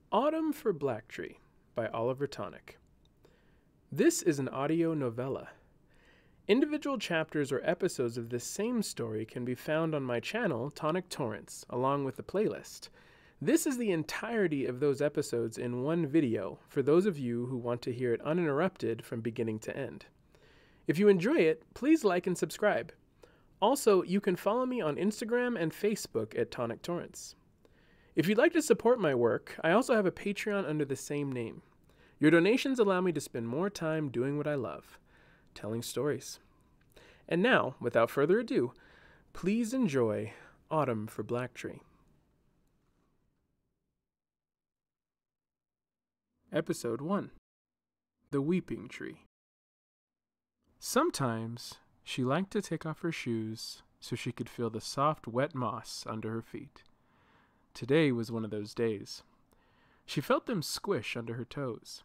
Autumn for Blacktree by Oliver Tonic. This is an audio novella. Individual chapters or episodes of this same story can be found on my channel, Tonic Torrents, along with the playlist. This is the entirety of those episodes in one video for those of you who want to hear it uninterrupted from beginning to end. If you enjoy it, please like and subscribe. Also, you can follow me on Instagram and Facebook at Tonic Torrents. If you'd like to support my work, I also have a Patreon under the same name. Your donations allow me to spend more time doing what I love, telling stories. And now, without further ado, please enjoy Autumn for Blacktree. Episode 1. The Weeping Tree. Sometimes she liked to take off her shoes so she could feel the soft, wet moss under her feet. Today was one of those days. She felt them squish under her toes.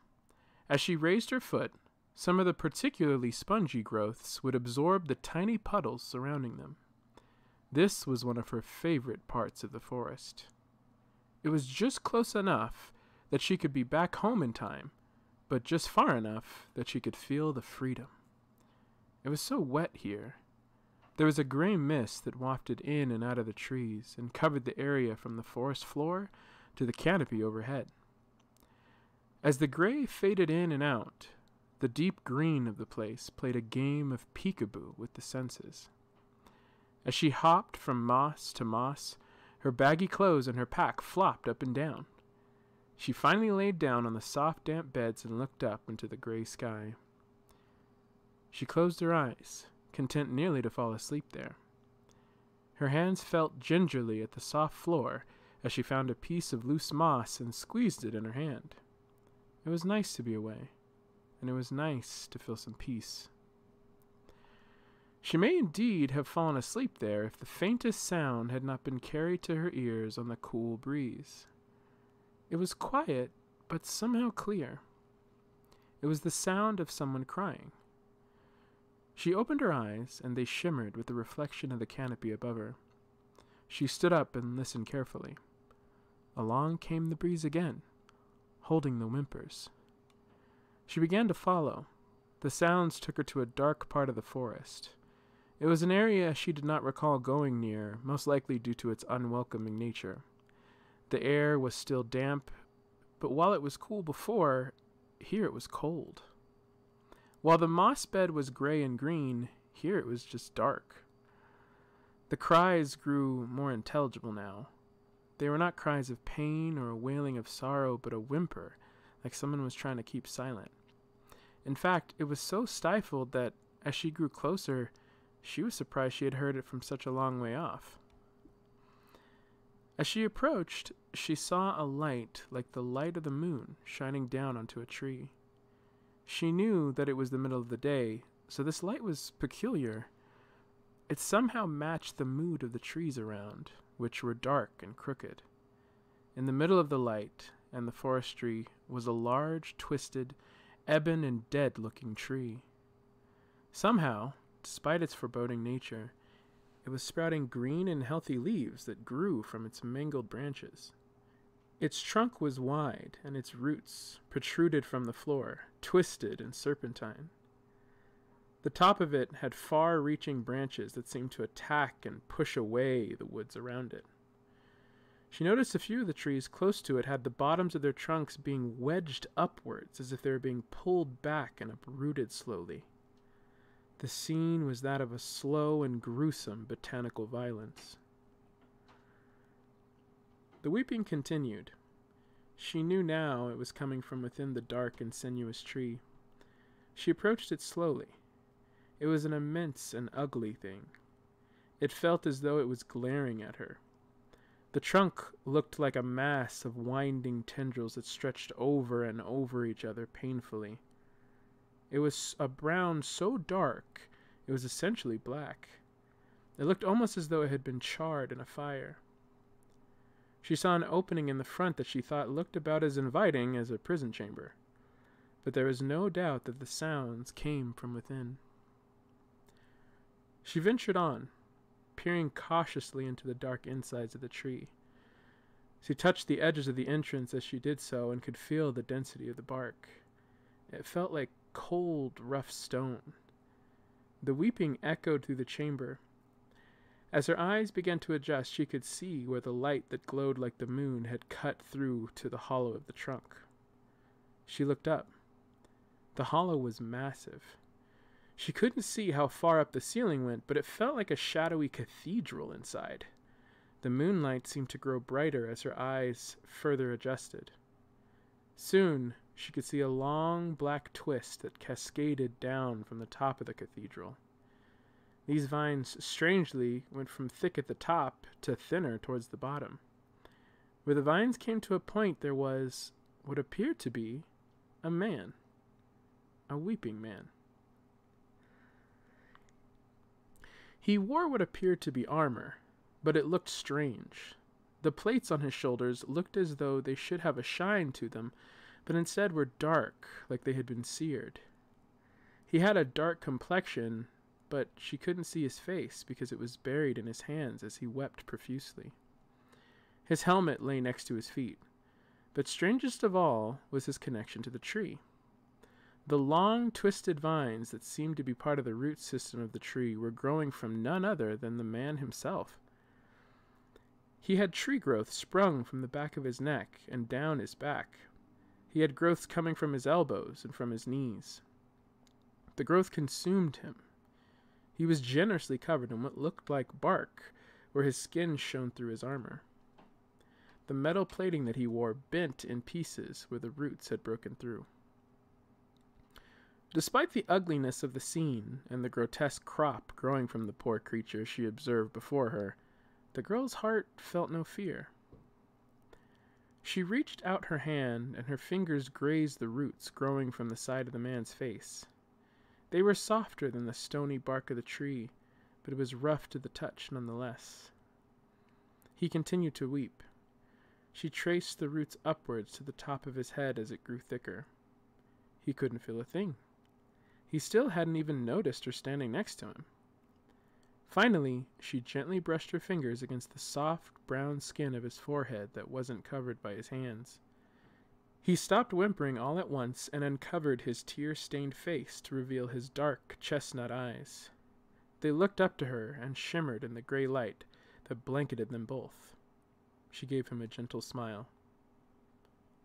As she raised her foot, some of the particularly spongy growths would absorb the tiny puddles surrounding them. This was one of her favorite parts of the forest. It was just close enough that she could be back home in time, but just far enough that she could feel the freedom. It was so wet here. There was a gray mist that wafted in and out of the trees and covered the area from the forest floor to the canopy overhead. As the gray faded in and out, the deep green of the place played a game of peekaboo with the senses. As she hopped from moss to moss, her baggy clothes and her pack flopped up and down. She finally laid down on the soft, damp beds and looked up into the gray sky. She closed her eyes, content nearly to fall asleep there. Her hands felt gingerly at the soft floor as she found a piece of loose moss and squeezed it in her hand. It was nice to be away, and it was nice to feel some peace. She may indeed have fallen asleep there if the faintest sound had not been carried to her ears on the cool breeze. It was quiet, but somehow clear. It was the sound of someone crying. She opened her eyes, and they shimmered with the reflection of the canopy above her. She stood up and listened carefully. Along came the breeze again, holding the whimpers. She began to follow. The sounds took her to a dark part of the forest. It was an area she did not recall going near, most likely due to its unwelcoming nature. The air was still damp, but while it was cool before, here it was cold. While the moss bed was gray and green, here it was just dark. The cries grew more intelligible now. They were not cries of pain or a wailing of sorrow, but a whimper, like someone was trying to keep silent. In fact, it was so stifled that, as she grew closer, she was surprised she had heard it from such a long way off. As she approached, she saw a light like the light of the moon shining down onto a tree. She knew that it was the middle of the day, so this light was peculiar. It somehow matched the mood of the trees around, which were dark and crooked. In the middle of the light and the forestry was a large, twisted, ebon and dead-looking tree. Somehow, despite its foreboding nature, it was sprouting green and healthy leaves that grew from its mangled branches. Its trunk was wide, and its roots protruded from the floor, twisted and serpentine. The top of it had far-reaching branches that seemed to attack and push away the woods around it. She noticed a few of the trees close to it had the bottoms of their trunks being wedged upwards as if they were being pulled back and uprooted slowly. The scene was that of a slow and gruesome botanical violence. The weeping continued. She knew now it was coming from within the dark and sinuous tree. She approached it slowly. It was an immense and ugly thing. It felt as though it was glaring at her. The trunk looked like a mass of winding tendrils that stretched over and over each other painfully. It was a brown so dark it was essentially black. It looked almost as though it had been charred in a fire. She saw an opening in the front that she thought looked about as inviting as a prison chamber, but there was no doubt that the sounds came from within. She ventured on, peering cautiously into the dark insides of the tree. She touched the edges of the entrance as she did so and could feel the density of the bark. It felt like cold, rough stone. The weeping echoed through the chamber. As her eyes began to adjust, she could see where the light that glowed like the moon had cut through to the hollow of the trunk. She looked up. The hollow was massive. She couldn't see how far up the ceiling went, but it felt like a shadowy cathedral inside. The moonlight seemed to grow brighter as her eyes further adjusted. Soon, she could see a long black twist that cascaded down from the top of the cathedral. These vines, strangely, went from thick at the top to thinner towards the bottom. Where the vines came to a point, there was what appeared to be a man. A weeping man. He wore what appeared to be armor, but it looked strange. The plates on his shoulders looked as though they should have a shine to them, but instead were dark, like they had been seared. He had a dark complexion, but she couldn't see his face because it was buried in his hands as he wept profusely. His helmet lay next to his feet, but strangest of all was his connection to the tree. The long, twisted vines that seemed to be part of the root system of the tree were growing from none other than the man himself. He had tree growth sprung from the back of his neck and down his back. He had growths coming from his elbows and from his knees. The growth consumed him. He was generously covered in what looked like bark, where his skin shone through his armor. The metal plating that he wore bent in pieces where the roots had broken through. Despite the ugliness of the scene and the grotesque crop growing from the poor creature she observed before her, the girl's heart felt no fear. She reached out her hand, and her fingers grazed the roots growing from the side of the man's face. They were softer than the stony bark of the tree, but it was rough to the touch nonetheless. He continued to weep. She traced the roots upwards to the top of his head as it grew thicker. He couldn't feel a thing. He still hadn't even noticed her standing next to him. Finally, she gently brushed her fingers against the soft, brown skin of his forehead that wasn't covered by his hands. He stopped whimpering all at once and uncovered his tear-stained face to reveal his dark, chestnut eyes. They looked up to her and shimmered in the gray light that blanketed them both. She gave him a gentle smile.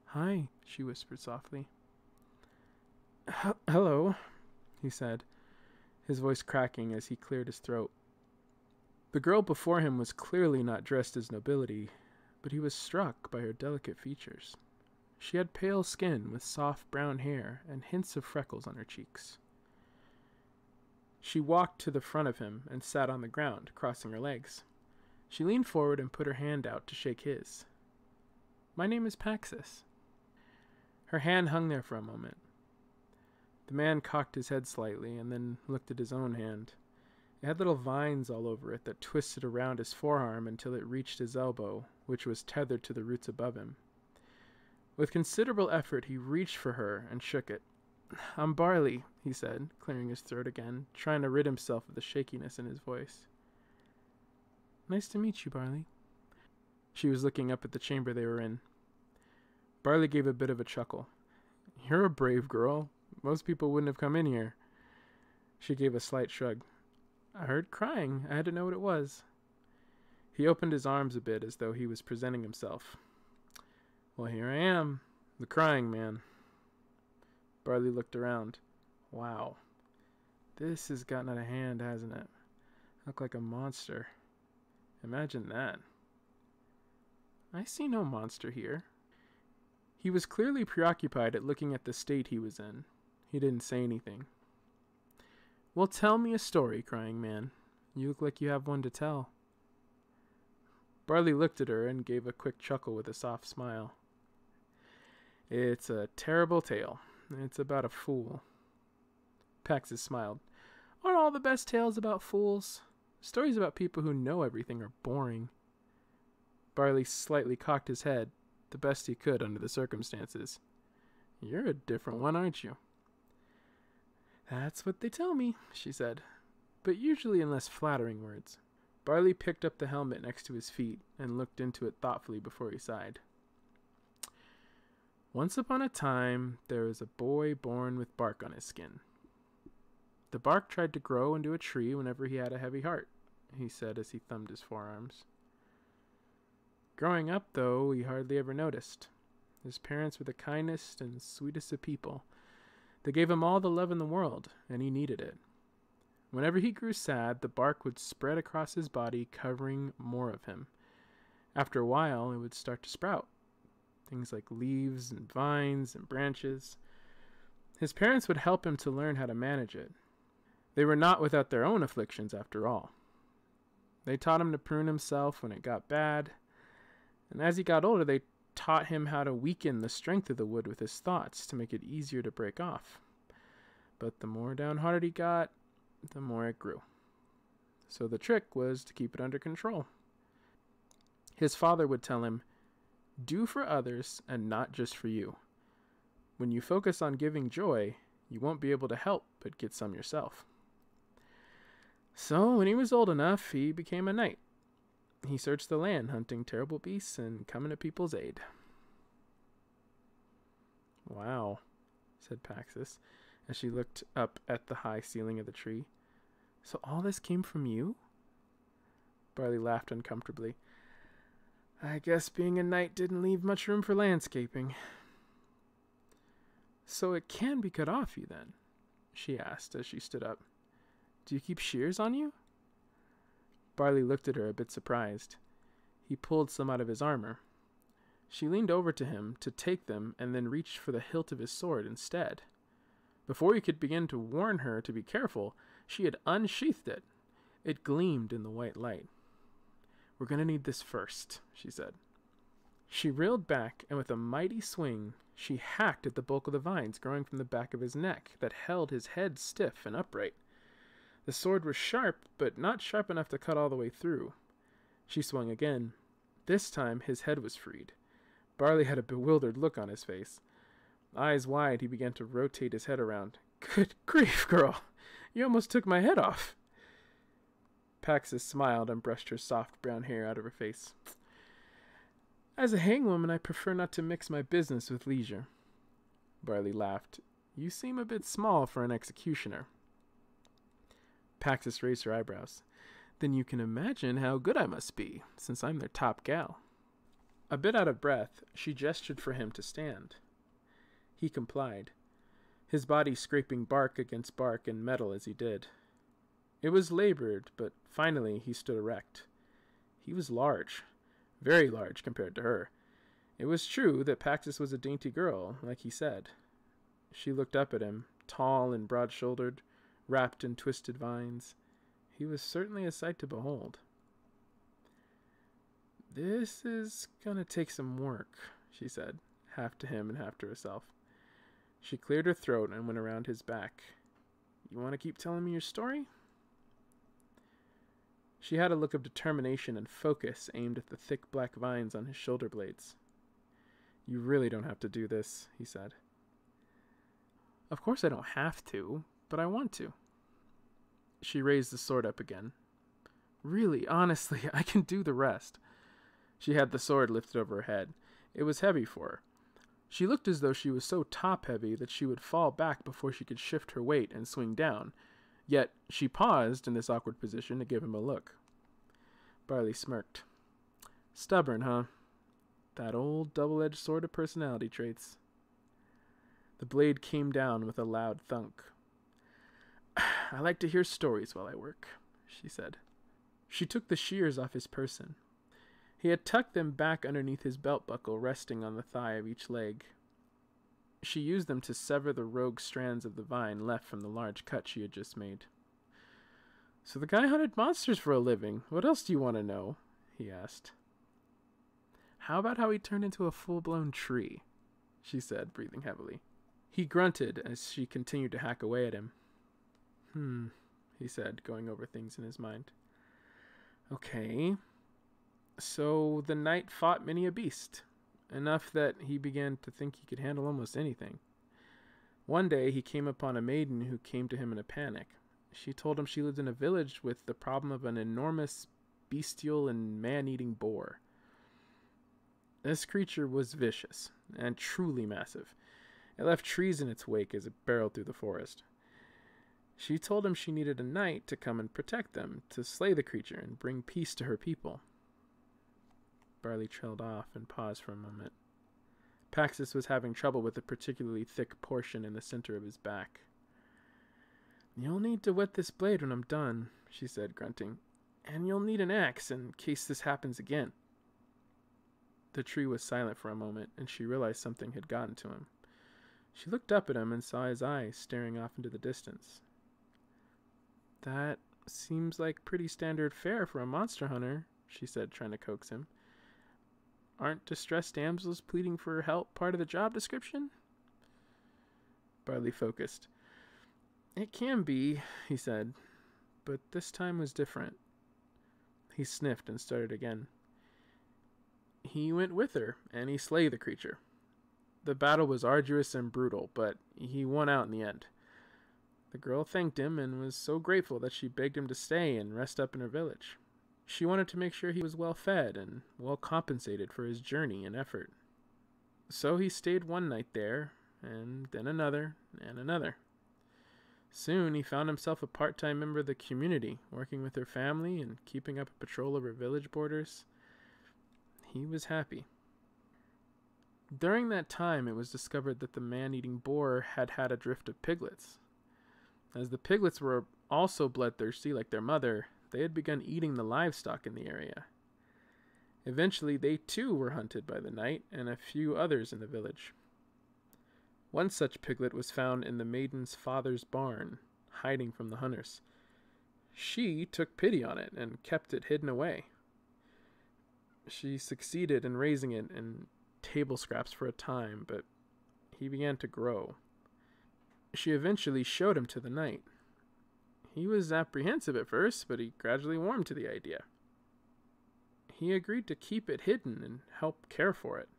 "Hi," she whispered softly. "Hello," he said, his voice cracking as he cleared his throat. The girl before him was clearly not dressed as nobility, but he was struck by her delicate features. She had pale skin with soft brown hair and hints of freckles on her cheeks. She walked to the front of him and sat on the ground, crossing her legs. She leaned forward and put her hand out to shake his. "My name is Paxis." Her hand hung there for a moment. The man cocked his head slightly and then looked at his own hand. It had little vines all over it that twisted around his forearm until it reached his elbow, which was tethered to the roots above him. With considerable effort, he reached for her and shook it. "I'm Barley," he said, clearing his throat again, trying to rid himself of the shakiness in his voice. "Nice to meet you, Barley." She was looking up at the chamber they were in. Barley gave a bit of a chuckle. "You're a brave girl. Most people wouldn't have come in here." She gave a slight shrug. "I heard crying. I had to know what it was." He opened his arms a bit as though he was presenting himself. "Well, here I am, the crying man." Barley looked around. "Wow. This has gotten out of hand, hasn't it? I look like a monster. Imagine that." "I see no monster here." He was clearly preoccupied at looking at the state he was in. He didn't say anything. "Well, tell me a story, crying man. You look like you have one to tell." Barley looked at her and gave a quick chuckle with a soft smile. "It's a terrible tale. It's about a fool." Paxis smiled. "Aren't all the best tales about fools? Stories about people who know everything are boring." Barley slightly cocked his head, the best he could under the circumstances. "You're a different one, aren't you?" "That's what they tell me," she said, but usually in less flattering words. Barley picked up the helmet next to his feet and looked into it thoughtfully before he sighed. Once upon a time, there was a boy born with bark on his skin. The bark tried to grow into a tree whenever he had a heavy heart, he said as he thumbed his forearms. Growing up, though, he hardly ever noticed. His parents were the kindest and sweetest of people. They gave him all the love in the world, and he needed it. Whenever he grew sad, the bark would spread across his body, covering more of him. After a while, it would start to sprout. Things like leaves and vines and branches. His parents would help him to learn how to manage it. They were not without their own afflictions, after all. They taught him to prune himself when it got bad, and as he got older, they taught him how to weaken the strength of the wood with his thoughts to make it easier to break off. But the more downhearted he got, the more it grew. So the trick was to keep it under control. His father would tell him, "Do for others and not just for you. When you focus on giving joy, you won't be able to help but get some yourself." So when he was old enough, he became a knight. He searched the land, hunting terrible beasts and coming to people's aid. "Wow," said Paxis, as she looked up at the high ceiling of the tree. "So all this came from you?" Barley laughed uncomfortably. "I guess being a knight didn't leave much room for landscaping." "So it can be cut off you, then?" she asked as she stood up. "Do you keep shears on you?" Barley looked at her a bit surprised. He pulled some out of his armor. She leaned over to him to take them and then reached for the hilt of his sword instead. Before he could begin to warn her to be careful, she had unsheathed it. It gleamed in the white light. "We're going to need this first," she said. She reeled back, and with a mighty swing, she hacked at the bulk of the vines growing from the back of his neck that held his head stiff and upright. The sword was sharp, but not sharp enough to cut all the way through. She swung again. This time, his head was freed. Barley had a bewildered look on his face. Eyes wide, he began to rotate his head around. "Good grief, girl! You almost took my head off." Paxis smiled and brushed her soft brown hair out of her face. "As a hangwoman, I prefer not to mix my business with leisure." Barley laughed. "You seem a bit small for an executioner." Paxis raised her eyebrows. "Then you can imagine how good I must be, since I'm their top gal." A bit out of breath, she gestured for him to stand. He complied, his body scraping bark against bark and metal as he did. It was labored, but finally he stood erect. He was large, very large compared to her. It was true that Paxis was a dainty girl, like he said. She looked up at him, tall and broad-shouldered, wrapped in twisted vines. He was certainly a sight to behold. "This is gonna take some work," she said, half to him and half to herself. She cleared her throat and went around his back. "You want to keep telling me your story?" She had a look of determination and focus aimed at the thick black vines on his shoulder blades. "You really don't have to do this," he said. "Of course I don't have to, but I want to." She raised the sword up again. "Really, honestly, I can do the rest." She had the sword lifted over her head. It was heavy for her. She looked as though she was so top-heavy that she would fall back before she could shift her weight and swing down. Yet she paused in this awkward position to give him a look. Barley smirked. "Stubborn, huh? That old double-edged sword of personality traits." The blade came down with a loud thunk. "I like to hear stories while I work," she said. She took the shears off his person. He had tucked them back underneath his belt buckle, resting on the thigh of each leg. She used them to sever the rogue strands of the vine left from the large cut she had just made. "So the guy hunted monsters for a living. What else do you want to know?" he asked. "How about how he turned into a full-blown tree?" she said, breathing heavily. He grunted as she continued to hack away at him. He said, going over things in his mind. "Okay. So the knight fought many a beast, enough that he began to think he could handle almost anything. One day he came upon a maiden who came to him in a panic. She told him she lived in a village with the problem of an enormous bestial and man-eating boar. This creature was vicious and truly massive. It left trees in its wake as it barreled through the forest. She told him she needed a knight to come and protect them, to slay the creature and bring peace to her people. Barley trailed off and paused for a moment. Paxis was having trouble with a particularly thick portion in the center of his back. "You'll need to wet this blade when I'm done," she said, grunting. "And you'll need an axe in case this happens again." The tree was silent for a moment, and she realized something had gotten to him. She looked up at him and saw his eyes staring off into the distance. "That seems like pretty standard fare for a monster hunter," she said, trying to coax him. "Aren't distressed damsels pleading for help part of the job description?" Barley focused. "It can be," he said, "but this time was different." He sniffed and started again. "He went with her, and he slayed the creature. The battle was arduous and brutal, but he won out in the end. The girl thanked him and was so grateful that she begged him to stay and rest up in her village. She wanted to make sure he was well fed and well compensated for his journey and effort. So he stayed one night there, and then another, and another. Soon he found himself a part-time member of the community, working with her family and keeping up a patrol of her village borders. He was happy. During that time, it was discovered that the man-eating boar had had a drift of piglets. As the piglets were also bloodthirsty like their mother, they had begun eating the livestock in the area. Eventually, they too were hunted by the knight and a few others in the village. One such piglet was found in the maiden's father's barn, hiding from the hunters. She took pity on it and kept it hidden away. She succeeded in raising it in table scraps for a time, but he began to grow. She eventually showed him to the knight. He was apprehensive at first, but he gradually warmed to the idea. He agreed to keep it hidden and help care for it.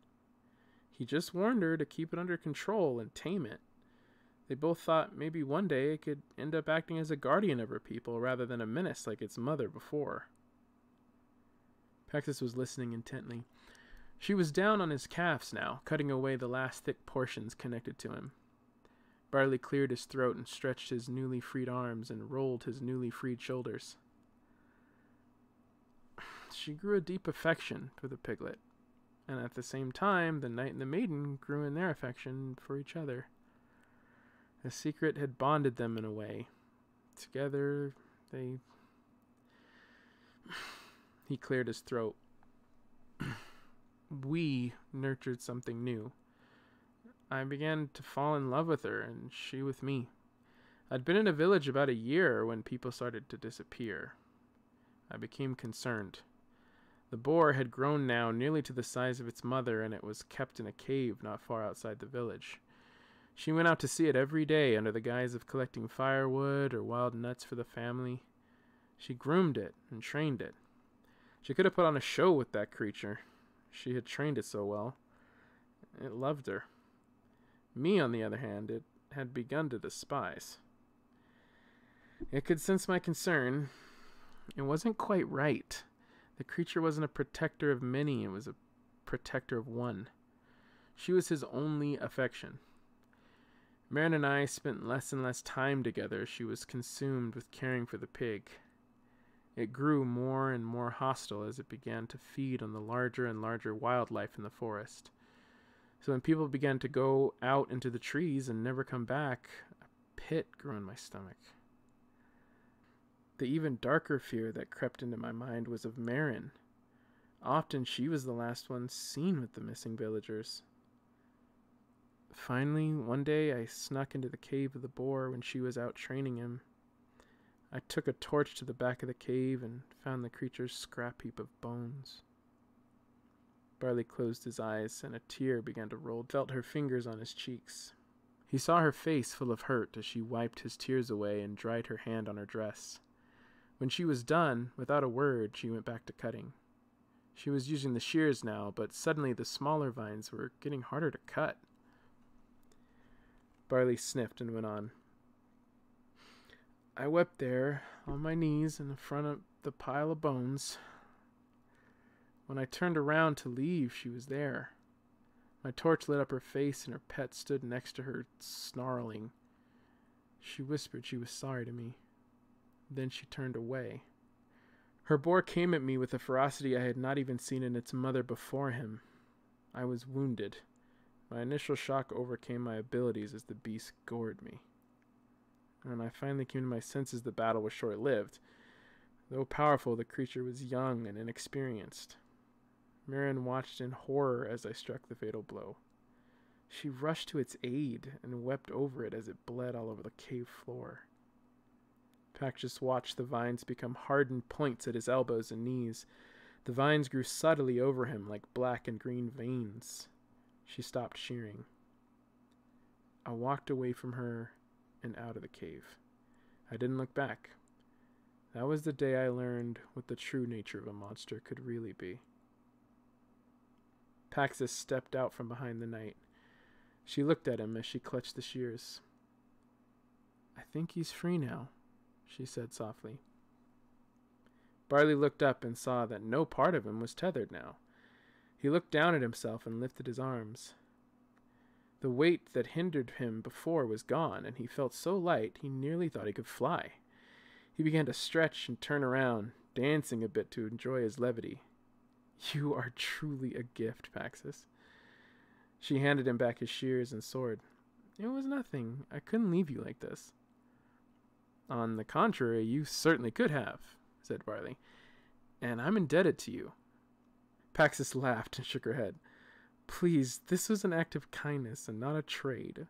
He just warned her to keep it under control and tame it. They both thought maybe one day it could end up acting as a guardian of her people rather than a menace like its mother before. Paxis was listening intently. She was down on his calves now, cutting away the last thick portions connected to him. Barley cleared his throat and stretched his newly freed arms and rolled his newly freed shoulders. She grew a deep affection for the piglet, and at the same time, the knight and the maiden grew in their affection for each other. A secret had bonded them in a way. Together, they... He cleared his throat. We nurtured something new. I began to fall in love with her, and she with me. I'd been in a village about a year when people started to disappear. I became concerned. The boar had grown now nearly to the size of its mother, and it was kept in a cave not far outside the village. She went out to see it every day under the guise of collecting firewood or wild nuts for the family. She groomed it and trained it. She could have put on a show with that creature. She had trained it so well. It loved her. Me, on the other hand, it had begun to despise. It could sense my concern. It wasn't quite right. The creature wasn't a protector of many, it was a protector of one. She was his only affection. Marin and I spent less and less time together as she was consumed with caring for the pig. It grew more and more hostile as it began to feed on the larger and larger wildlife in the forest. So when people began to go out into the trees and never come back, a pit grew in my stomach. The even darker fear that crept into my mind was of Marin. Often she was the last one seen with the missing villagers. Finally, one day I snuck into the cave of the boar when she was out training him. I took a torch to the back of the cave and found the creature's scrap heap of bones. Barley closed his eyes, and a tear began to roll. Felt her fingers on his cheeks. He saw her face full of hurt as she wiped his tears away and dried her hand on her dress. When she was done, without a word, she went back to cutting. She was using the shears now, but suddenly the smaller vines were getting harder to cut. Barley sniffed and went on. I wept there, on my knees in front of the pile of bones, When I turned around to leave, she was there. My torch lit up her face, and her pet stood next to her, snarling. She whispered she was sorry to me. Then she turned away. Her boar came at me with a ferocity I had not even seen in its mother before him. I was wounded. My initial shock overcame my abilities as the beast gored me. When I finally came to my senses, the battle was short-lived. Though powerful, the creature was young and inexperienced. Mirren watched in horror as I struck the fatal blow. She rushed to its aid and wept over it as it bled all over the cave floor. Paxis watched the vines become hardened points at his elbows and knees. The vines grew subtly over him like black and green veins. She stopped shearing. I walked away from her and out of the cave. I didn't look back. That was the day I learned what the true nature of a monster could really be. Paxis stepped out from behind the knight. She looked at him as she clutched the shears. "I think he's free now," she said softly. Barley looked up and saw that no part of him was tethered now. He looked down at himself and lifted his arms. The weight that hindered him before was gone, and he felt so light he nearly thought he could fly. He began to stretch and turn around, dancing a bit to enjoy his levity. "You are truly a gift, Paxis." She handed him back his shears and sword. "It was nothing. I couldn't leave you like this." "On the contrary, you certainly could have," said Barley. "And I'm indebted to you." Paxis laughed and shook her head. "Please, this was an act of kindness and not a trade."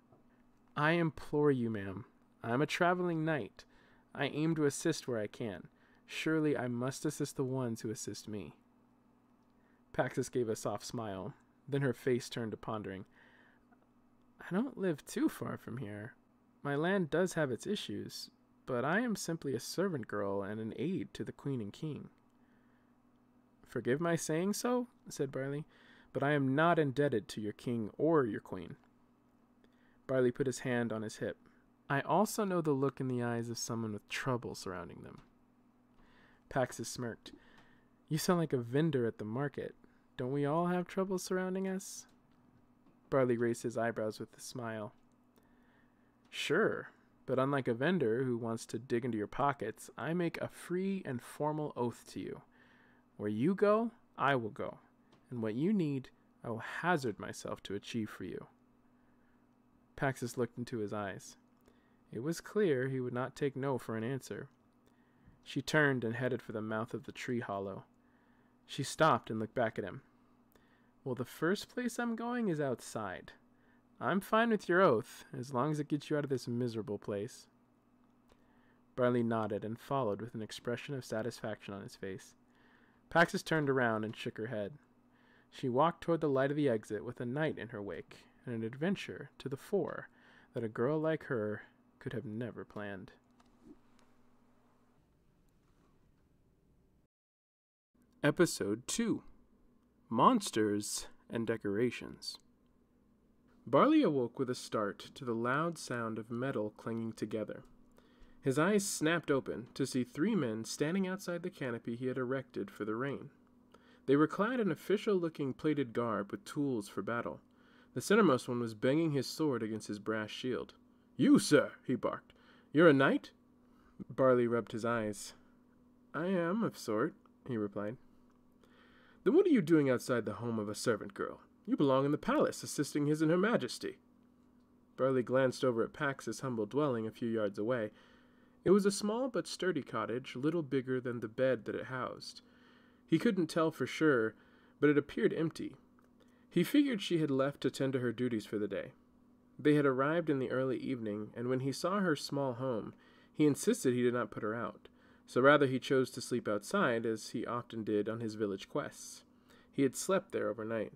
"I implore you, ma'am. I'm a traveling knight. I aim to assist where I can. Surely I must assist the ones who assist me." Paxis gave a soft smile. Then her face turned to pondering. "I don't live too far from here. My land does have its issues, but I am simply a servant girl and an aide to the queen and king." "Forgive my saying so," said Barley, "but I am not indebted to your king or your queen." Barley put his hand on his hip. "I also know the look in the eyes of someone with trouble surrounding them." Paxis smirked. "You sound like a vendor at the market. Don't we all have trouble surrounding us?" Barley raised his eyebrows with a smile. "Sure, but unlike a vendor who wants to dig into your pockets, I make a free and formal oath to you. Where you go, I will go, and what you need, I will hazard myself to achieve for you." Paxis looked into his eyes. It was clear he would not take no for an answer. She turned and headed for the mouth of the tree hollow. She stopped and looked back at him. "Well, the first place I'm going is outside. I'm fine with your oath, as long as it gets you out of this miserable place." Barley nodded and followed with an expression of satisfaction on his face. Paxis turned around and shook her head. She walked toward the light of the exit with a knight in her wake, and an adventure to the fore that a girl like her could have never planned. Episode 2: Monsters and Decorations. Barley awoke with a start to the loud sound of metal clanging together. His eyes snapped open to see 3 men standing outside the canopy he had erected for the rain. They were clad in official-looking plated garb with tools for battle. The centermost one was banging his sword against his brass shield. "You, sir," he barked. "You're a knight?" Barley rubbed his eyes. "I am, of sort," he replied. "Then what are you doing outside the home of a servant girl? You belong in the palace, assisting his and her majesty." Barley glanced over at Pax's humble dwelling a few yards away. It was a small but sturdy cottage, little bigger than the bed that it housed. He couldn't tell for sure, but it appeared empty. He figured she had left to tend to her duties for the day. They had arrived in the early evening, and when he saw her small home, he insisted he did not put her out. So rather he chose to sleep outside, as he often did on his village quests. He had slept there overnight.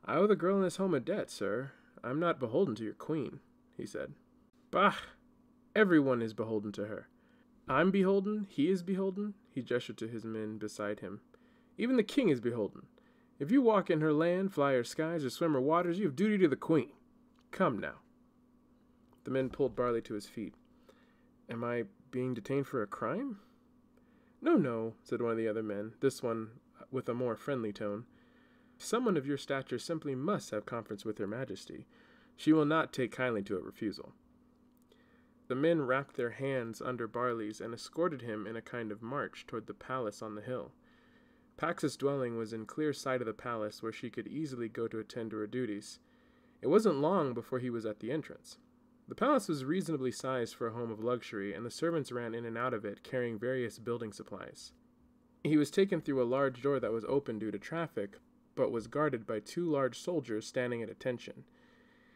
"I owe the girl in this home a debt, sir. I'm not beholden to your queen," he said. "Bah! Everyone is beholden to her. I'm beholden, he is beholden," he gestured to his men beside him. "Even the king is beholden. If you walk in her land, fly her skies, or swim her waters, you have duty to the queen. Come now." The men pulled Barley to his feet. "Am I being detained for a crime?" No, said one of the other men, this one with a more friendly tone, "Someone of your stature simply must have conference with Her Majesty. She will not take kindly to a refusal." The men wrapped their hands under Barley's and escorted him in a kind of march toward the palace on the hill. Pax's dwelling was in clear sight of the palace, where she could easily go to attend to her duties. It wasn't long before he was at the entrance. The palace was reasonably sized for a home of luxury, and the servants ran in and out of it, carrying various building supplies. He was taken through a large door that was open due to traffic, but was guarded by 2 large soldiers standing at attention.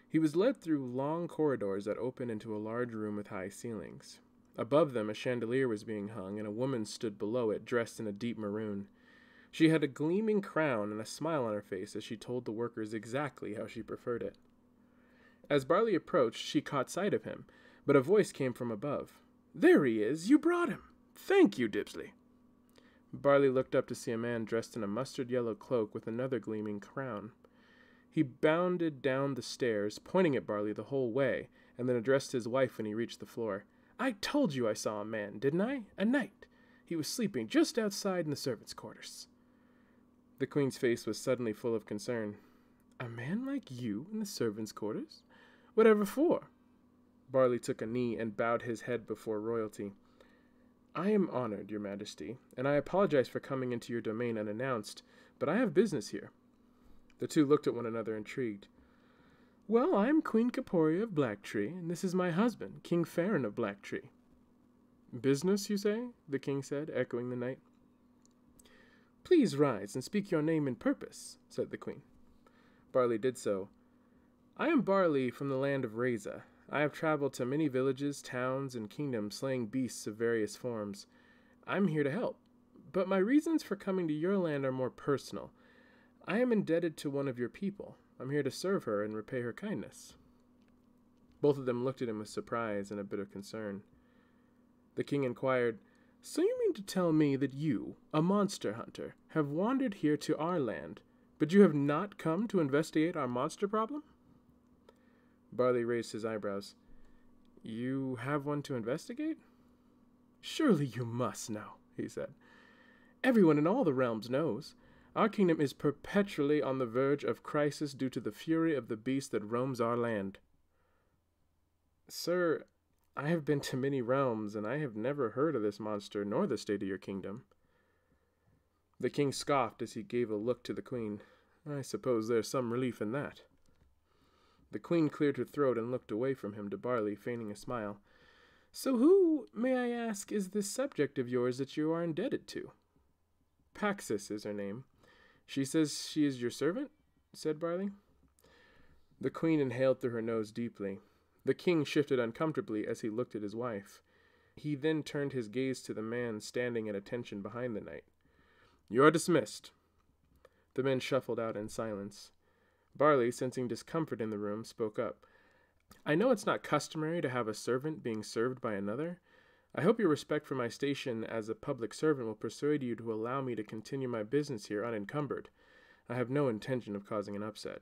He was led through long corridors that opened into a large room with high ceilings. Above them, a chandelier was being hung, and a woman stood below it, dressed in a deep maroon. She had a gleaming crown and a smile on her face as she told the workers exactly how she preferred it. As Barley approached, she caught sight of him, but a voice came from above. "There he is! You brought him! Thank you, Dibsley!" Barley looked up to see a man dressed in a mustard-yellow cloak with another gleaming crown. He bounded down the stairs, pointing at Barley the whole way, and then addressed his wife when he reached the floor. "I told you I saw a man, didn't I? A knight. He was sleeping just outside in the servants' quarters." The Queen's face was suddenly full of concern. "A man like you in the servants' quarters? Whatever for?" Barley took a knee and bowed his head before royalty. "I am honored, Your Majesty, and I apologize for coming into your domain unannounced, but I have business here." The two looked at one another, intrigued. "Well, I am Queen Caporia of Blacktree, and this is my husband, King Farron of Blacktree." "Business, you say?" the king said, echoing the knight. "Please rise and speak your name and purpose," said the queen. Barley did so. "I am Barley from the land of Reza. I have traveled to many villages, towns, and kingdoms, slaying beasts of various forms. I'm here to help, but my reasons for coming to your land are more personal. I am indebted to one of your people. I'm here to serve her and repay her kindness." Both of them looked at him with surprise and a bit of concern. The king inquired, "So you mean to tell me that you, a monster hunter, have wandered here to our land, but you have not come to investigate our monster problem?" Barley raised his eyebrows. "You have one to investigate?" "Surely you must know," he said. "Everyone in all the realms knows. Our kingdom is perpetually on the verge of crisis due to the fury of the beast that roams our land." "Sir, I have been to many realms, and I have never heard of this monster nor the state of your kingdom." The king scoffed as he gave a look to the queen. "I suppose there's some relief in that." The queen cleared her throat and looked away from him to Barley, feigning a smile. "So who, may I ask, is this subject of yours that you are indebted to?" "Paxis is her name. She says she is your servant," said Barley. The queen inhaled through her nose deeply. The king shifted uncomfortably as he looked at his wife. He then turned his gaze to the man standing at attention behind the knight. "You are dismissed." The men shuffled out in silence. Barley, sensing discomfort in the room, spoke up. "I know it's not customary to have a servant being served by another. I hope your respect for my station as a public servant will persuade you to allow me to continue my business here unencumbered. I have no intention of causing an upset."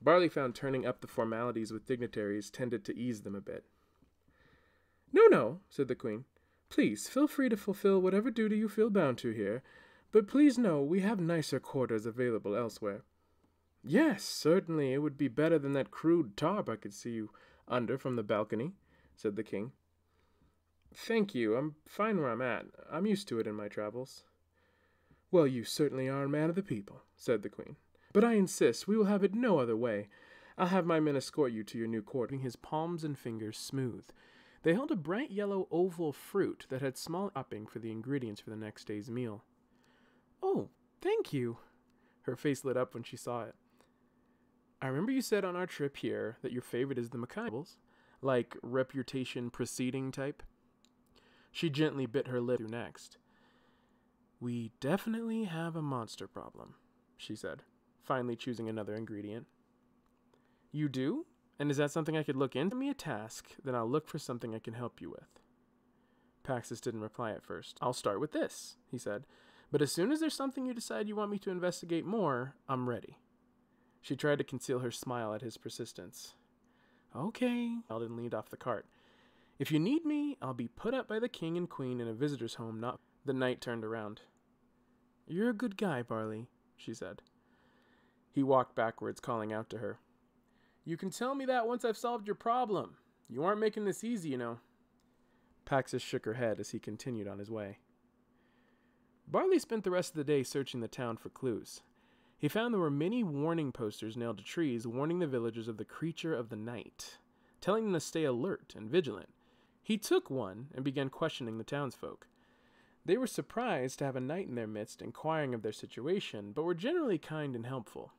Barley found turning up the formalities with dignitaries tended to ease them a bit. "No," said the queen. "Please, feel free to fulfill whatever duty you feel bound to here, but please know we have nicer quarters available elsewhere." "Yes, certainly, it would be better than that crude tarp I could see you under from the balcony," said the king. "Thank you, I'm fine where I'm at. I'm used to it in my travels." "Well, you certainly are a man of the people," said the queen. "But I insist, we will have it no other way. I'll have my men escort you to your new quarter." His palms and fingers smooth. They held a bright yellow oval fruit that had small topping for the ingredients for the next day's meal. "Oh, thank you." Her face lit up when she saw it. "I remember you said on our trip here that your favorite is the Maccabees, like reputation preceding type." She gently bit her lip through next. "We definitely have a monster problem," she said, finally choosing another ingredient. "You do? And is that something I could look into? Give me a task, then I'll look for something I can help you with." Paxis didn't reply at first. "I'll start with this," he said. "But as soon as there's something you decide you want me to investigate more, I'm ready." She tried to conceal her smile at his persistence. "Okay," Eldon leaned off the cart. "If you need me, I'll be put up by the king and queen in a visitor's home, not..." The knight turned around. "You're a good guy, Barley," she said. He walked backwards, calling out to her, "You can tell me that once I've solved your problem. You aren't making this easy, you know." Paxis shook her head as he continued on his way. Barley spent the rest of the day searching the town for clues. He found there were many warning posters nailed to trees warning the villagers of the creature of the night, telling them to stay alert and vigilant. He took one and began questioning the townsfolk. They were surprised to have a knight in their midst inquiring of their situation, but were generally kind and helpful.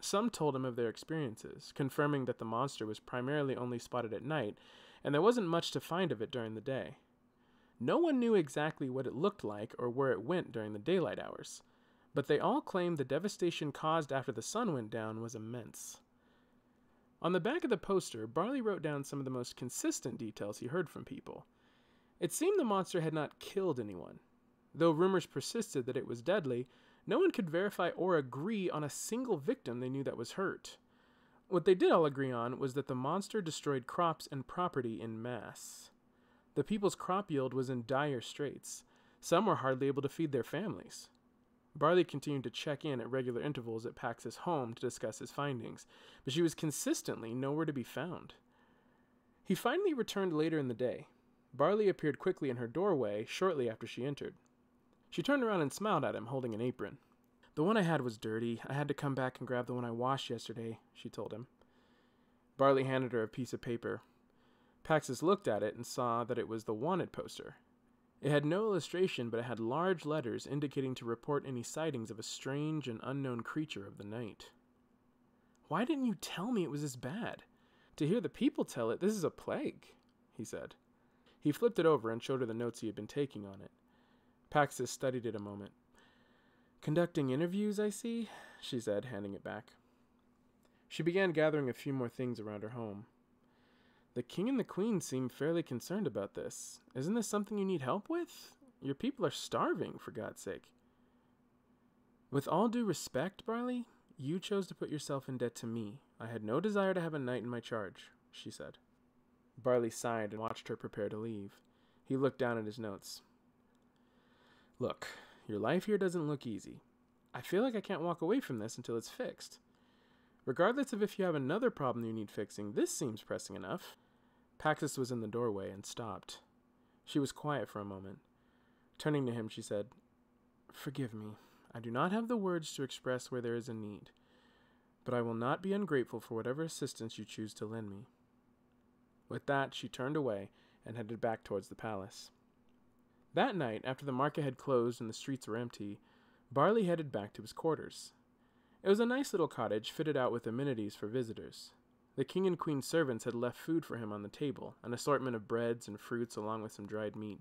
Some told him of their experiences, confirming that the monster was primarily only spotted at night, and there wasn't much to find of it during the day. No one knew exactly what it looked like or where it went during the daylight hours, but they all claimed the devastation caused after the sun went down was immense. On the back of the poster, Barley wrote down some of the most consistent details he heard from people. It seemed the monster had not killed anyone. Though rumors persisted that it was deadly, no one could verify or agree on a single victim they knew that was hurt. What they did all agree on was that the monster destroyed crops and property in mass. The people's crop yield was in dire straits. Some were hardly able to feed their families. Barley continued to check in at regular intervals at Pax's home to discuss his findings, but she was consistently nowhere to be found. He finally returned later in the day. Barley appeared quickly in her doorway shortly after she entered. She turned around and smiled at him, holding an apron. "The one I had was dirty. I had to come back and grab the one I washed yesterday," she told him. Barley handed her a piece of paper. Paxis looked at it and saw that it was the wanted poster. It had no illustration, but it had large letters indicating to report any sightings of a strange and unknown creature of the night. "Why didn't you tell me it was this bad? To hear the people tell it, this is a plague," he said. He flipped it over and showed her the notes he had been taking on it. Paxis studied it a moment. "Conducting interviews, I see," she said, handing it back. She began gathering a few more things around her home. "The king and the queen seem fairly concerned about this. Isn't this something you need help with? Your people are starving, for God's sake." "With all due respect, Barley, you chose to put yourself in debt to me. I had no desire to have a knight in my charge," she said. Barley sighed and watched her prepare to leave. He looked down at his notes. "Look, your life here doesn't look easy. I feel like I can't walk away from this until it's fixed. Regardless of if you have another problem you need fixing, this seems pressing enough." Paxis was in the doorway and stopped. She was quiet for a moment. Turning to him, she said, "Forgive me. I do not have the words to express where there is a need, but I will not be ungrateful for whatever assistance you choose to lend me." With that, she turned away and headed back towards the palace. That night, after the market had closed and the streets were empty, Barley headed back to his quarters. It was a nice little cottage fitted out with amenities for visitors. The king and queen servants had left food for him on the table, an assortment of breads and fruits along with some dried meat.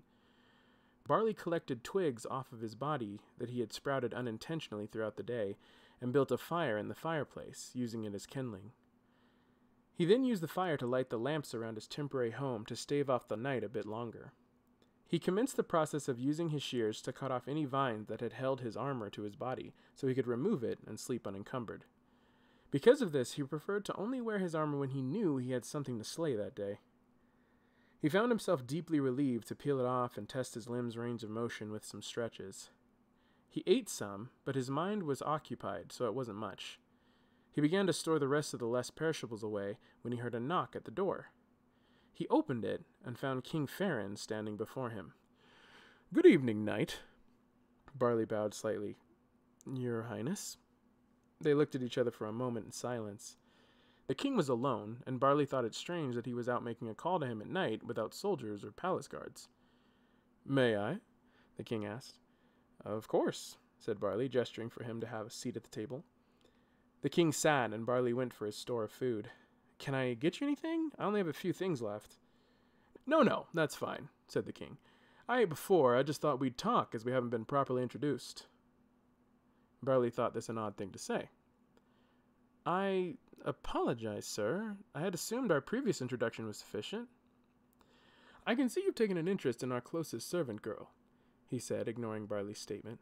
Barley collected twigs off of his body that he had sprouted unintentionally throughout the day and built a fire in the fireplace, using it as kindling. He then used the fire to light the lamps around his temporary home to stave off the night a bit longer. He commenced the process of using his shears to cut off any vines that had held his armor to his body, so he could remove it and sleep unencumbered. Because of this, he preferred to only wear his armor when he knew he had something to slay that day. He found himself deeply relieved to peel it off and test his limbs' range of motion with some stretches. He ate some, but his mind was occupied, so it wasn't much. He began to store the rest of the less perishables away when he heard a knock at the door. He opened it and found King Farron standing before him. "Good evening, knight." Barley bowed slightly. "Your Highness?" They looked at each other for a moment in silence. The king was alone, and Barley thought it strange that he was out making a call to him at night without soldiers or palace guards. "May I?" the king asked. "Of course," said Barley, gesturing for him to have a seat at the table. The king sat, and Barley went for his store of food. "Can I get you anything? I only have a few things left." No, that's fine," said the king. "I ate before. I just thought we'd talk, as we haven't been properly introduced." Barley thought this an odd thing to say. "I apologize, sir. I had assumed our previous introduction was sufficient." "I can see you've taken an interest in our closest servant girl," he said, ignoring Barley's statement.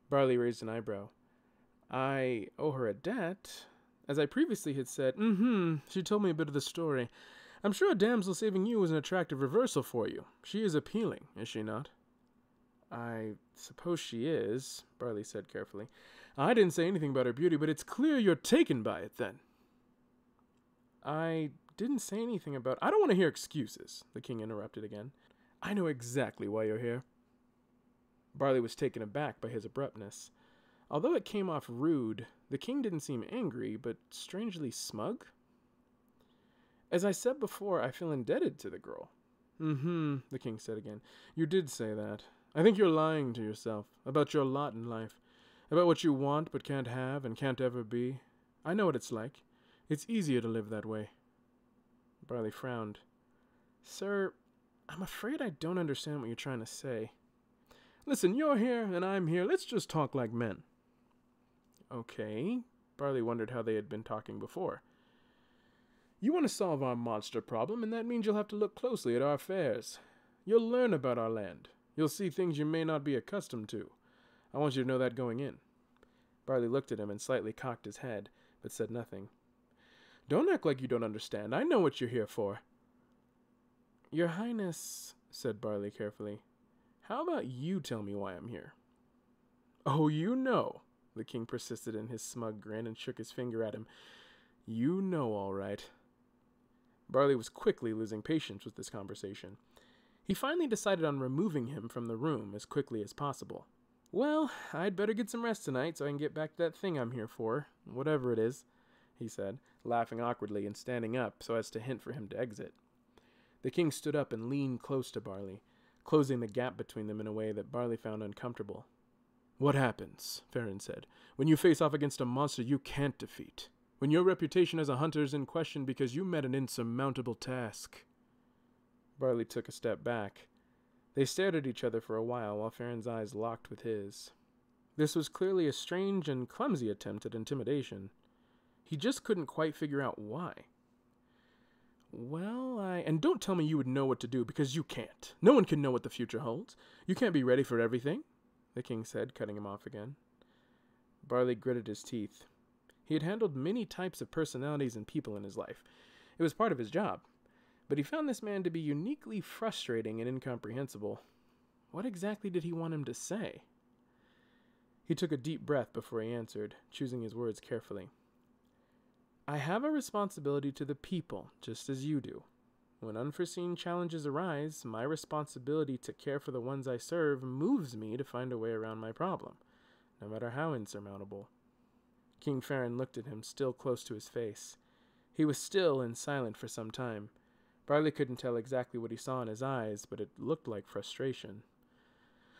Barley raised an eyebrow. "I owe her a debt. As I previously had said, she told me a bit of the story. I'm sure a damsel saving you was an attractive reversal for you. She is appealing, is she not?" I suppose she is, Barley said carefully. I didn't say anything about her beauty, but it's clear you're taken by it then. I didn't say anything about... I don't want to hear excuses, the king interrupted again. I know exactly why you're here. Barley was taken aback by his abruptness. Although it came off rude, the king didn't seem angry, but strangely smug. As I said before, I feel indebted to the girl. The king said again. You did say that. I think you're lying to yourself about your lot in life, about what you want but can't have and can't ever be. I know what it's like. It's easier to live that way. Barley frowned. Sir, I'm afraid I don't understand what you're trying to say. Listen, you're here and I'm here. Let's just talk like men. Okay. Barley wondered how they had been talking before. You want to solve our monster problem, and that means you'll have to look closely at our affairs. You'll learn about our land. You'll see things you may not be accustomed to. I want you to know that going in. Barley looked at him and slightly cocked his head, but said nothing. Don't act like you don't understand. I know what you're here for. Your Highness, said Barley carefully, how about you tell me why I'm here? Oh, you know, the king persisted in his smug grin and shook his finger at him. You know, all right. Barley was quickly losing patience with this conversation. He finally decided on removing him from the room as quickly as possible. Well, I'd better get some rest tonight so I can get back to that thing I'm here for, whatever it is, he said, laughing awkwardly and standing up so as to hint for him to exit. The king stood up and leaned close to Barley, closing the gap between them in a way that Barley found uncomfortable. What happens, Farron said, when you face off against a monster you can't defeat? When your reputation as a hunter is in question because you met an insurmountable task? Barley took a step back. They stared at each other for a while Farron's eyes locked with his. This was clearly a strange and clumsy attempt at intimidation. He just couldn't quite figure out why. Well, and don't tell me you would know what to do, because you can't. No one can know what the future holds. You can't be ready for everything, the king said, cutting him off again. Barley gritted his teeth. He had handled many types of personalities and people in his life. It was part of his job. But he found this man to be uniquely frustrating and incomprehensible. What exactly did he want him to say? He took a deep breath before he answered, choosing his words carefully. I have a responsibility to the people, just as you do. When unforeseen challenges arise, my responsibility to care for the ones I serve moves me to find a way around my problem, no matter how insurmountable. King Farron looked at him, still close to his face. He was still and silent for some time. Barley couldn't tell exactly what he saw in his eyes, but it looked like frustration.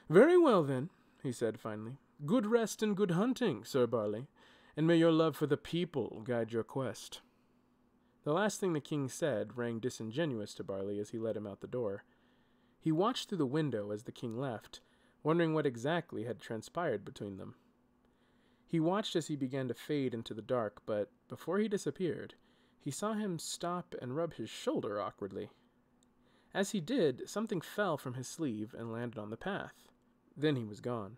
Very well, then, he said finally. Good rest and good hunting, Sir Barley, and may your love for the people guide your quest. The last thing the king said rang disingenuous to Barley as he led him out the door. He watched through the window as the king left, wondering what exactly had transpired between them. He watched as he began to fade into the dark, but before he disappeared, he saw him stop and rub his shoulder awkwardly. As he did, something fell from his sleeve and landed on the path. Then he was gone.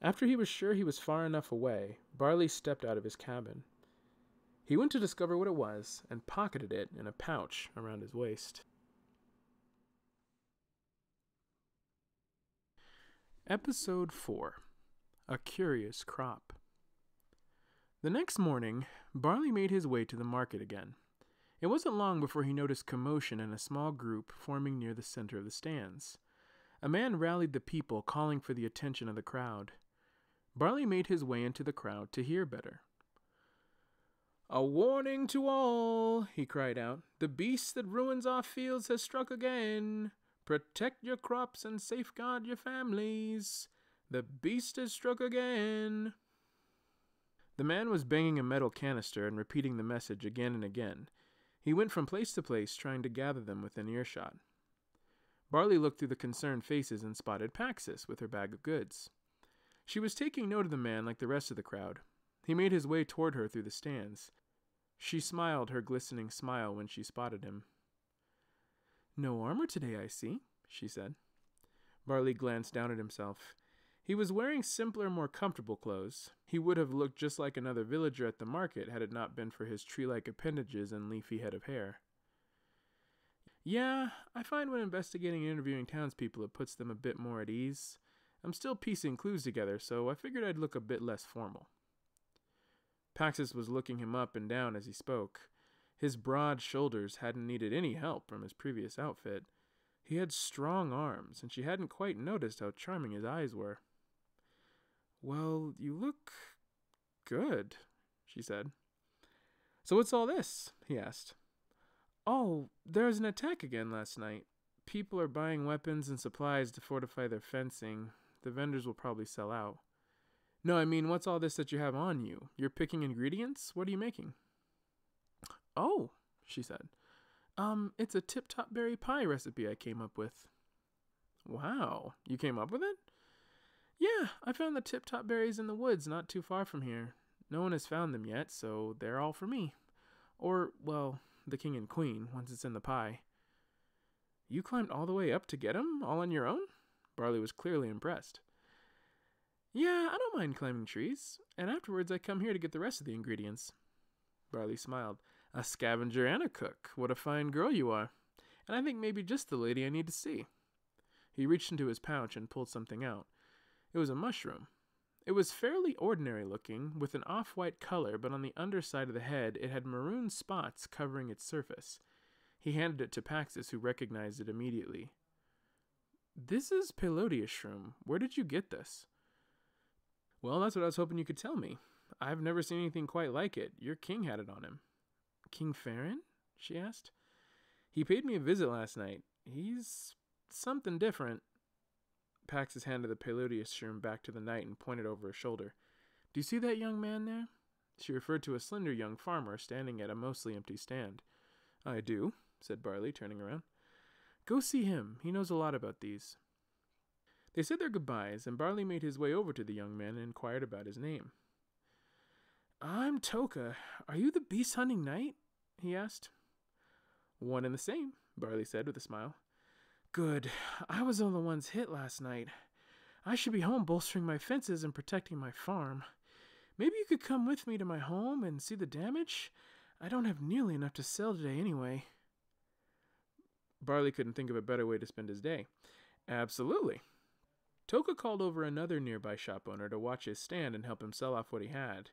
After he was sure he was far enough away, Barley stepped out of his cabin. He went to discover what it was and pocketed it in a pouch around his waist. Episode 4. A Curious Crop. The next morning, Barley made his way to the market again. It wasn't long before he noticed commotion in a small group forming near the center of the stands. A man rallied the people, calling for the attention of the crowd. Barley made his way into the crowd to hear better. A warning to all, he cried out. The beast that ruins our fields has struck again. Protect your crops and safeguard your families. The beast has struck again. The man was banging a metal canister and repeating the message again and again. He went from place to place trying to gather them within earshot. Barley looked through the concerned faces and spotted Paxis with her bag of goods. She was taking note of the man like the rest of the crowd. He made his way toward her through the stands. She smiled her glistening smile when she spotted him. No armor today, I see, she said. Barley glanced down at himself. He was wearing simpler, more comfortable clothes. He would have looked just like another villager at the market had it not been for his tree-like appendages and leafy head of hair. Yeah, I find when investigating and interviewing townspeople it puts them a bit more at ease. I'm still piecing clues together, so I figured I'd look a bit less formal. Paxis was looking him up and down as he spoke. His broad shoulders hadn't needed any help from his previous outfit. He had strong arms, and she hadn't quite noticed how charming his eyes were. "Well, you look good," she said. "So what's all this?" he asked. "Oh, there was an attack again last night. People are buying weapons and supplies to fortify their fencing. The vendors will probably sell out." "No, I mean, what's all this that you have on you? You're picking ingredients? What are you making?" "Oh," she said. It's a tip-top berry pie recipe I came up with." "Wow, you came up with it?" "Yeah, I found the tip-top berries in the woods not too far from here. No one has found them yet, so they're all for me. Or, well, the king and queen, once it's in the pie." "You climbed all the way up to get 'em, all on your own?" Barley was clearly impressed. "Yeah, I don't mind climbing trees, and afterwards I come here to get the rest of the ingredients." Barley smiled. "A scavenger and a cook. What a fine girl you are. And I think maybe just the lady I need to see." He reached into his pouch and pulled something out. It was a mushroom. It was fairly ordinary looking, with an off-white color, but on the underside of the head it had maroon spots covering its surface. He handed it to Paxis, who recognized it immediately. "This is Pelodius shroom. Where did you get this?" "Well, that's what I was hoping you could tell me. I've never seen anything quite like it. Your king had it on him." "King Farron?" she asked. "He paid me a visit last night. He's something different." Paxis handed the Pelodius shroom back to the knight and pointed over his shoulder. "Do you see that young man there?" She referred to a slender young farmer standing at a mostly empty stand. "I do," said Barley, turning around. "Go see him. He knows a lot about these." They said their goodbyes, and Barley made his way over to the young man and inquired about his name. "I'm Toka. Are you the beast-hunting knight?" he asked. "One and the same," Barley said with a smile. "Good. I was one of the ones hit last night. I should be home bolstering my fences and protecting my farm. Maybe you could come with me to my home and see the damage? I don't have nearly enough to sell today anyway." Barley couldn't think of a better way to spend his day. "Absolutely." Toka called over another nearby shop owner to watch his stand and help him sell off what he had.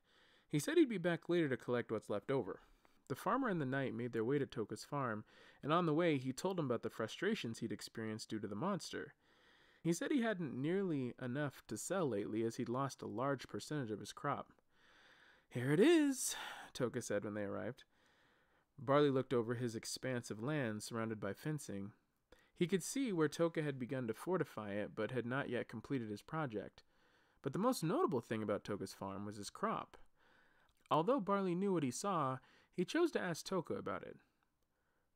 He said he'd be back later to collect what's left over. The farmer and the knight made their way to Toka's farm, and on the way he told him about the frustrations he'd experienced due to the monster. He said he hadn't nearly enough to sell lately, as he'd lost a large percentage of his crop. "Here it is," Toka said when they arrived. Barley looked over his expanse of land surrounded by fencing. He could see where Toka had begun to fortify it, but had not yet completed his project. But the most notable thing about Toka's farm was his crop. Although Barley knew what he saw, he chose to ask Toka about it.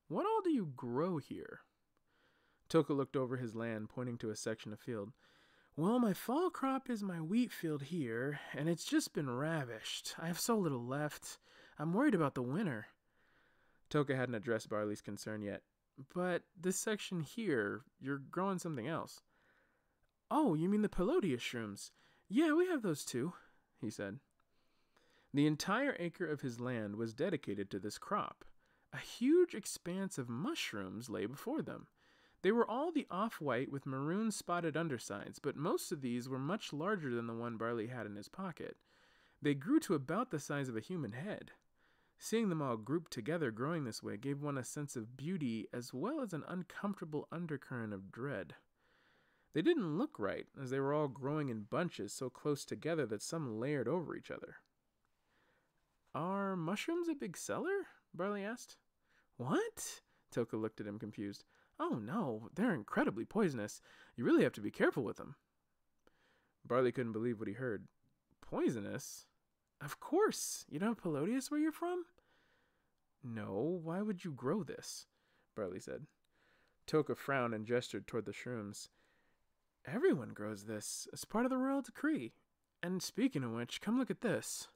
"What all do you grow here?" Toka looked over his land, pointing to a section of field. "Well, my fall crop is my wheat field here, and it's just been ravished. I have so little left. I'm worried about the winter." Toka hadn't addressed Barley's concern yet. "But this section here, you're growing something else." "Oh, you mean the Pelodius shrooms? Yeah, we have those too," he said. The entire acre of his land was dedicated to this crop. A huge expanse of mushrooms lay before them. They were all the off-white with maroon spotted undersides, but most of these were much larger than the one Barley had in his pocket. They grew to about the size of a human head. Seeing them all grouped together growing this way gave one a sense of beauty as well as an uncomfortable undercurrent of dread. They didn't look right, as they were all growing in bunches so close together that some layered over each other. "Are mushrooms a big seller?" Barley asked. "What?" Toka looked at him confused. "Oh no, they're incredibly poisonous. You really have to be careful with them." Barley couldn't believe what he heard. "Poisonous? Of course. You don't have Pelodius where you're from?" "No, why would you grow this?" Barley said. Toka frowned and gestured toward the shrooms. "Everyone grows this, as part of the royal decree. And speaking of which, come look at this."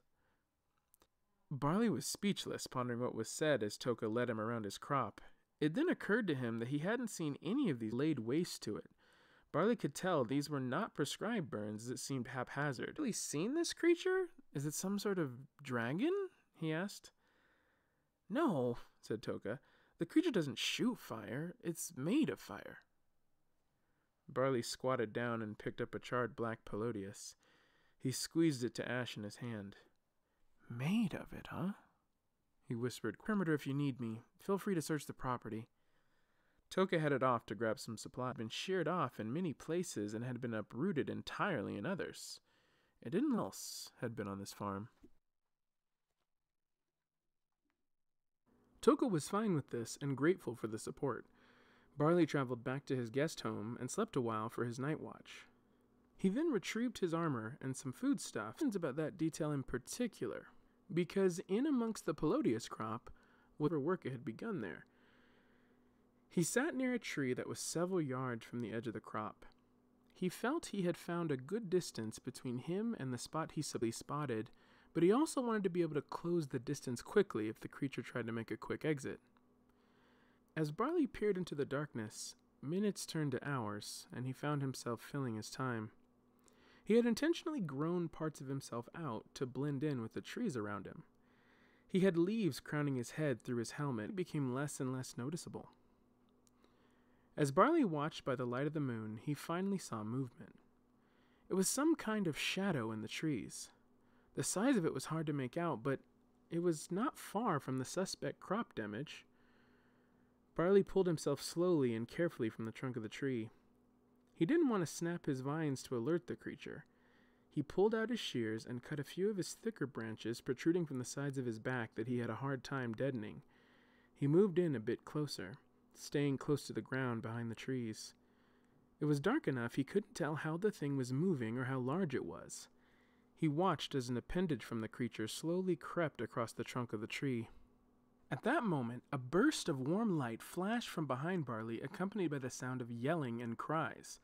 Barley was speechless, pondering what was said as Toka led him around his crop. It then occurred to him that he hadn't seen any of these laid waste to it. Barley could tell these were not prescribed burns, as it seemed haphazard. "Really seen this creature? Is it some sort of dragon?" he asked. "No," said Toka. "The creature doesn't shoot fire. It's made of fire." Barley squatted down and picked up a charred black Pelodius. He squeezed it to ash in his hand. "Made of it, huh?" he whispered. "Perimeter if you need me. Feel free to search the property." Toka headed off to grab some supplies. It had been sheared off in many places and had been uprooted entirely in others. It didn't else had been on this farm. Toka was fine with this and grateful for the support. Barley traveled back to his guest home and slept a while for his night watch. He then retrieved his armor and some foodstuff. About that detail in particular, because in amongst the Pelodius crop, whatever work it had begun there. He sat near a tree that was several yards from the edge of the crop. He felt he had found a good distance between him and the spot he spotted, but he also wanted to be able to close the distance quickly if the creature tried to make a quick exit. As Barley peered into the darkness, minutes turned to hours, and he found himself filling his time. He had intentionally grown parts of himself out to blend in with the trees around him. He had leaves crowning his head through his helmet. It became less and less noticeable. As Barley watched by the light of the moon, he finally saw movement. It was some kind of shadow in the trees. The size of it was hard to make out, but it was not far from the suspect crop damage. Barley pulled himself slowly and carefully from the trunk of the tree. He didn't want to snap his vines to alert the creature. He pulled out his shears and cut a few of his thicker branches protruding from the sides of his back that he had a hard time deadening. He moved in a bit closer, staying close to the ground behind the trees. It was dark enough he couldn't tell how the thing was moving or how large it was. He watched as an appendage from the creature slowly crept across the trunk of the tree. At that moment, a burst of warm light flashed from behind Barley, accompanied by the sound of yelling and cries.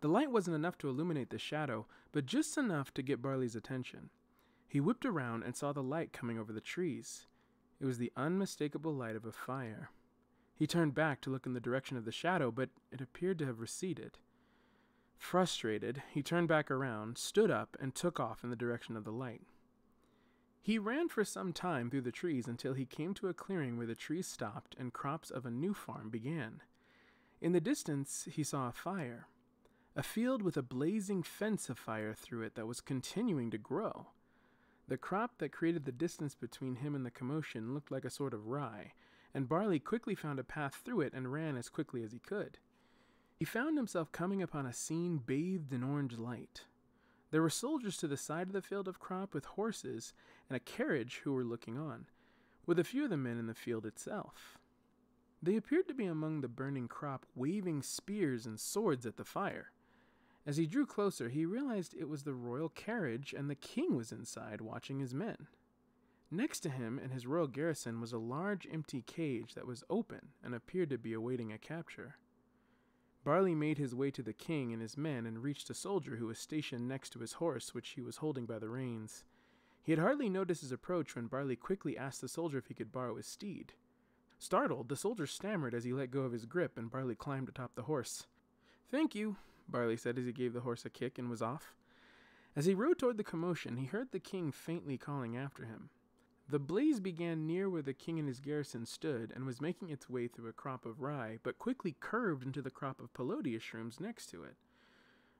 The light wasn't enough to illuminate the shadow, but just enough to get Barley's attention. He whipped around and saw the light coming over the trees. It was the unmistakable light of a fire. He turned back to look in the direction of the shadow, but it appeared to have receded. Frustrated, he turned back around, stood up, and took off in the direction of the light. He ran for some time through the trees until he came to a clearing where the trees stopped and crops of a new farm began. In the distance, he saw a fire, a field with a blazing fence of fire through it that was continuing to grow. The crop that created the distance between him and the commotion looked like a sort of rye, and Barley quickly found a path through it and ran as quickly as he could. He found himself coming upon a scene bathed in orange light. There were soldiers to the side of the field of crop with horses and a carriage who were looking on, with a few of the men in the field itself. They appeared to be among the burning crop, waving spears and swords at the fire. As he drew closer, he realized it was the royal carriage and the king was inside watching his men. Next to him in his royal garrison was a large empty cage that was open and appeared to be awaiting a capture. Barley made his way to the king and his men and reached a soldier who was stationed next to his horse, which he was holding by the reins. He had hardly noticed his approach when Barley quickly asked the soldier if he could borrow his steed. Startled, the soldier stammered as he let go of his grip, and Barley climbed atop the horse. "Thank you," Barley said as he gave the horse a kick and was off. As he rode toward the commotion, he heard the king faintly calling after him. The blaze began near where the king and his garrison stood and was making its way through a crop of rye, but quickly curved into the crop of Pelodius shrooms next to it.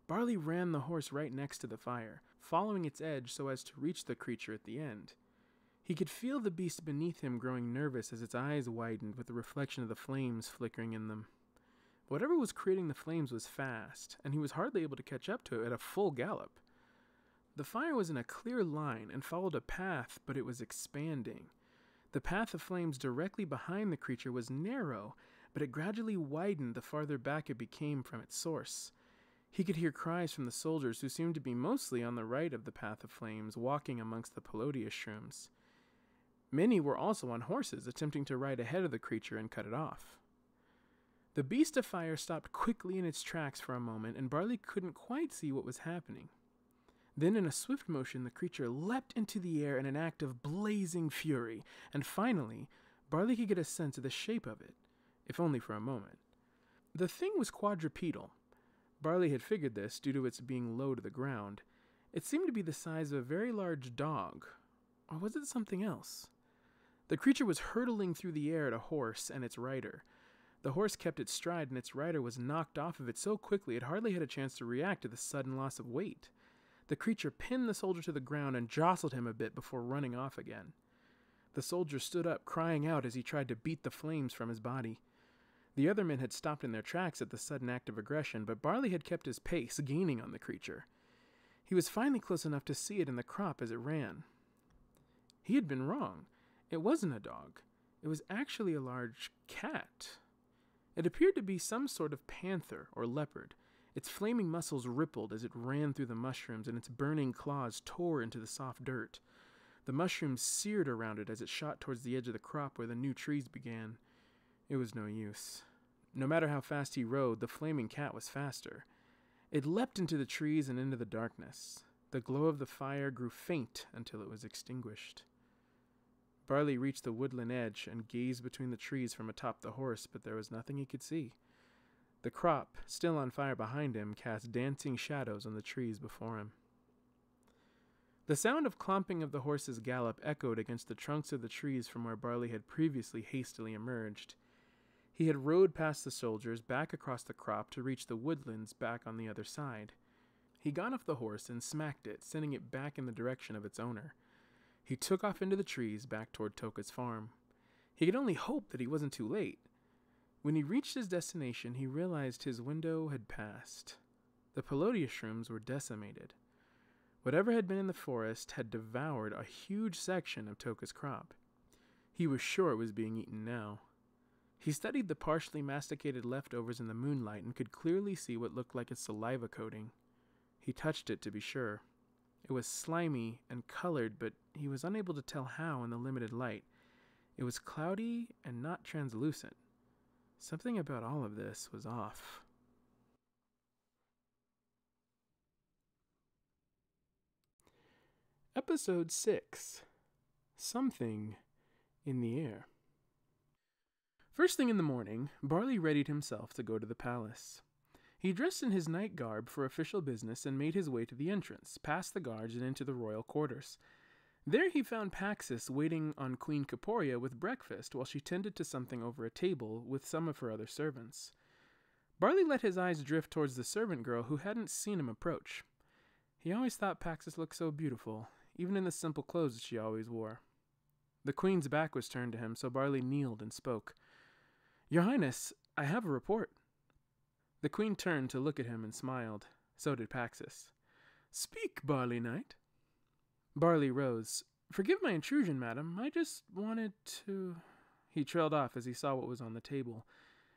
Barley ran the horse right next to the fire, following its edge so as to reach the creature at the end. He could feel the beast beneath him growing nervous as its eyes widened with the reflection of the flames flickering in them. Whatever was creating the flames was fast, and he was hardly able to catch up to it at a full gallop. The fire was in a clear line and followed a path, but it was expanding. The path of flames directly behind the creature was narrow, but it gradually widened the farther back it became from its source. He could hear cries from the soldiers, who seemed to be mostly on the right of the path of flames, walking amongst the Pelodius shrooms. Many were also on horses, attempting to ride ahead of the creature and cut it off. The beast of fire stopped quickly in its tracks for a moment, and Barley couldn't quite see what was happening. Then, in a swift motion, the creature leapt into the air in an act of blazing fury, and finally, Barley could get a sense of the shape of it, if only for a moment. The thing was quadrupedal. Barley had figured this due to its being low to the ground. It seemed to be the size of a very large dog, or was it something else? The creature was hurtling through the air at a horse and its rider. The horse kept its stride, and its rider was knocked off of it so quickly it hardly had a chance to react to the sudden loss of weight. The creature pinned the soldier to the ground and jostled him a bit before running off again. The soldier stood up, crying out as he tried to beat the flames from his body. The other men had stopped in their tracks at the sudden act of aggression, but Barley had kept his pace, gaining on the creature. He was finally close enough to see it in the crop as it ran. He had been wrong. It wasn't a dog. It was actually a large cat. It appeared to be some sort of panther or leopard. Its flaming muscles rippled as it ran through the mushrooms, and its burning claws tore into the soft dirt. The mushrooms seared around it as it shot towards the edge of the crop where the new trees began. It was no use. No matter how fast he rode, the flaming cat was faster. It leapt into the trees and into the darkness. The glow of the fire grew faint until it was extinguished. Barley reached the woodland edge and gazed between the trees from atop the horse, but there was nothing he could see. The crop, still on fire behind him, cast dancing shadows on the trees before him. The sound of clomping of the horse's gallop echoed against the trunks of the trees from where Barley had previously hastily emerged. He had rode past the soldiers, back across the crop to reach the woodlands back on the other side. He got off the horse and smacked it, sending it back in the direction of its owner. He took off into the trees back toward Toka's farm. He could only hope that he wasn't too late. When he reached his destination, he realized his window had passed. The Pelodius shrooms were decimated. Whatever had been in the forest had devoured a huge section of Toka's crop. He was sure it was being eaten now. He studied the partially masticated leftovers in the moonlight and could clearly see what looked like a saliva coating. He touched it to be sure. It was slimy and colored, but he was unable to tell how in the limited light. It was cloudy and not translucent. Something about all of this was off. Episode 6. Something in the Air. First thing in the morning, Barley readied himself to go to the palace. He dressed in his night garb for official business and made his way to the entrance, past the guards and into the royal quarters. There he found Paxis waiting on Queen Caporia with breakfast while she tended to something over a table with some of her other servants. Barley let his eyes drift towards the servant girl who hadn't seen him approach. He always thought Paxis looked so beautiful, even in the simple clothes that she always wore. The queen's back was turned to him, so Barley kneeled and spoke. "Your Highness, I have a report." The queen turned to look at him and smiled. So did Paxis. "Speak, Barley Knight." Barley rose. "Forgive my intrusion, madam. I just wanted to—" He trailed off as he saw what was on the table.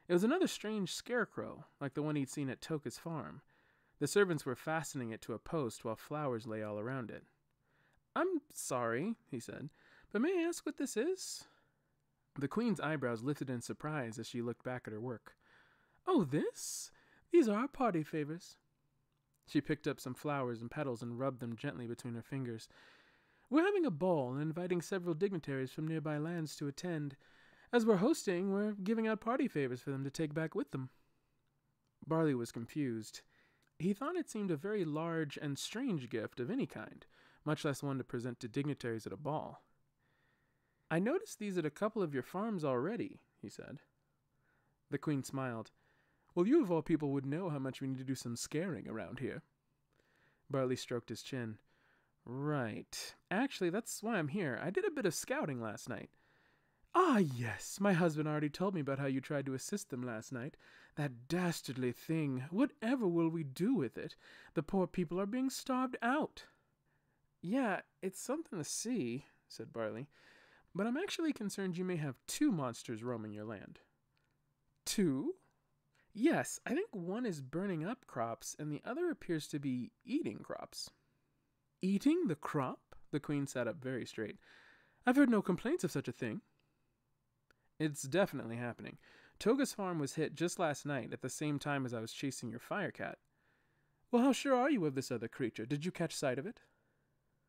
It was another strange scarecrow, like the one he'd seen at Toka's farm. The servants were fastening it to a post while flowers lay all around it. "I'm sorry," he said, "but may I ask what this is?" The queen's eyebrows lifted in surprise as she looked back at her work. "Oh, this? These are our party favors." She picked up some flowers and petals and rubbed them gently between her fingers. "We're having a ball and inviting several dignitaries from nearby lands to attend. As we're hosting, we're giving out party favors for them to take back with them." Barley was confused. He thought it seemed a very large and strange gift of any kind, much less one to present to dignitaries at a ball. "I noticed these at a couple of your farms already," he said. The queen smiled. "Well, you of all people would know how much we need to do some scaring around here." Barley stroked his chin. "Right. Actually, that's why I'm here. I did a bit of scouting last night." "Ah, yes. My husband already told me about how you tried to assist them last night. That dastardly thing. Whatever will we do with it? The poor people are being starved out." "Yeah, it's something to see," said Barley. "But I'm actually concerned you may have 2 monsters roaming your land." "2? "Yes, I think one is burning up crops, and the other appears to be eating crops." "Eating the crop?" The queen sat up very straight. "I've heard no complaints of such a thing." "It's definitely happening. Toga's farm was hit just last night at the same time as I was chasing your fire cat." "Well, how sure are you of this other creature? Did you catch sight of it?"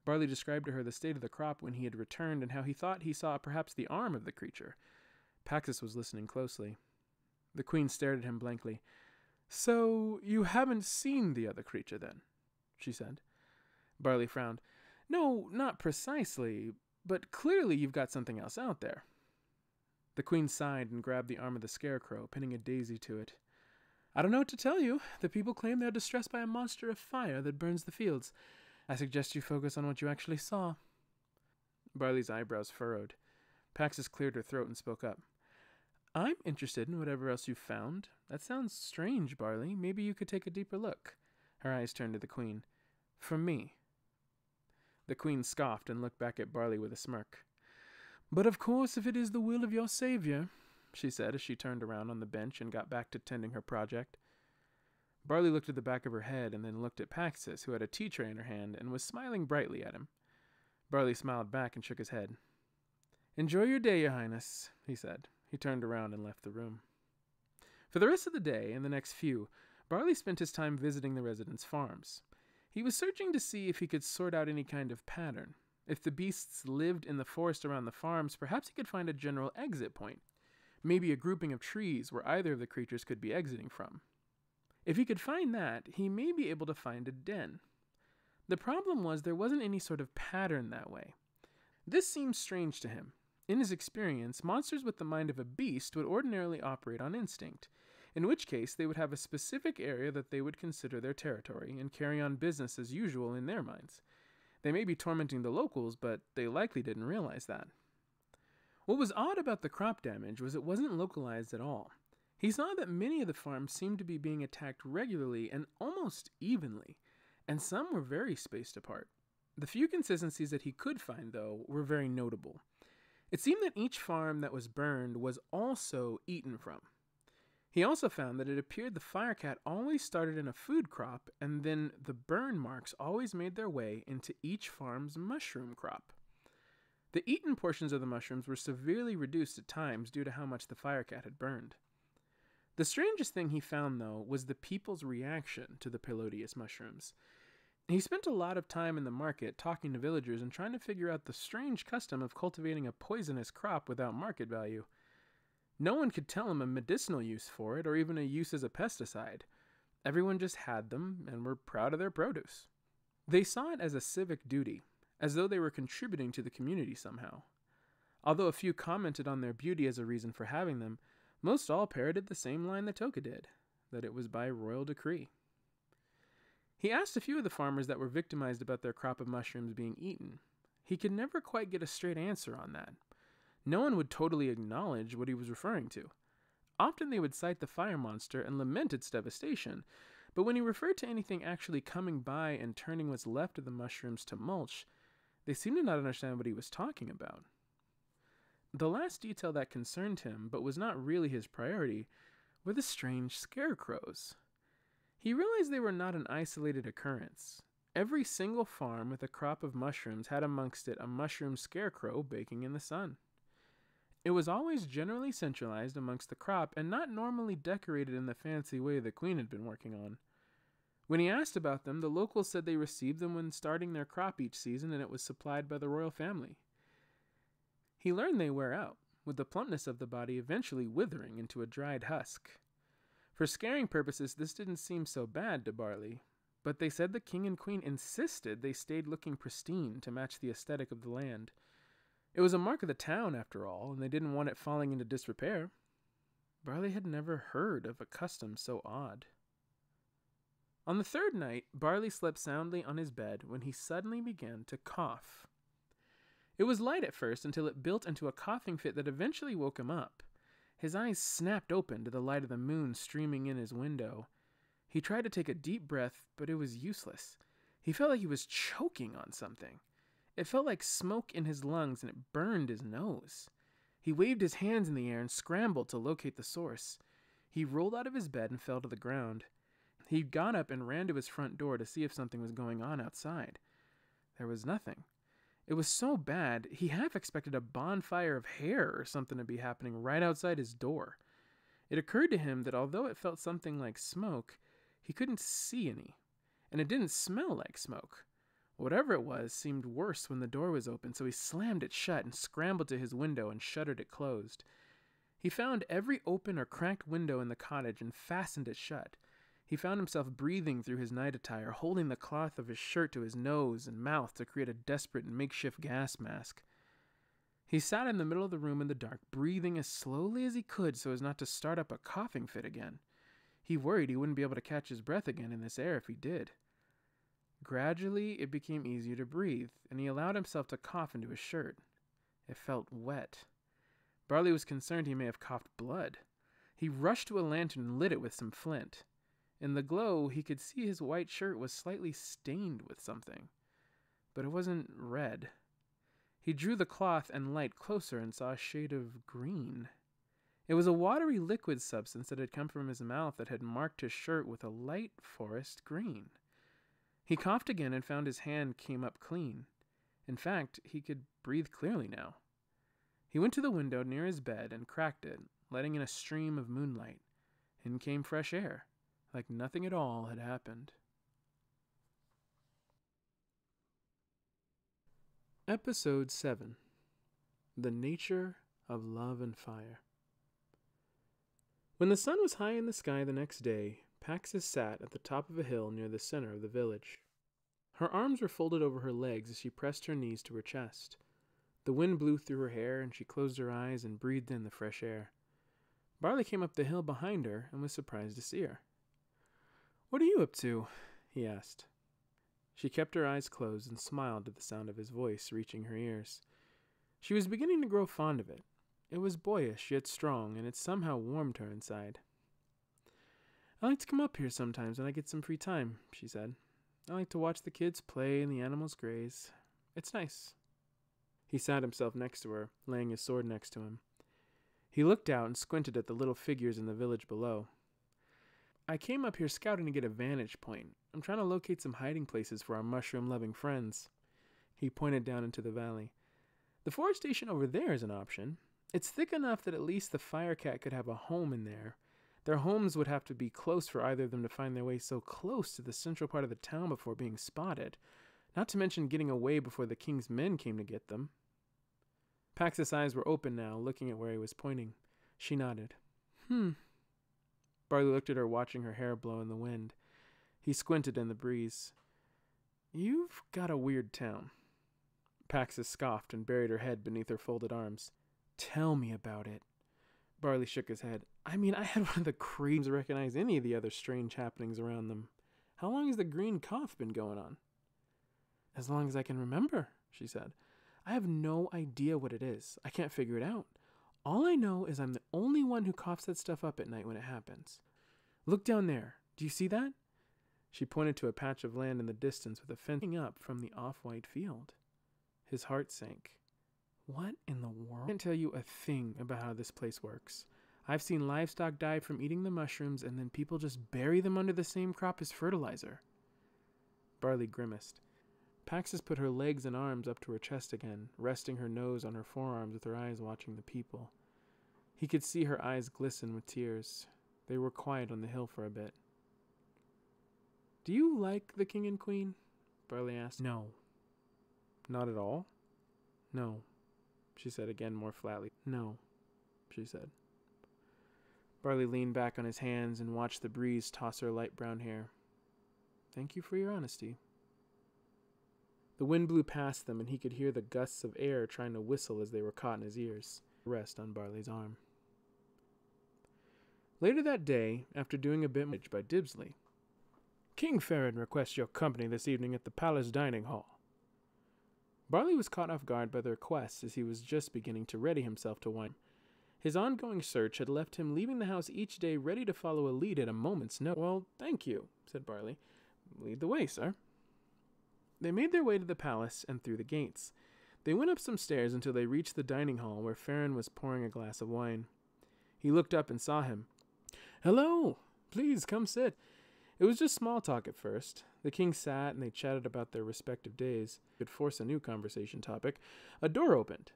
Barley described to her the state of the crop when he had returned and how he thought he saw perhaps the arm of the creature. Paxis was listening closely. The queen stared at him blankly. "So you haven't seen the other creature, then?" she said. Barley frowned. "No, not precisely, but clearly you've got something else out there." The queen sighed and grabbed the arm of the scarecrow, pinning a daisy to it. I don't know what to tell you. The people claim they are distressed by a monster of fire that burns the fields. I suggest you focus on what you actually saw. Barley's eyebrows furrowed. Paxis cleared her throat and spoke up. I'm interested in whatever else you've found. That sounds strange, Barley. Maybe you could take a deeper look. Her eyes turned to the queen. From me. The queen scoffed and looked back at Barley with a smirk. But of course, if it is the will of your savior, she said as she turned around on the bench and got back to tending her project. Barley looked at the back of her head and then looked at Paxis, who had a tea tray in her hand and was smiling brightly at him. Barley smiled back and shook his head. Enjoy your day, Your Highness, he said. He turned around and left the room. For the rest of the day and the next few, Barley spent his time visiting the residents' farms. He was searching to see if he could sort out any kind of pattern. If the beasts lived in the forest around the farms, perhaps he could find a general exit point. Maybe a grouping of trees where either of the creatures could be exiting from. If he could find that, he may be able to find a den. The problem was there wasn't any sort of pattern that way. This seemed strange to him. In his experience, monsters with the mind of a beast would ordinarily operate on instinct, in which case they would have a specific area that they would consider their territory and carry on business as usual in their minds. They may be tormenting the locals, but they likely didn't realize that. What was odd about the crop damage was it wasn't localized at all. He saw that many of the farms seemed to be being attacked regularly and almost evenly, and some were very spaced apart. The few consistencies that he could find, though, were very notable. It seemed that each farm that was burned was also eaten from. He also found that it appeared the firecat always started in a food crop, and then the burn marks always made their way into each farm's mushroom crop. The eaten portions of the mushrooms were severely reduced at times due to how much the firecat had burned. The strangest thing he found, though, was the people's reaction to the Pelodius mushrooms. He spent a lot of time in the market talking to villagers and trying to figure out the strange custom of cultivating a poisonous crop without market value. No one could tell him a medicinal use for it or even a use as a pesticide. Everyone just had them and were proud of their produce. They saw it as a civic duty, as though they were contributing to the community somehow. Although a few commented on their beauty as a reason for having them, most all parroted the same line that Toka did, that it was by royal decree. He asked a few of the farmers that were victimized about their crop of mushrooms being eaten. He could never quite get a straight answer on that. No one would totally acknowledge what he was referring to. Often they would cite the fire monster and lament its devastation, but when he referred to anything actually coming by and turning what's left of the mushrooms to mulch, they seemed to not understand what he was talking about. The last detail that concerned him, but was not really his priority, were the strange scarecrows. He realized they were not an isolated occurrence. Every single farm with a crop of mushrooms had amongst it a mushroom scarecrow baking in the sun. It was always generally centralized amongst the crop and not normally decorated in the fancy way the queen had been working on. When he asked about them, the locals said they received them when starting their crop each season and it was supplied by the royal family. He learned they wear out, with the plumpness of the body eventually withering into a dried husk. For scaring purposes, this didn't seem so bad to Barley, but they said the king and queen insisted they stayed looking pristine to match the aesthetic of the land. It was a mark of the town, after all, and they didn't want it falling into disrepair. Barley had never heard of a custom so odd. On the third night, Barley slept soundly on his bed when he suddenly began to cough. It was light at first until it built into a coughing fit that eventually woke him up. His eyes snapped open to the light of the moon streaming in his window. He tried to take a deep breath, but it was useless. He felt like he was choking on something. It felt like smoke in his lungs and it burned his nose. He waved his hands in the air and scrambled to locate the source. He rolled out of his bed and fell to the ground. He got up and ran to his front door to see if something was going on outside. There was nothing. It was so bad, he half expected a bonfire of hair or something to be happening right outside his door. It occurred to him that although it felt something like smoke, he couldn't see any, and it didn't smell like smoke. Whatever it was seemed worse when the door was open, so he slammed it shut and scrambled to his window and shuttered it closed. He found every open or cracked window in the cottage and fastened it shut. He found himself breathing through his night attire, holding the cloth of his shirt to his nose and mouth to create a desperate makeshift gas mask. He sat in the middle of the room in the dark, breathing as slowly as he could so as not to start up a coughing fit again. He worried he wouldn't be able to catch his breath again in this air if he did. Gradually, it became easier to breathe, and he allowed himself to cough into his shirt. It felt wet. Barley was concerned he may have coughed blood. He rushed to a lantern and lit it with some flint. In the glow, he could see his white shirt was slightly stained with something, but it wasn't red. He drew the cloth and light closer and saw a shade of green. It was a watery liquid substance that had come from his mouth that had marked his shirt with a light forest green. He coughed again and found his hand came up clean. In fact, he could breathe clearly now. He went to the window near his bed and cracked it, letting in a stream of moonlight. In came fresh air, like nothing at all had happened. Episode 7. The Nature of Love and Fire. When the sun was high in the sky the next day, Paxis sat at the top of a hill near the center of the village. Her arms were folded over her legs as she pressed her knees to her chest. The wind blew through her hair, and she closed her eyes and breathed in the fresh air. Barley came up the hill behind her and was surprised to see her. "What are you up to?" he asked. She kept her eyes closed and smiled at the sound of his voice reaching her ears. She was beginning to grow fond of it. It was boyish yet strong, and it somehow warmed her inside. "I like to come up here sometimes when I get some free time," she said. "I like to watch the kids play and the animals graze. It's nice." He sat himself next to her, laying his sword next to him. He looked out and squinted at the little figures in the village below. "I came up here scouting to get a vantage point. I'm trying to locate some hiding places for our mushroom-loving friends." He pointed down into the valley. "The forestation over there is an option. It's thick enough that at least the Firecat could have a home in there. Their homes would have to be close for either of them to find their way so close to the central part of the town before being spotted, not to mention getting away before the king's men came to get them." Pax's eyes were open now, looking at where he was pointing. She nodded. Barley looked at her, watching her hair blow in the wind. He squinted in the breeze. "You've got a weird town." Paxis scoffed and buried her head beneath her folded arms. "Tell me about it." Barley shook his head. "I mean, I had one of the creeps recognize any of the other strange happenings around them. How long has the green cough been going on?" "As long as I can remember," she said. "I have no idea what it is. I can't figure it out. All I know is I'm the only one who coughs that stuff up at night when it happens. Look down there. Do you see that?" She pointed to a patch of land in the distance with a fencing up from the off-white field. His heart sank. "What in the world?" "I can't tell you a thing about how this place works. I've seen livestock die from eating the mushrooms, and then people just bury them under the same crop as fertilizer." Barley grimaced. Paxis put her legs and arms up to her chest again, resting her nose on her forearms with her eyes watching the people. He could see her eyes glisten with tears. They were quiet on the hill for a bit. "Do you like the king and queen?" Barley asked. "No." "Not at all?" "No," she said again more flatly. "No," she said. Barley leaned back on his hands and watched the breeze toss her light brown hair. "Thank you for your honesty." The wind blew past them, and he could hear the gusts of air trying to whistle as they were caught in his ears. Rest on Barley's arm. Later that day, after doing a bit by Dibsley, "King Farron requests your company this evening at the palace dining hall." Barley was caught off guard by the request as he was just beginning to ready himself to wine. His ongoing search had left him leaving the house each day ready to follow a lead at a moment's notice. "Well, thank you," said Barley. "Lead the way, sir." They made their way to the palace and through the gates. They went up some stairs until they reached the dining hall where Farron was pouring a glass of wine. He looked up and saw him. "Hello! Please, come sit." It was just small talk at first. The king sat and they chatted about their respective days. Could force a new conversation topic. A door opened.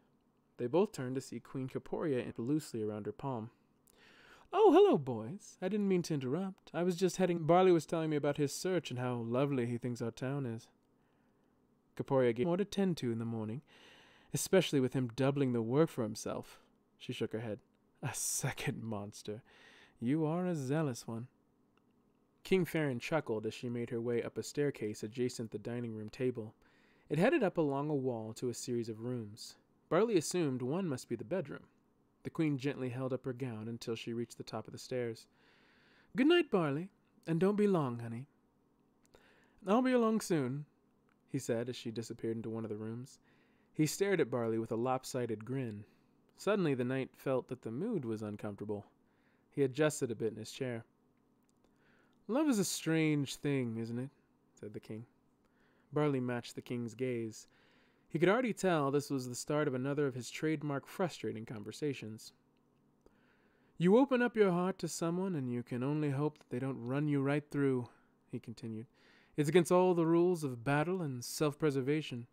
They both turned to see Queen Caporia loosely around her palm. "Oh, hello, boys. I didn't mean to interrupt. I was just heading—" Barley was telling me about his search and how lovely he thinks our town is. Caporia gave more to tend to in the morning, especially with him doubling the work for himself. She shook her head. "A second monster. You are a zealous one." King Farron chuckled as she made her way up a staircase adjacent the dining room table. It headed up along a wall to a series of rooms. Barley assumed one must be the bedroom. The queen gently held up her gown until she reached the top of the stairs. "Good night, Barley, and don't be long, honey." "I'll be along soon," he said as she disappeared into one of the rooms. He stared at Barley with a lopsided grin. Suddenly the knight felt that the mood was uncomfortable. He adjusted a bit in his chair. "Love is a strange thing, isn't it?" said the king. Barley matched the king's gaze. He could already tell this was the start of another of his trademark frustrating conversations. "You open up your heart to someone and you can only hope that they don't run you right through," he continued. "It's against all the rules of battle and self-preservation."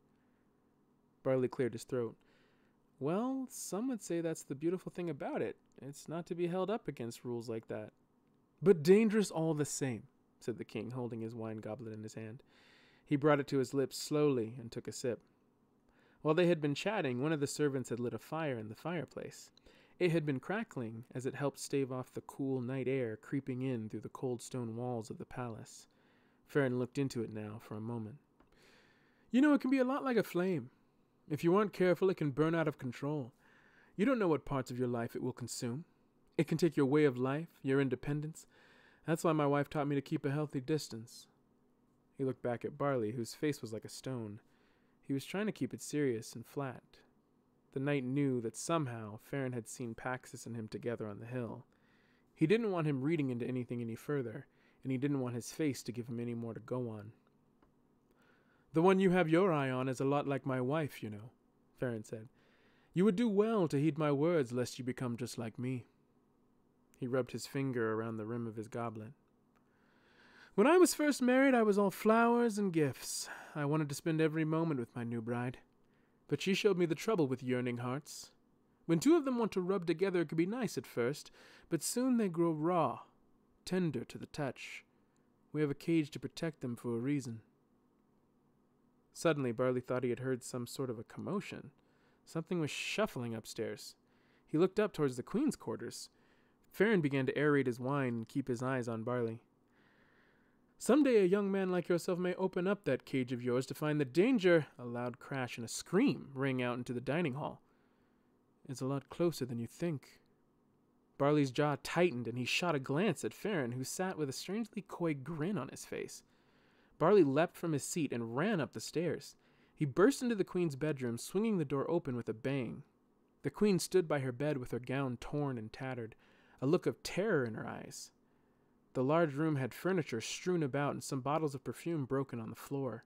Barley cleared his throat. "Well, some would say that's the beautiful thing about it. It's not to be held up against rules like that." "But dangerous all the same," said the king, holding his wine goblet in his hand. He brought it to his lips slowly and took a sip. While they had been chatting, one of the servants had lit a fire in the fireplace. It had been crackling as it helped stave off the cool night air creeping in through the cold stone walls of the palace. Farron looked into it now for a moment. "You know, it can be a lot like a flame. If you aren't careful, it can burn out of control. You don't know what parts of your life it will consume. It can take your way of life, your independence. That's why my wife taught me to keep a healthy distance." He looked back at Barley, whose face was like a stone. He was trying to keep it serious and flat. The knight knew that somehow Farron had seen Paxis and him together on the hill. He didn't want him reading into anything any further, and he didn't want his face to give him any more to go on. "The one you have your eye on is a lot like my wife, you know," Farron said. "You would do well to heed my words lest you become just like me." He rubbed his finger around the rim of his goblet. "When I was first married, I was all flowers and gifts. I wanted to spend every moment with my new bride. But she showed me the trouble with yearning hearts. When two of them want to rub together, it can be nice at first, but soon they grow raw, tender to the touch. We have a cage to protect them for a reason." Suddenly, Barley thought he had heard some sort of a commotion. Something was shuffling upstairs. He looked up towards the queen's quarters. Farron began to aerate his wine and keep his eyes on Barley. "Someday a young man like yourself may open up that cage of yours to find the danger." A loud crash and a scream rang out into the dining hall. "It's a lot closer than you think." Barley's jaw tightened and he shot a glance at Farron, who sat with a strangely coy grin on his face. Barley leapt from his seat and ran up the stairs. He burst into the queen's bedroom, swinging the door open with a bang. The queen stood by her bed with her gown torn and tattered, a look of terror in her eyes. The large room had furniture strewn about and some bottles of perfume broken on the floor.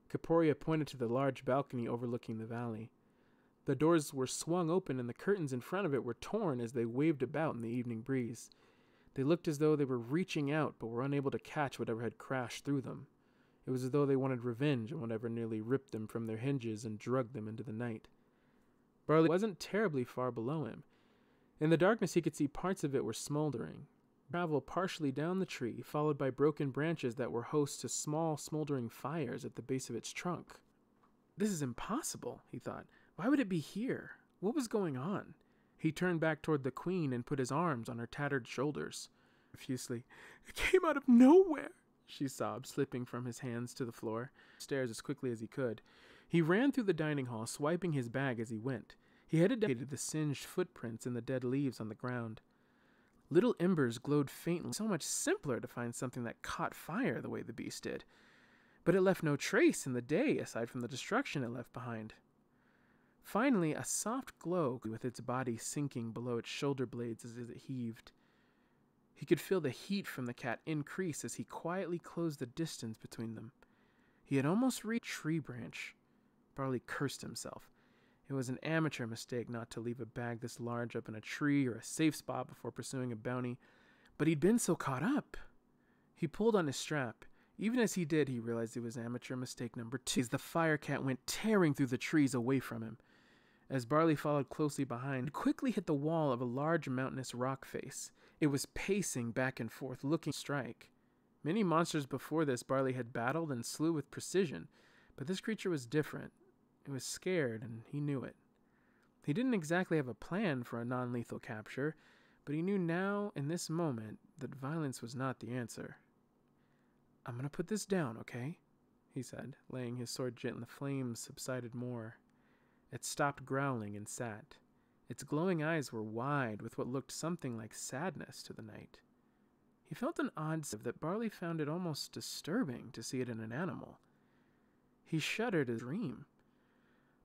Caporia pointed to the large balcony overlooking the valley. The doors were swung open and the curtains in front of it were torn as they waved about in the evening breeze. They looked as though they were reaching out but were unable to catch whatever had crashed through them. It was as though they wanted revenge on whatever nearly ripped them from their hinges and dragged them into the night. Barley wasn't terribly far below him. In the darkness he could see parts of it were smoldering. Travel partially down the tree, followed by broken branches that were host to small smoldering fires at the base of its trunk. "This is impossible," he thought. "Why would it be here? What was going on?" He turned back toward the queen and put his arms on her tattered shoulders. Profusely, "It came out of nowhere," she sobbed, slipping from his hands to the floor. Stairs as quickly as he could. He ran through the dining hall, swiping his bag as he went. He headed down to the singed footprints in the dead leaves on the ground. Little embers glowed faintly. So much simpler to find something that caught fire the way the beast did. But it left no trace in the day aside from the destruction it left behind. Finally, a soft glow with its body sinking below its shoulder blades as it heaved. He could feel the heat from the cat increase as he quietly closed the distance between them. He had almost reached a tree branch. Barley cursed himself. It was an amateur mistake not to leave a bag this large up in a tree or a safe spot before pursuing a bounty, but he'd been so caught up. He pulled on his strap. Even as he did, he realized it was amateur mistake number 2 as the fire cat went tearing through the trees away from him. As Barley followed closely behind, it quickly hit the wall of a large mountainous rock face. It was pacing back and forth, looking to strike. Many monsters before this Barley had battled and slew with precision, but this creature was different. It was scared, and he knew it. He didn't exactly have a plan for a non-lethal capture, but he knew now, in this moment, that violence was not the answer. "I'm going to put this down, okay?" he said, laying his sword gently. The flames subsided more. It stopped growling and sat. Its glowing eyes were wide with what looked something like sadness to the knight. He felt an odd sense that Barley found it almost disturbing to see it in an animal. He shuddered at the dream.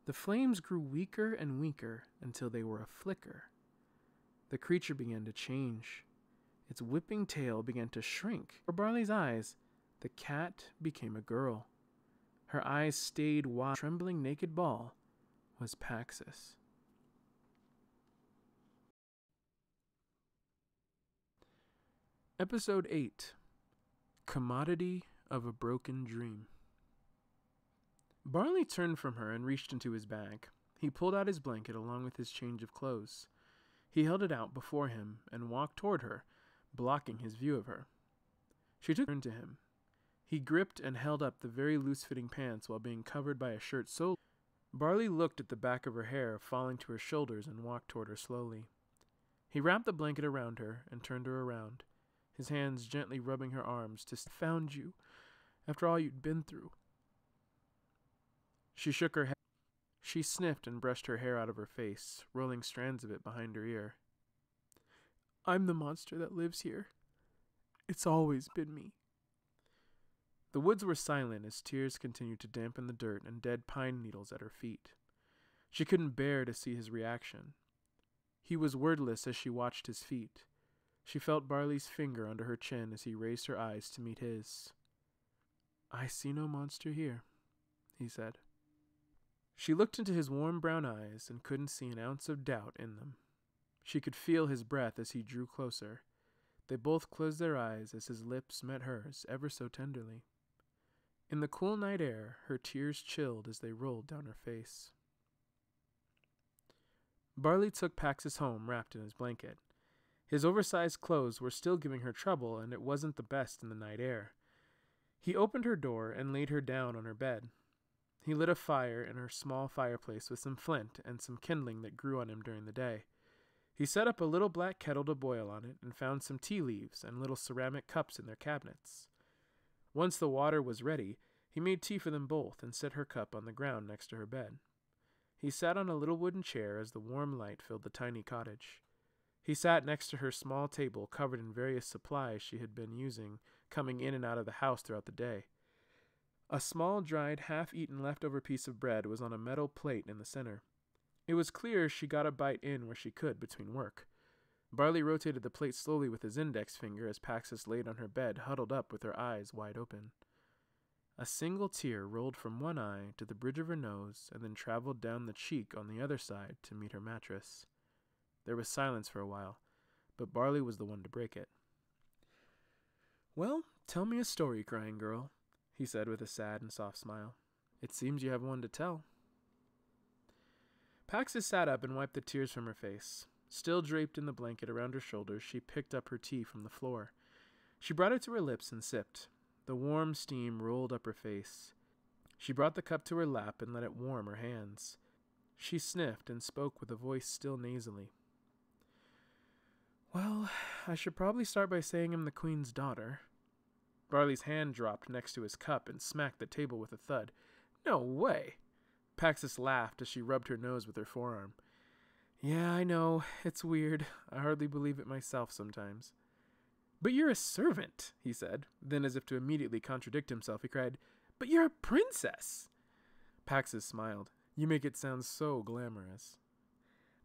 The flames grew weaker and weaker until they were a flicker. The creature began to change. Its whipping tail began to shrink. For Barley's eyes, the cat became a girl. Her eyes stayed wide. The trembling naked ball was Paxis. Episode 8. Commodity of a Broken Dream. Barley turned from her and reached into his bag. He pulled out his blanket along with his change of clothes. He held it out before him and walked toward her, blocking his view of her. She took a turn to him. He gripped and held up the very loose-fitting pants while being covered by a shirt so... Barley looked at the back of her hair falling to her shoulders and walked toward her slowly. He wrapped the blanket around her and turned her around, his hands gently rubbing her arms to found you after all you'd been through. She shook her head. She sniffed and brushed her hair out of her face, rolling strands of it behind her ear. I'm the monster that lives here. It's always been me. The woods were silent as tears continued to dampen the dirt and dead pine needles at her feet. She couldn't bear to see his reaction. He was wordless as she watched his feet. She felt Barley's finger under her chin as he raised her eyes to meet his. I see no monster here, he said. She looked into his warm brown eyes and couldn't see an ounce of doubt in them. She could feel his breath as he drew closer. They both closed their eyes as his lips met hers ever so tenderly. In the cool night air, her tears chilled as they rolled down her face. Barley took Paxis home wrapped in his blanket. His oversized clothes were still giving her trouble, and it wasn't the best in the night air. He opened her door and laid her down on her bed. He lit a fire in her small fireplace with some flint and some kindling that grew on him during the day. He set up a little black kettle to boil on it and found some tea leaves and little ceramic cups in their cabinets. Once the water was ready, he made tea for them both and set her cup on the ground next to her bed. He sat on a little wooden chair as the warm light filled the tiny cottage. He sat next to her small table covered in various supplies she had been using, coming in and out of the house throughout the day. A small, dried, half-eaten leftover piece of bread was on a metal plate in the center. It was clear she got a bite in where she could between work. Barley rotated the plate slowly with his index finger as Paxis laid on her bed, huddled up with her eyes wide open. A single tear rolled from one eye to the bridge of her nose and then traveled down the cheek on the other side to meet her mattress. There was silence for a while, but Barley was the one to break it. Well, tell me a story, crying girl, he said with a sad and soft smile. It seems you have one to tell. Paxis sat up and wiped the tears from her face. Still draped in the blanket around her shoulders, she picked up her tea from the floor. She brought it to her lips and sipped. The warm steam rolled up her face. She brought the cup to her lap and let it warm her hands. She sniffed and spoke with a voice still nasally. Well, I should probably start by saying I'm the Queen's daughter. Barley's hand dropped next to his cup and smacked the table with a thud. No way! Paxis laughed as she rubbed her nose with her forearm. Yeah, I know. It's weird. I hardly believe it myself sometimes. But you're a servant, he said. Then, as if to immediately contradict himself, he cried, But you're a princess! Paxis smiled. You make it sound so glamorous.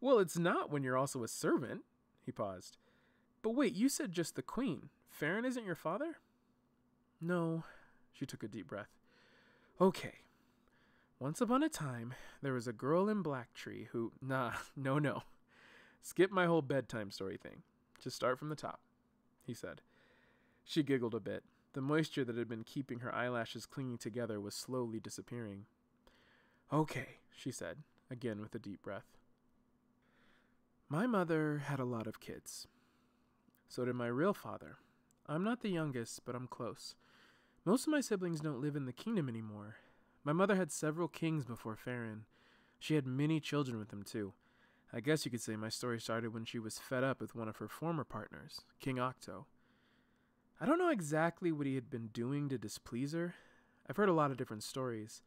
Well, it's not when you're also a servant. He paused. But wait, you said just the Queen. Farron isn't your father? No. She took a deep breath. Okay. Once upon a time, there was a girl in Blacktree who... No. Skip my whole bedtime story thing. Just start from the top, he said. She giggled a bit. The moisture that had been keeping her eyelashes clinging together was slowly disappearing. Okay, she said, again with a deep breath. My mother had a lot of kids. So did my real father. I'm not the youngest, but I'm close. Most of my siblings don't live in the kingdom anymore. My mother had several kings before Farron. She had many children with them, too. I guess you could say my story started when she was fed up with one of her former partners, King Octo. I don't know exactly what he had been doing to displease her. I've heard a lot of different stories.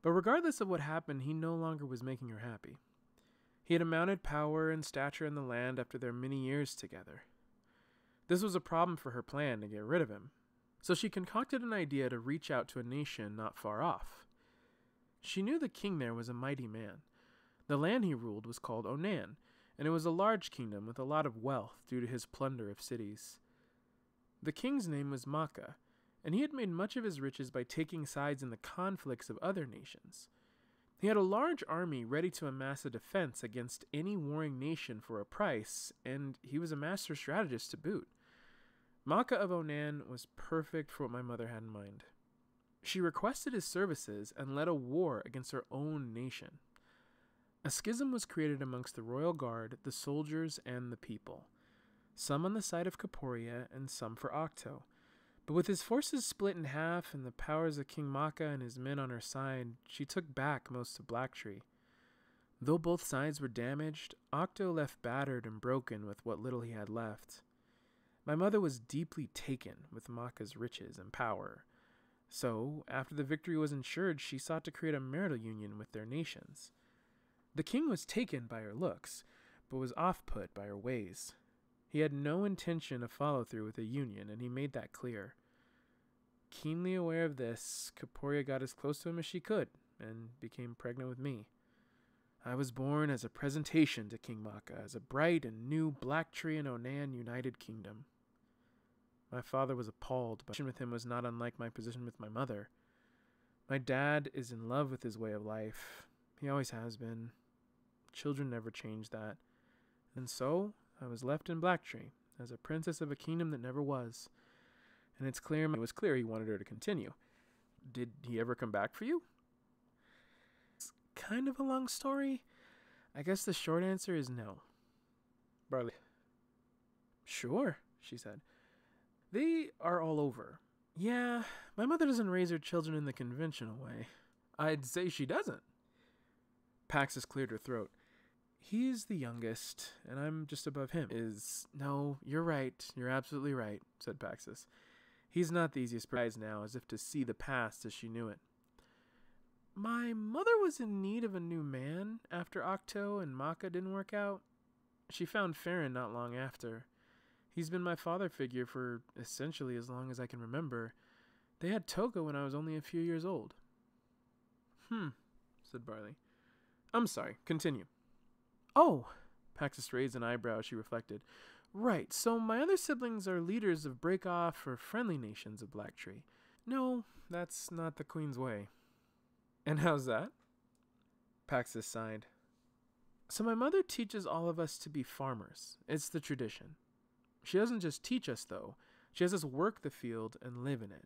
But regardless of what happened, he no longer was making her happy. He had amounted power and stature in the land after their many years together. This was a problem for her plan to get rid of him, so she concocted an idea to reach out to a nation not far off. She knew the king there was a mighty man. The land he ruled was called Onan, and it was a large kingdom with a lot of wealth due to his plunder of cities. The king's name was Makkah, and he had made much of his riches by taking sides in the conflicts of other nations. He had a large army ready to amass a defense against any warring nation for a price, and he was a master strategist to boot. Makkah of Onan was perfect for what my mother had in mind. She requested his services and led a war against her own nation. A schism was created amongst the royal guard, the soldiers, and the people, some on the side of Kaporia and some for Octo. But with his forces split in half and the powers of King Makkah and his men on her side, she took back most of Blacktree. Though both sides were damaged, Octo left battered and broken with what little he had left. My mother was deeply taken with Makkah's riches and power, so after the victory was ensured, she sought to create a marital union with their nations. The king was taken by her looks, but was off-put by her ways. He had no intention of follow-through with a union, and he made that clear. Keenly aware of this, Kaporia got as close to him as she could, and became pregnant with me. I was born as a presentation to King Makkah, as a bright and new Blacktree and Onan united kingdom. My father was appalled, but my position with him was not unlike my position with my mother. My dad is in love with his way of life. He always has been. Children never change that. And so, I was left in Blacktree, as a princess of a kingdom that never was. And it was clear he wanted her to continue. Did he ever come back for you? It's kind of a long story. I guess the short answer is no. Barley. Sure, she said. They are all over. Yeah, my mother doesn't raise her children in the conventional way. I'd say she doesn't. Paxis cleared her throat. He's the youngest, and I'm just above him. No, you're right. You're absolutely right, said Paxis. He's not the easiest prize now, as if to see the past as she knew it. My mother was in need of a new man after Octo and Makkah didn't work out. She found Farron not long after. He's been my father figure for essentially as long as I can remember. They had Toga when I was only a few years old. Said Barley. I'm sorry, continue. Oh, Paxis raised an eyebrow as she reflected. Right, so my other siblings are leaders of break-off or friendly nations of Blacktree. No, that's not the Queen's way. And how's that? Paxis sighed. So my mother teaches all of us to be farmers. It's the tradition. She doesn't just teach us, though. She has us work the field and live in it.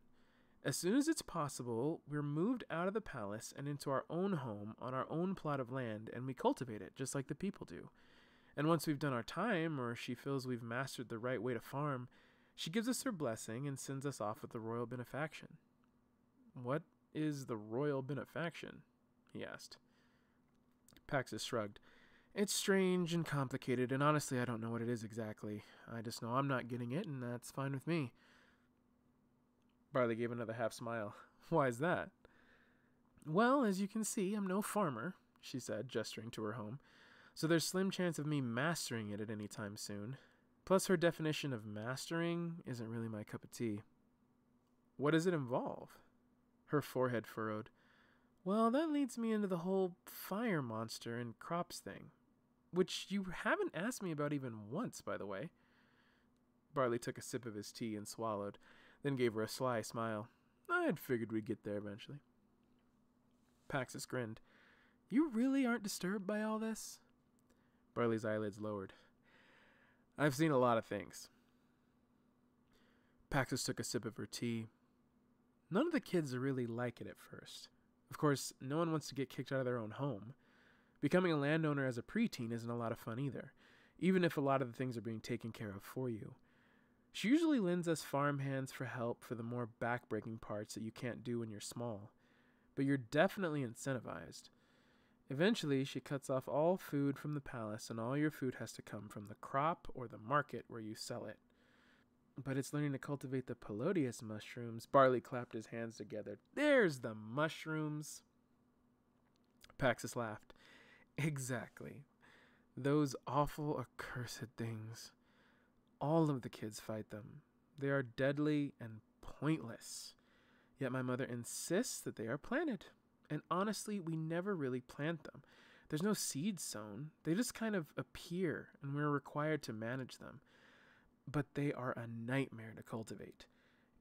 As soon as it's possible, we're moved out of the palace and into our own home on our own plot of land, and we cultivate it just like the people do. And once we've done our time, or she feels we've mastered the right way to farm, she gives us her blessing and sends us off with the royal benefaction. What is the royal benefaction? He asked. Paxis shrugged. It's strange and complicated, and honestly I don't know what it is exactly. I just know I'm not getting it, and that's fine with me. Barley gave another half smile. Why is that? Well, as you can see, I'm no farmer, she said, gesturing to her home, so there's slim chance of me mastering it at any time soon. Plus, her definition of mastering isn't really my cup of tea. What does it involve? Her forehead furrowed. Well, that leads me into the whole fire monster and crops thing, which you haven't asked me about even once, by the way. Barley took a sip of his tea and swallowed, then gave her a sly smile. I had figured we'd get there eventually. Paxis grinned. You really aren't disturbed by all this? Barley's eyelids lowered. I've seen a lot of things. Paxis took a sip of her tea. None of the kids really like it at first. Of course, no one wants to get kicked out of their own home. Becoming a landowner as a preteen isn't a lot of fun either, even if a lot of the things are being taken care of for you. She usually lends us farm hands for help for the more back-breaking parts that you can't do when you're small, but you're definitely incentivized. Eventually, she cuts off all food from the palace, and all your food has to come from the crop or the market where you sell it. But it's learning to cultivate the Pelodius mushrooms. Barley clapped his hands together. There's the mushrooms. Paxis laughed. Exactly. Those awful, accursed things. All of the kids fight them. They are deadly and pointless. Yet my mother insists that they are planted. And honestly, we never really plant them. There's no seeds sown. They just kind of appear, and we're required to manage them. But they are a nightmare to cultivate.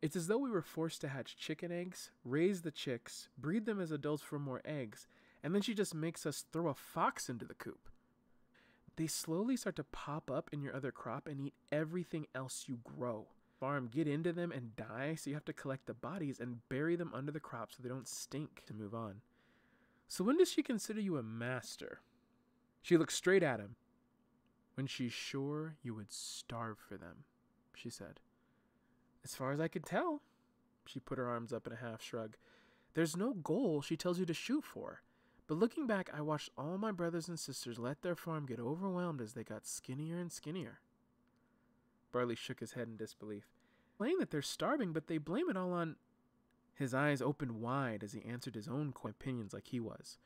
It's as though we were forced to hatch chicken eggs, raise the chicks, breed them as adults for more eggs, and then she just makes us throw a fox into the coop. They slowly start to pop up in your other crop and eat everything else you grow. Farm get into them and die, so you have to collect the bodies and bury them under the crop so they don't stink to move on. So when does she consider you a master? She looks straight at him. When she's sure you would starve for them, she said. As far as I could tell. She put her arms up in a half shrug. There's no goal she tells you to shoot for. But looking back, I watched all my brothers and sisters let their farm get overwhelmed as they got skinnier and skinnier. Barley shook his head in disbelief. Saying that they're starving, but they blame it all on... His eyes opened wide as he answered his own opinions like he was.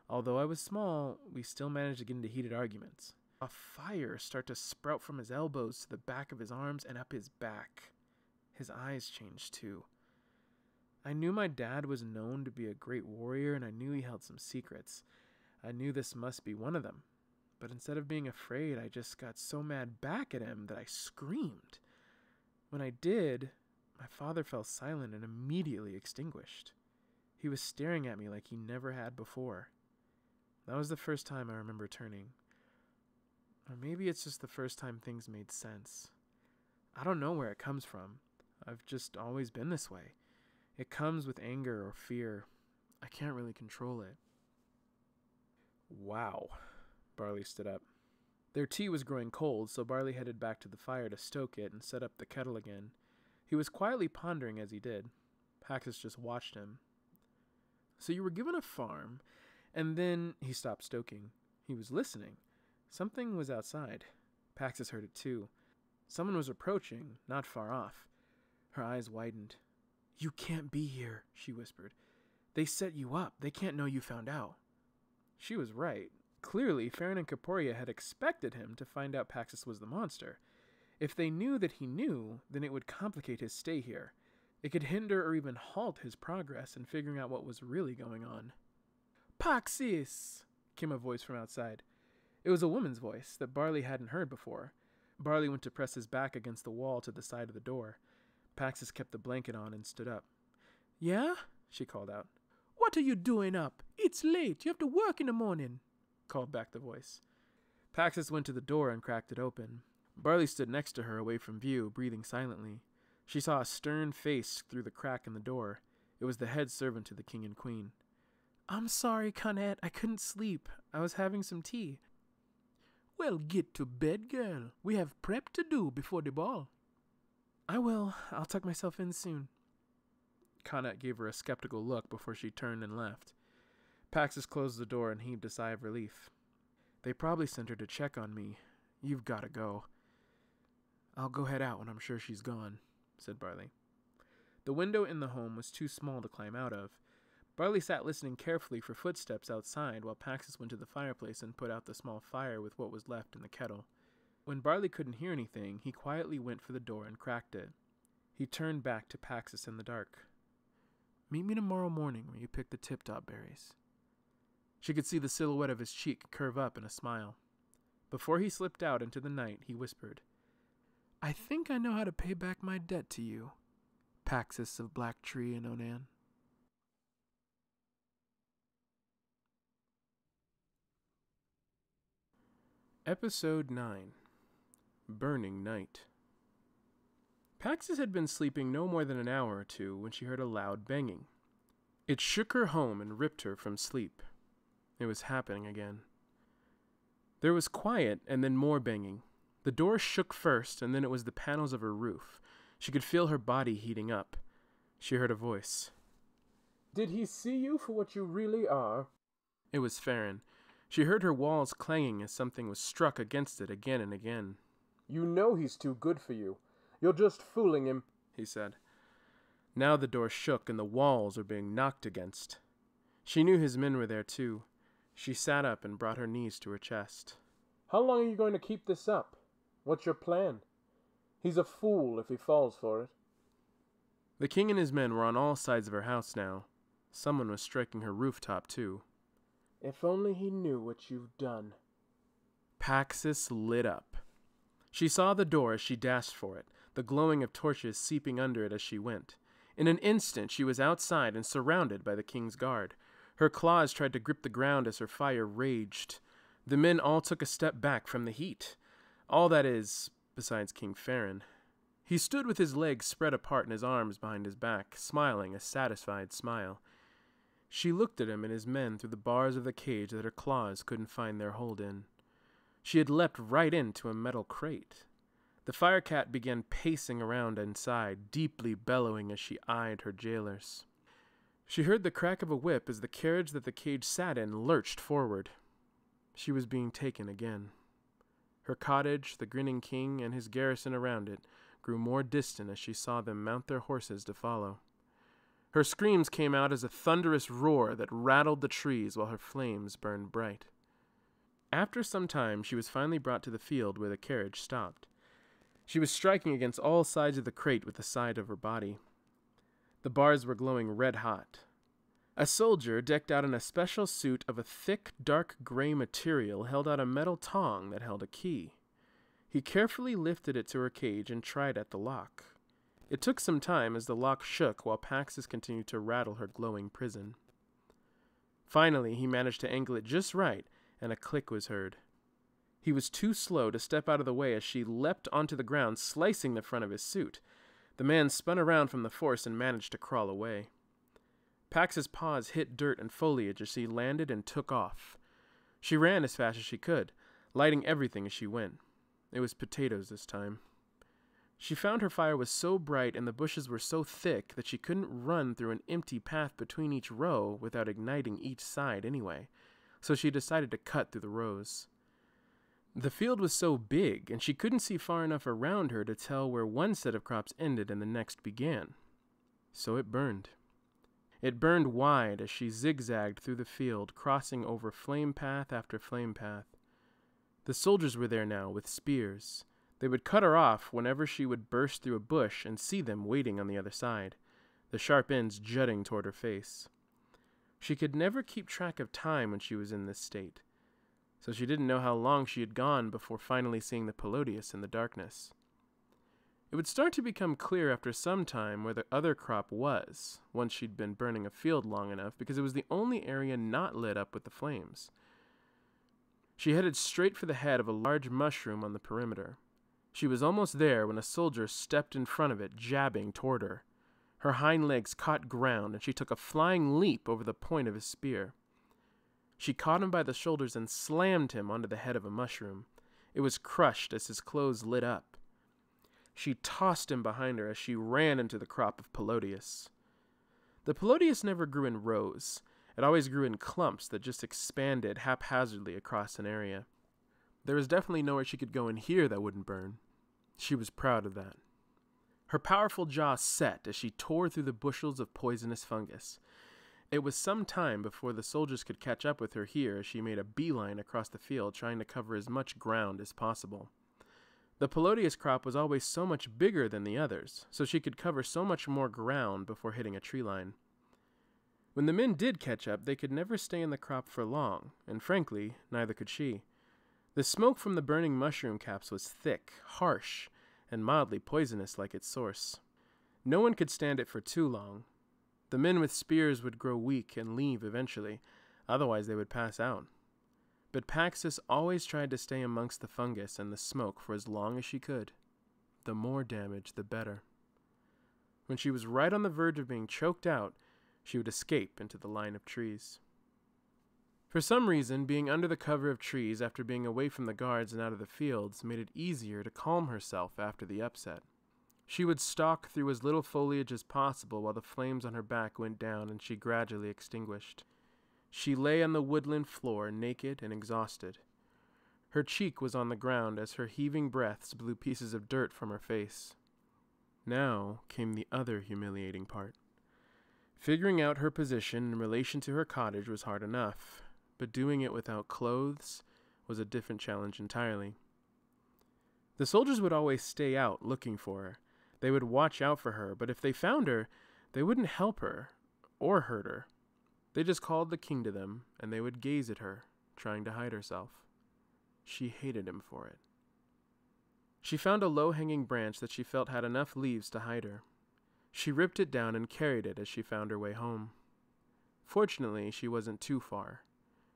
Although I was small, we still managed to get into heated arguments. A fire started to sprout from his elbows to the back of his arms and up his back. His eyes changed too. I knew my dad was known to be a great warrior, and I knew he held some secrets. I knew this must be one of them. But instead of being afraid, I just got so mad back at him that I screamed. When I did, my father fell silent and immediately extinguished. He was staring at me like he never had before. That was the first time I remember turning. Or maybe it's just the first time things made sense. I don't know where it comes from. I've just always been this way. It comes with anger or fear. I can't really control it. Wow. Barley stood up. Their tea was growing cold, so Barley headed back to the fire to stoke it and set up the kettle again. He was quietly pondering as he did. Paxis just watched him. So you were given a farm, and then he stopped stoking. He was listening. Something was outside. Paxis heard it too. Someone was approaching, not far off. Her eyes widened. You can't be here, she whispered. They set you up. They can't know you found out. She was right. Clearly, Farron and Kaporia had expected him to find out Paxis was the monster. If they knew that he knew, then it would complicate his stay here. It could hinder or even halt his progress in figuring out what was really going on. Paxis! Came a voice from outside. It was a woman's voice that Barley hadn't heard before. Barley went to press his back against the wall to the side of the door. Paxis kept the blanket on and stood up. Yeah? She called out. What are you doing up? It's late. You have to work in the morning, called back the voice. Paxis went to the door and cracked it open. Barley stood next to her, away from view, breathing silently. She saw a stern face through the crack in the door. It was the head servant to the king and queen. I'm sorry, Connette. I couldn't sleep. I was having some tea. Well, get to bed, girl. We have prep to do before the ball. I will. I'll tuck myself in soon. Connette gave her a skeptical look before she turned and left. Paxis closed the door and heaved a sigh of relief. They probably sent her to check on me. You've got to go. I'll go head out when I'm sure she's gone, said Barley. The window in the home was too small to climb out of. Barley sat listening carefully for footsteps outside while Paxis went to the fireplace and put out the small fire with what was left in the kettle. When Barley couldn't hear anything, he quietly went for the door and cracked it. He turned back to Paxis in the dark. Meet me tomorrow morning where you pick the tip-top berries. She could see the silhouette of his cheek curve up in a smile. Before he slipped out into the night, he whispered, I think I know how to pay back my debt to you, Paxis of Black Tree and Onan. Episode 9. Burning Night. Paxis had been sleeping no more than an hour or two when she heard a loud banging. It shook her home and ripped her from sleep. It was happening again. There was quiet and then more banging. The door shook first, and then it was the panels of her roof. She could feel her body heating up. She heard a voice. Did he see you for what you really are? It was Farron. She heard her walls clanging as something was struck against it again and again. You know he's too good for you. You're just fooling him, he said. Now the door shook and the walls were being knocked against. She knew his men were there too. She sat up and brought her knees to her chest. "How long are you going to keep this up? What's your plan? He's a fool if he falls for it." The king and his men were on all sides of her house now. Someone was striking her rooftop, too. "If only he knew what you've done." Paxis lit up. She saw the door as she dashed for it, the glowing of torches seeping under it as she went. In an instant she was outside and surrounded by the king's guard. Her claws tried to grip the ground as her fire raged. The men all took a step back from the heat. All that is, besides King Farron. He stood with his legs spread apart and his arms behind his back, smiling a satisfied smile. She looked at him and his men through the bars of the cage that her claws couldn't find their hold in. She had leapt right into a metal crate. The firecat began pacing around inside, deeply bellowing as she eyed her jailers. She heard the crack of a whip as the carriage that the cage sat in lurched forward. She was being taken again. Her cottage, the grinning king, and his garrison around it grew more distant as she saw them mount their horses to follow. Her screams came out as a thunderous roar that rattled the trees while her flames burned bright. After some time, she was finally brought to the field where the carriage stopped. She was striking against all sides of the crate with the side of her body. The bars were glowing red hot. A soldier, decked out in a special suit of a thick, dark gray material, held out a metal tong that held a key. He carefully lifted it to her cage and tried at the lock. It took some time as the lock shook while Paxis continued to rattle her glowing prison. Finally, he managed to angle it just right, and a click was heard. He was too slow to step out of the way as she leapt onto the ground, slicing the front of his suit. The man spun around from the force and managed to crawl away. Pax's paws hit dirt and foliage as she landed and took off. She ran as fast as she could, lighting everything as she went. It was potatoes this time. She found her fire was so bright and the bushes were so thick that she couldn't run through an empty path between each row without igniting each side anyway, so she decided to cut through the rows. The field was so big, and she couldn't see far enough around her to tell where one set of crops ended and the next began. So it burned. It burned wide as she zigzagged through the field, crossing over flame path after flame path. The soldiers were there now, with spears. They would cut her off whenever she would burst through a bush and see them waiting on the other side, the sharp ends jutting toward her face. She could never keep track of time when she was in this state, so she didn't know how long she had gone before finally seeing the Pelodius in the darkness. It would start to become clear after some time where the other crop was, once she'd been burning a field long enough, because it was the only area not lit up with the flames. She headed straight for the head of a large mushroom on the perimeter. She was almost there when a soldier stepped in front of it, jabbing toward her. Her hind legs caught ground, and she took a flying leap over the point of his spear. She caught him by the shoulders and slammed him onto the head of a mushroom. It was crushed as his clothes lit up. She tossed him behind her as she ran into the crop of Pelodius. The Pelodius never grew in rows. It always grew in clumps that just expanded haphazardly across an area. There was definitely nowhere she could go in here that wouldn't burn. She was proud of that. Her powerful jaw set as she tore through the bushels of poisonous fungus. It was some time before the soldiers could catch up with her here as she made a beeline across the field, trying to cover as much ground as possible. The Pelodius crop was always so much bigger than the others, so she could cover so much more ground before hitting a tree line. When the men did catch up, they could never stay in the crop for long, and frankly, neither could she. The smoke from the burning mushroom caps was thick, harsh, and mildly poisonous like its source. No one could stand it for too long. The men with spears would grow weak and leave eventually, otherwise they would pass out. But Paxis always tried to stay amongst the fungus and the smoke for as long as she could. The more damage, the better. When she was right on the verge of being choked out, she would escape into the line of trees. For some reason, being under the cover of trees after being away from the guards and out of the fields made it easier to calm herself after the upset. She would stalk through as little foliage as possible while the flames on her back went down and she gradually extinguished. She lay on the woodland floor, naked and exhausted. Her cheek was on the ground as her heaving breaths blew pieces of dirt from her face. Now came the other humiliating part. Figuring out her position in relation to her cottage was hard enough, but doing it without clothes was a different challenge entirely. The soldiers would always stay out looking for her. They would watch out for her, but if they found her, they wouldn't help her or hurt her. They just called the king to them, and they would gaze at her, trying to hide herself. She hated him for it. She found a low-hanging branch that she felt had enough leaves to hide her. She ripped it down and carried it as she found her way home. Fortunately, she wasn't too far.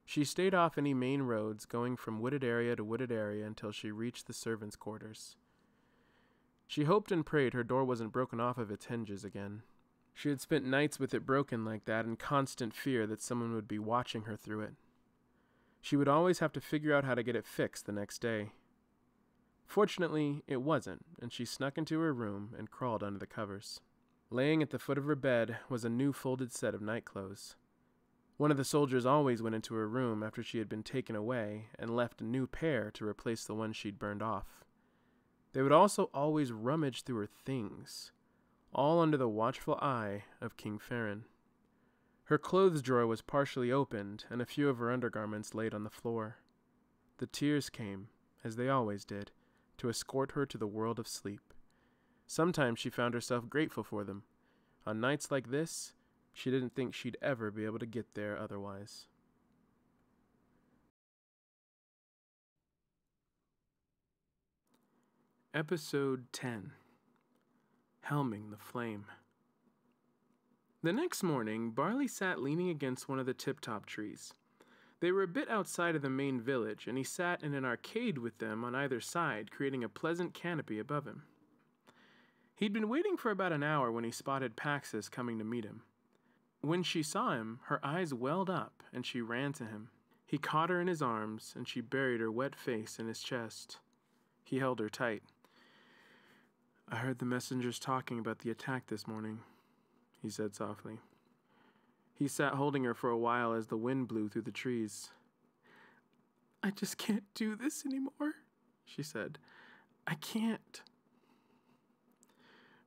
She stayed off any main roads, going from wooded area to wooded area until she reached the servants' quarters. She hoped and prayed her door wasn't broken off of its hinges again. She had spent nights with it broken like that in constant fear that someone would be watching her through it. She would always have to figure out how to get it fixed the next day. Fortunately, it wasn't, and she snuck into her room and crawled under the covers. Laying at the foot of her bed was a new folded set of nightclothes. One of the soldiers always went into her room after she had been taken away and left a new pair to replace the one she'd burned off. They would also always rummage through her things, all under the watchful eye of King Farron. Her clothes drawer was partially opened, and a few of her undergarments laid on the floor. The tears came, as they always did, to escort her to the world of sleep. Sometimes she found herself grateful for them. On nights like this, she didn't think she'd ever be able to get there otherwise. Episode 10. Helming the Flame. The next morning, Barley sat leaning against one of the tip-top trees. They were a bit outside of the main village, and he sat in an arcade with them on either side, creating a pleasant canopy above him. He'd been waiting for about an hour when he spotted Paxis coming to meet him. When she saw him, her eyes welled up, and she ran to him. He caught her in his arms, and she buried her wet face in his chest. He held her tight. "I heard the messengers talking about the attack this morning," he said softly. He sat holding her for a while as the wind blew through the trees. "I just can't do this anymore," she said. "I can't."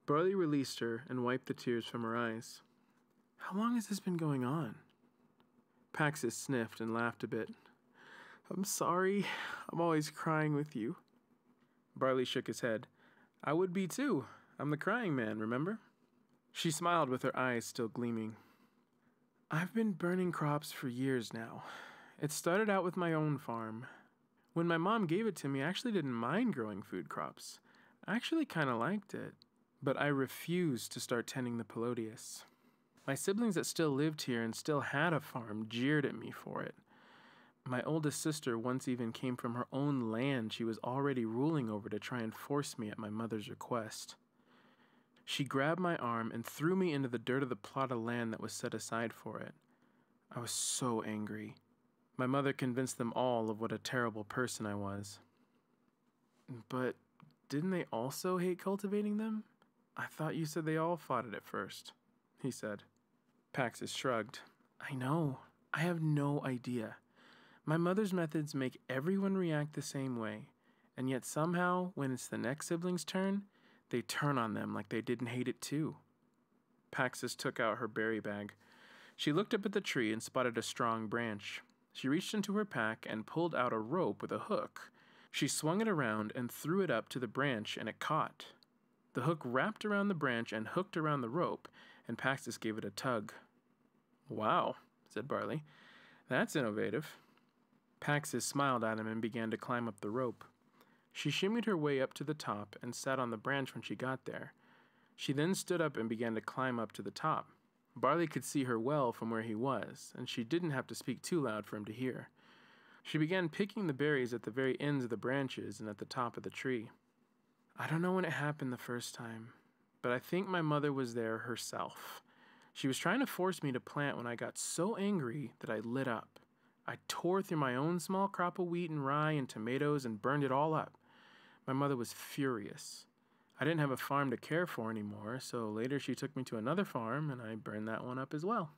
Barley released her and wiped the tears from her eyes. "How long has this been going on?" Paxis sniffed and laughed a bit. "I'm sorry. I'm always crying with you." Barley shook his head. "I would be too. I'm the crying man, remember?" She smiled with her eyes still gleaming. "I've been burning crops for years now. It started out with my own farm. When my mom gave it to me, I actually didn't mind growing food crops. I actually kind of liked it. But I refused to start tending the Pelodius. My siblings that still lived here and still had a farm jeered at me for it. My oldest sister once even came from her own land she was already ruling over to try and force me at my mother's request. She grabbed my arm and threw me into the dirt of the plot of land that was set aside for it. I was so angry. My mother convinced them all of what a terrible person I was." "But didn't they also hate cultivating them? I thought you said they all fought it at first," he said. Paxis shrugged. "I know. I have no idea. My mother's methods make everyone react the same way, and yet somehow, when it's the next sibling's turn, they turn on them like they didn't hate it too." Paxis took out her berry bag. She looked up at the tree and spotted a strong branch. She reached into her pack and pulled out a rope with a hook. She swung it around and threw it up to the branch, and it caught. The hook wrapped around the branch and hooked around the rope, and Paxis gave it a tug. "Wow," said Barley. "That's innovative." Paxis smiled at him and began to climb up the rope. She shimmied her way up to the top and sat on the branch when she got there. She then stood up and began to climb up to the top. Barley could see her well from where he was, and she didn't have to speak too loud for him to hear. She began picking the berries at the very ends of the branches and at the top of the tree. "I don't know when it happened the first time, but I think my mother was there herself. She was trying to force me to plant when I got so angry that I lit up. I tore through my own small crop of wheat and rye and tomatoes and burned it all up. My mother was furious. I didn't have a farm to care for anymore, so later she took me to another farm and I burned that one up as well.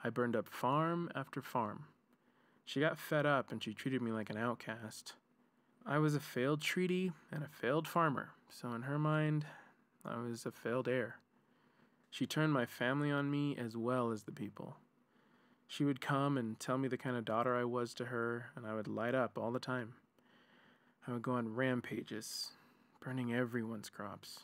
I burned up farm after farm. She got fed up and she treated me like an outcast. I was a failed treaty and a failed farmer, so in her mind, I was a failed heir. She turned my family on me as well as the people. She would come and tell me the kind of daughter I was to her, and I would light up all the time. I would go on rampages, burning everyone's crops.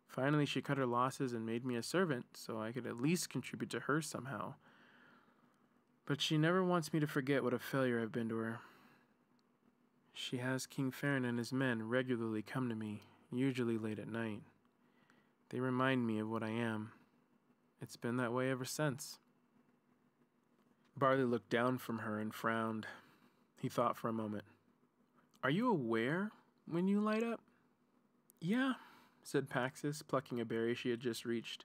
Finally, she cut her losses and made me a servant so I could at least contribute to her somehow. But she never wants me to forget what a failure I've been to her. She has King Farron and his men regularly come to me, usually late at night. They remind me of what I am. It's been that way ever since. Barley looked down from her and frowned. He thought for a moment. Are you aware when you light up? Yeah, said Paxis, plucking a berry she had just reached.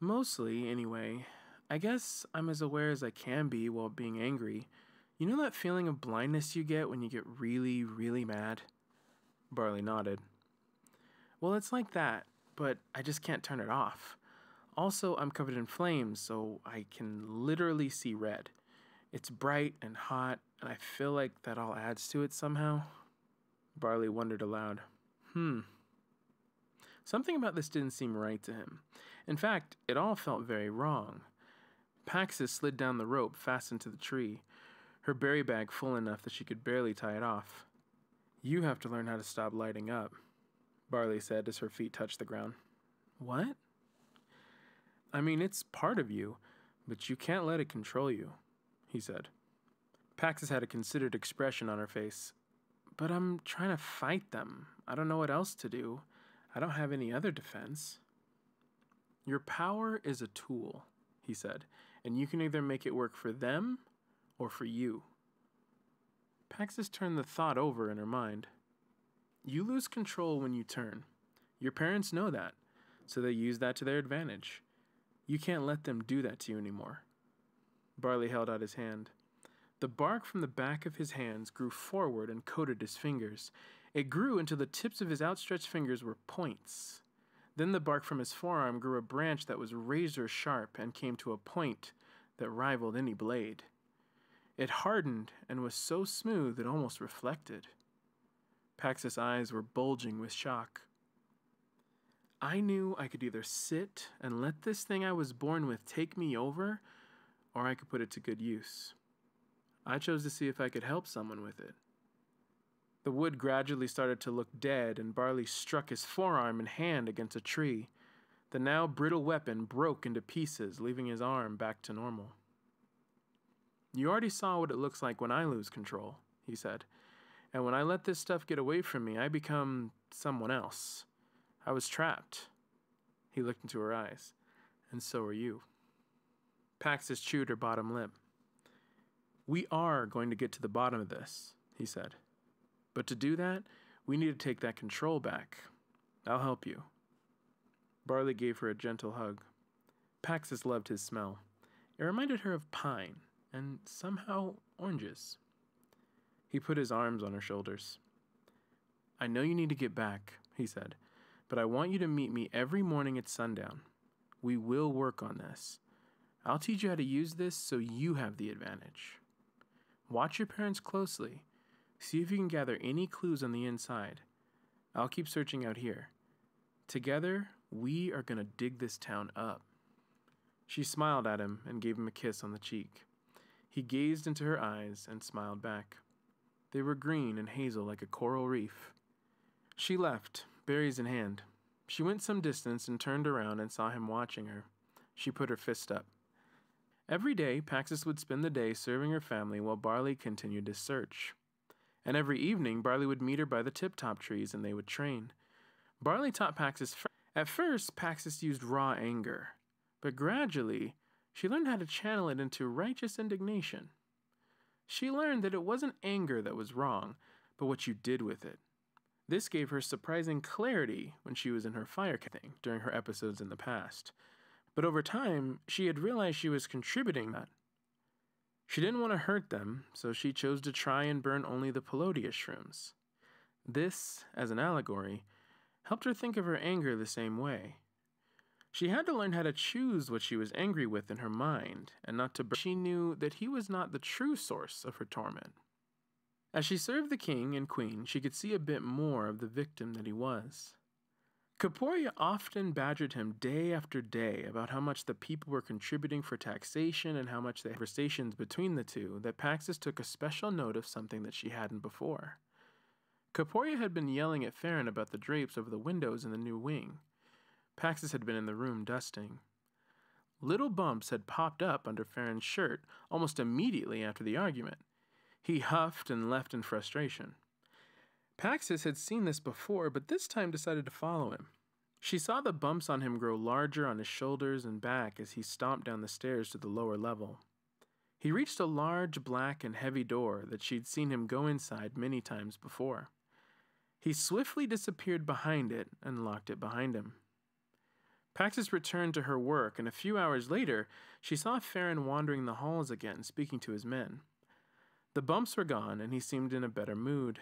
Mostly, anyway. I guess I'm as aware as I can be while being angry. You know that feeling of blindness you get when you get really, really mad? Barley nodded. Well, it's like that, but I just can't turn it off. Also, I'm covered in flames, so I can literally see red. It's bright and hot, and I feel like that all adds to it somehow. Barley wondered aloud. Something about this didn't seem right to him. In fact, it all felt very wrong. Paxis slid down the rope fastened to the tree, her berry bag full enough that she could barely tie it off. You have to learn how to stop lighting up, Barley said as her feet touched the ground. What? I mean, it's part of you, but you can't let it control you, he said. Paxis had a considered expression on her face. But I'm trying to fight them. I don't know what else to do. I don't have any other defense. Your power is a tool, he said, and you can either make it work for them or for you. Paxis turned the thought over in her mind. You lose control when you turn. Your parents know that, so they use that to their advantage. You can't let them do that to you anymore. Barley held out his hand. The bark from the back of his hands grew forward and coated his fingers. It grew until the tips of his outstretched fingers were points. Then the bark from his forearm grew a branch that was razor sharp and came to a point that rivaled any blade. It hardened and was so smooth it almost reflected. Paxis' eyes were bulging with shock. I knew I could either sit and let this thing I was born with take me over, or I could put it to good use. I chose to see if I could help someone with it. The wood gradually started to look dead, and Barley struck his forearm and hand against a tree. The now brittle weapon broke into pieces, leaving his arm back to normal. You already saw what it looks like when I lose control, he said. And when I let this stuff get away from me, I become someone else. I was trapped. He looked into her eyes. And so are you. Paxis chewed her bottom lip. We are going to get to the bottom of this, he said. But to do that, we need to take that control back. I'll help you. Barley gave her a gentle hug. Paxis loved his smell. It reminded her of pine, and somehow oranges. He put his arms on her shoulders. I know you need to get back, he said, but I want you to meet me every morning at sundown. We will work on this. I'll teach you how to use this so you have the advantage. Watch your parents closely. See if you can gather any clues on the inside. I'll keep searching out here. Together, we are going to dig this town up. She smiled at him and gave him a kiss on the cheek. He gazed into her eyes and smiled back. They were green and hazel like a coral reef. She left, berries in hand. She went some distance and turned around and saw him watching her. She put her fist up. Every day, Paxis would spend the day serving her family while Barley continued his search. And every evening, Barley would meet her by the tip-top trees and they would train. Barley taught Paxis. At first, Paxis used raw anger, but gradually, she learned how to channel it into righteous indignation. She learned that it wasn't anger that was wrong, but what you did with it. This gave her surprising clarity when she was in her fire thing during her episodes in the past. But over time, she had realized she was contributing that. She didn't want to hurt them, so she chose to try and burn only the Pelodius shrooms. This, as an allegory, helped her think of her anger the same way. She had to learn how to choose what she was angry with in her mind, and not to burn. She knew that he was not the true source of her torment. As she served the king and queen, she could see a bit more of the victim that he was. Kaporia often badgered him day after day about how much the people were contributing for taxation and how much the conversations between the two that Paxos took a special note of something that she hadn't before. Kaporia had been yelling at Farron about the drapes over the windows in the new wing. Paxos had been in the room dusting. Little bumps had popped up under Farron's shirt almost immediately after the argument. He huffed and left in frustration. Paxos had seen this before, but this time decided to follow him. She saw the bumps on him grow larger on his shoulders and back as he stomped down the stairs to the lower level. He reached a large, black, and heavy door that she'd seen him go inside many times before. He swiftly disappeared behind it and locked it behind him. Paxos returned to her work, and a few hours later, she saw Farron wandering the halls again, speaking to his men. The bumps were gone, and he seemed in a better mood.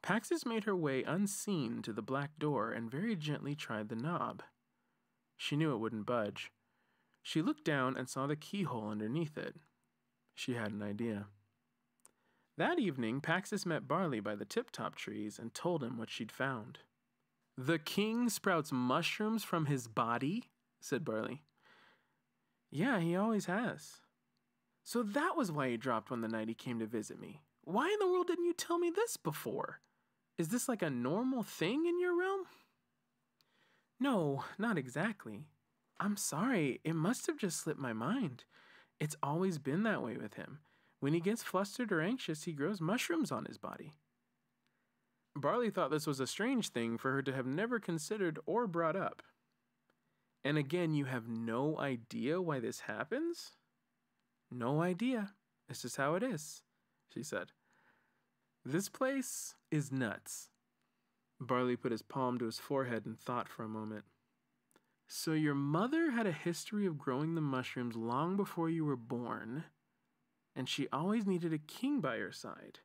Paxos made her way unseen to the black door and very gently tried the knob. She knew it wouldn't budge. She looked down and saw the keyhole underneath it. She had an idea. That evening, Paxos met Barley by the tip-top trees and told him what she'd found. "The king sprouts mushrooms from his body?" said Barley. "Yeah, he always has." "So that was why he dropped one the night he came to visit me. Why in the world didn't you tell me this before? Is this like a normal thing in your realm?" "No, not exactly. I'm sorry, it must have just slipped my mind. It's always been that way with him. When he gets flustered or anxious, he grows mushrooms on his body." Barley thought this was a strange thing for her to have never considered or brought up. "And again, you have no idea why this happens?" "No idea. It's just how it is," she said. "This place is nuts." Barley put his palm to his forehead and thought for a moment. "So your mother had a history of growing the mushrooms long before you were born, and she always needed a king by her side.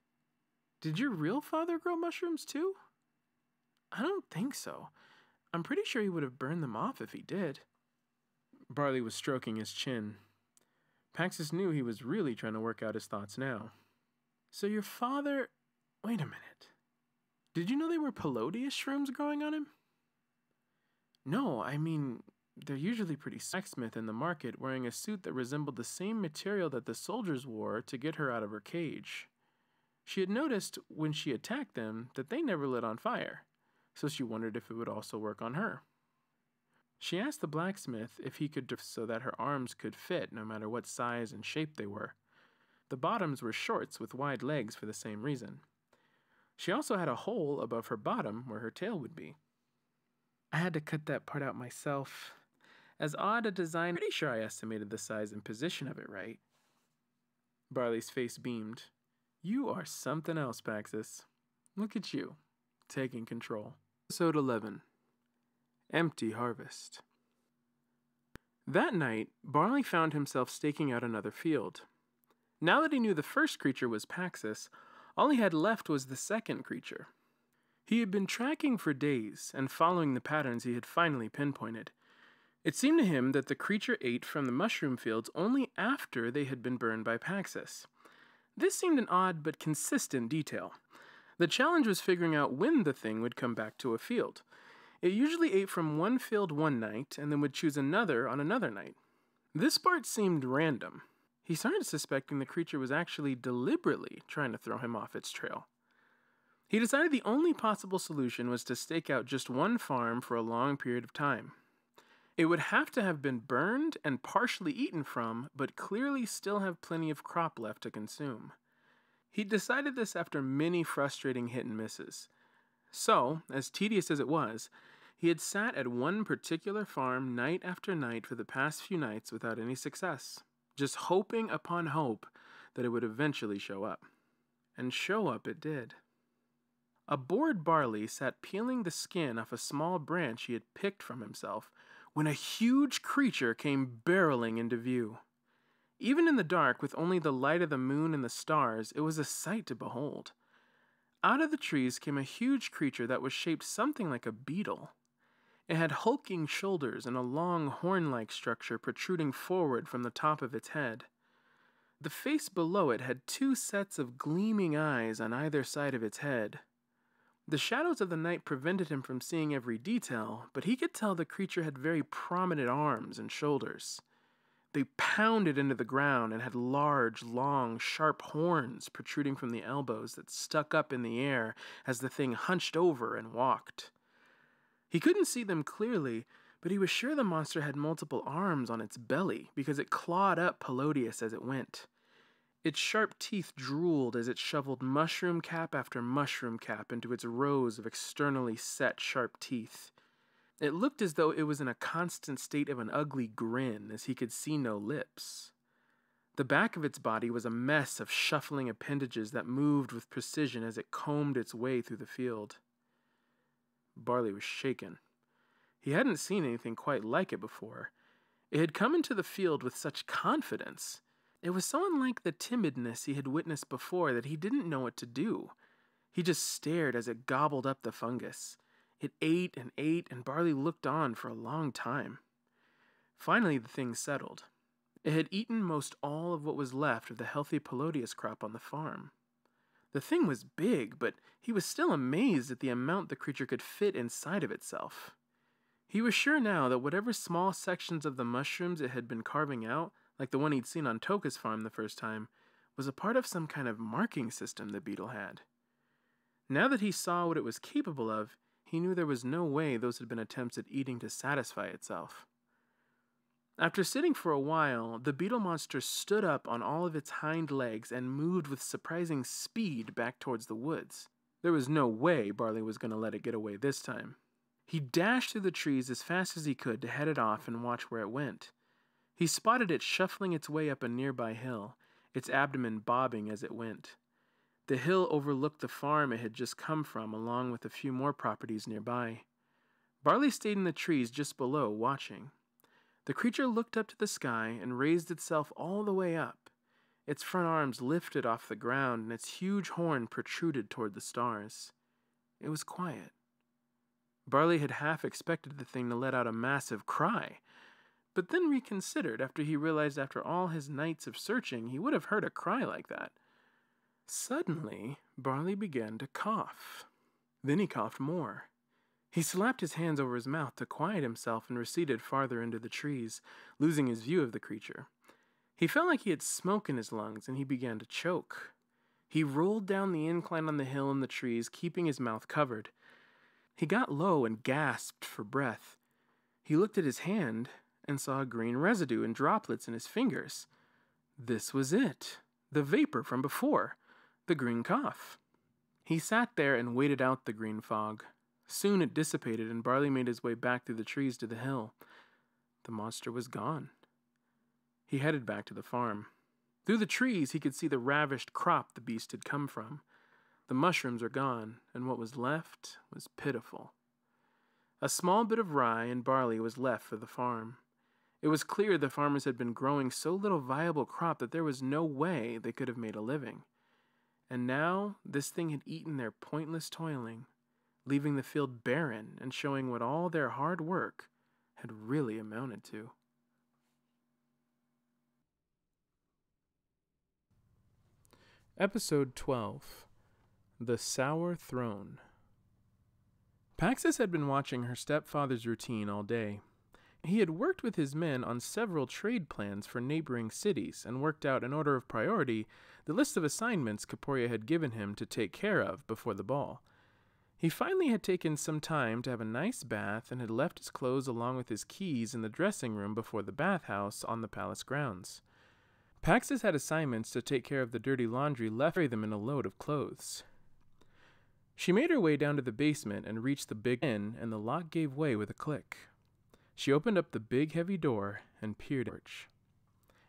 Did your real father grow mushrooms too?" "I don't think so. I'm pretty sure he would have burned them off if he did." Barley was stroking his chin. Paxos knew he was really trying to work out his thoughts now. "So your father... Wait a minute. Did you know they were Pelodius shrooms growing on him?" "No, I mean, they're usually pretty blacksmith in the market wearing a suit that resembled the same material that the soldiers wore to get her out of her cage. She had noticed when she attacked them that they never lit on fire, so she wondered if it would also work on her. She asked the blacksmith if he could so that her arms could fit no matter what size and shape they were. The bottoms were shorts with wide legs for the same reason. She also had a hole above her bottom where her tail would be. "I had to cut that part out myself. As odd a design, I'm pretty sure I estimated the size and position of it right." Barley's face beamed. "You are something else, Paxos. Look at you, taking control." Episode 11. Empty Harvest. That night, Barley found himself staking out another field. Now that he knew the first creature was Paxos, all he had left was the second creature. He had been tracking for days and following the patterns he had finally pinpointed. It seemed to him that the creature ate from the mushroom fields only after they had been burned by Paxos. This seemed an odd but consistent detail. The challenge was figuring out when the thing would come back to a field. It usually ate from one field one night and then would choose another on another night. This part seemed random. He started suspecting the creature was actually deliberately trying to throw him off its trail. He decided the only possible solution was to stake out just one farm for a long period of time. It would have to have been burned and partially eaten from, but clearly still have plenty of crop left to consume. He decided this after many frustrating hit and misses. So, as tedious as it was, he had sat at one particular farm night after night for the past few nights without any success, just hoping upon hope that it would eventually show up. And show up it did. A bored Barley sat peeling the skin off a small branch he had picked from himself when a huge creature came barreling into view. Even in the dark, with only the light of the moon and the stars, it was a sight to behold. Out of the trees came a huge creature that was shaped something like a beetle. It had hulking shoulders and a long horn-like structure protruding forward from the top of its head. The face below it had two sets of gleaming eyes on either side of its head. The shadows of the night prevented him from seeing every detail, but he could tell the creature had very prominent arms and shoulders. They pounded into the ground and had large, long, sharp horns protruding from the elbows that stuck up in the air as the thing hunched over and walked. He couldn't see them clearly, but he was sure the monster had multiple arms on its belly because it clawed up Pelodius as it went. Its sharp teeth drooled as it shoveled mushroom cap after mushroom cap into its rows of externally set sharp teeth. It looked as though it was in a constant state of an ugly grin, as he could see no lips. The back of its body was a mess of shuffling appendages that moved with precision as it combed its way through the field. Barley was shaken. He hadn't seen anything quite like it before. It had come into the field with such confidence. It was so unlike the timidness he had witnessed before that he didn't know what to do. He just stared as it gobbled up the fungus. It ate, and Barley looked on for a long time. Finally, the thing settled. It had eaten most all of what was left of the healthy Pelodius crop on the farm. The thing was big, but he was still amazed at the amount the creature could fit inside of itself. He was sure now that whatever small sections of the mushrooms it had been carving out, like the one he'd seen on Toka's farm the first time, was a part of some kind of marking system the beetle had. Now that he saw what it was capable of, he knew there was no way those had been attempts at eating to satisfy itself. After sitting for a while, the beetle monster stood up on all of its hind legs and moved with surprising speed back towards the woods. There was no way Barley was going to let it get away this time. He dashed through the trees as fast as he could to head it off and watch where it went. He spotted it shuffling its way up a nearby hill, its abdomen bobbing as it went. The hill overlooked the farm it had just come from, along with a few more properties nearby. Barley stayed in the trees just below, watching. The creature looked up to the sky and raised itself all the way up. Its front arms lifted off the ground, and its huge horn protruded toward the stars. It was quiet. Barley had half expected the thing to let out a massive cry, but then reconsidered after he realized after all his nights of searching he would have heard a cry like that. Suddenly, Barley began to cough. Then he coughed more. He slapped his hands over his mouth to quiet himself and receded farther into the trees, losing his view of the creature. He felt like he had smoke in his lungs, and he began to choke. He rolled down the incline on the hill in the trees, keeping his mouth covered. He got low and gasped for breath. He looked at his hand and saw green residue and droplets in his fingers. This was it, the vapor from before, the green cough. He sat there and waited out the green fog. Soon it dissipated, and Barley made his way back through the trees to the hill. The monster was gone. He headed back to the farm. Through the trees he could see the ravished crop the beast had come from. The mushrooms were gone, and what was left was pitiful. A small bit of rye and barley was left for the farm. It was clear the farmers had been growing so little viable crop that there was no way they could have made a living. And now this thing had eaten their pointless toiling, leaving the field barren and showing what all their hard work had really amounted to. Episode 12. The Sour Throne. Paxis had been watching her stepfather's routine all day. He had worked with his men on several trade plans for neighboring cities and worked out in order of priority the list of assignments Kaporia had given him to take care of before the ball. He finally had taken some time to have a nice bath and had left his clothes along with his keys in the dressing room before the bathhouse on the palace grounds. Paxis had assignments to take care of the dirty laundry left, bury them in a load of clothes. She made her way down to the basement and reached the big inn, and the lock gave way with a click. She opened up the big heavy door and peered at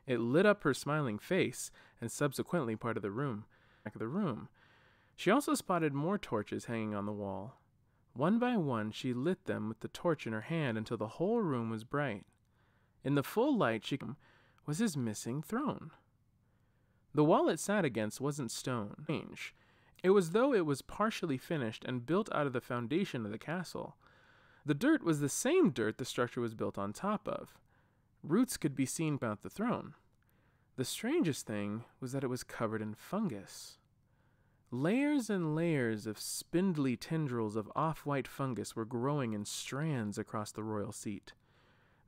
it. Lit up her smiling face and subsequently part of the room. Back of the room. She also spotted more torches hanging on the wall. One by one she lit them with the torch in her hand until the whole room was bright. In the full light was his missing throne. The wall it sat against wasn't stone. It was though it was partially finished and built out of the foundation of the castle. The dirt was the same dirt the structure was built on top of. Roots could be seen about the throne. The strangest thing was that it was covered in fungus. Layers and layers of spindly tendrils of off-white fungus were growing in strands across the royal seat.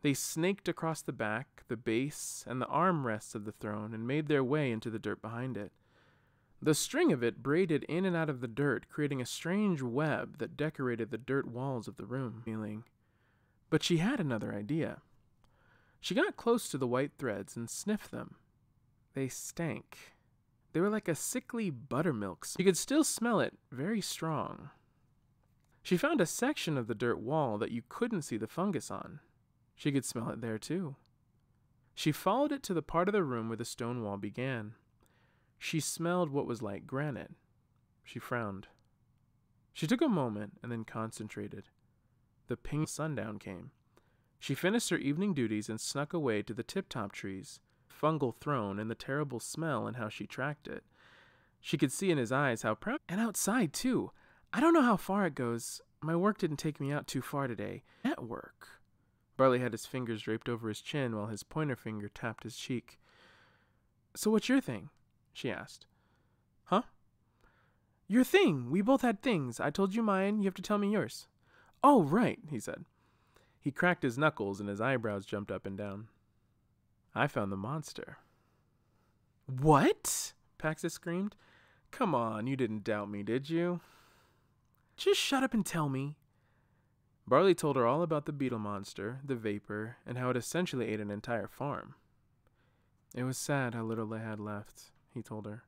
They snaked across the back, the base, and the armrests of the throne and made their way into the dirt behind it. The string of it braided in and out of the dirt, creating a strange web that decorated the dirt walls of the room. But she had another idea. She got close to the white threads and sniffed them. They stank. They were like a sickly buttermilk. You could still smell it, very strong. She found a section of the dirt wall that you couldn't see the fungus on. She could smell it there too. She followed it to the part of the room where the stone wall began. She smelled what was like granite. She frowned. She took a moment and then concentrated. The ping of sundown came. She finished her evening duties and snuck away to the tip-top trees, fungal throne, and the terrible smell and how she tracked it. She could see in his eyes how proud. And outside, too. I don't know how far it goes. My work didn't take me out too far today. At work. Barley had his fingers draped over his chin while his pointer finger tapped his cheek. So what's your thing? She asked. Huh? Your thing. We both had things. I told you mine. You have to tell me yours. Oh, right, he said. He cracked his knuckles and his eyebrows jumped up and down. I found the monster. What? Paxis screamed. Come on, you didn't doubt me, did you? Just shut up and tell me. Barley told her all about the beetle monster, the vapor, and how it essentially ate an entire farm. It was sad how little they had left, he told her.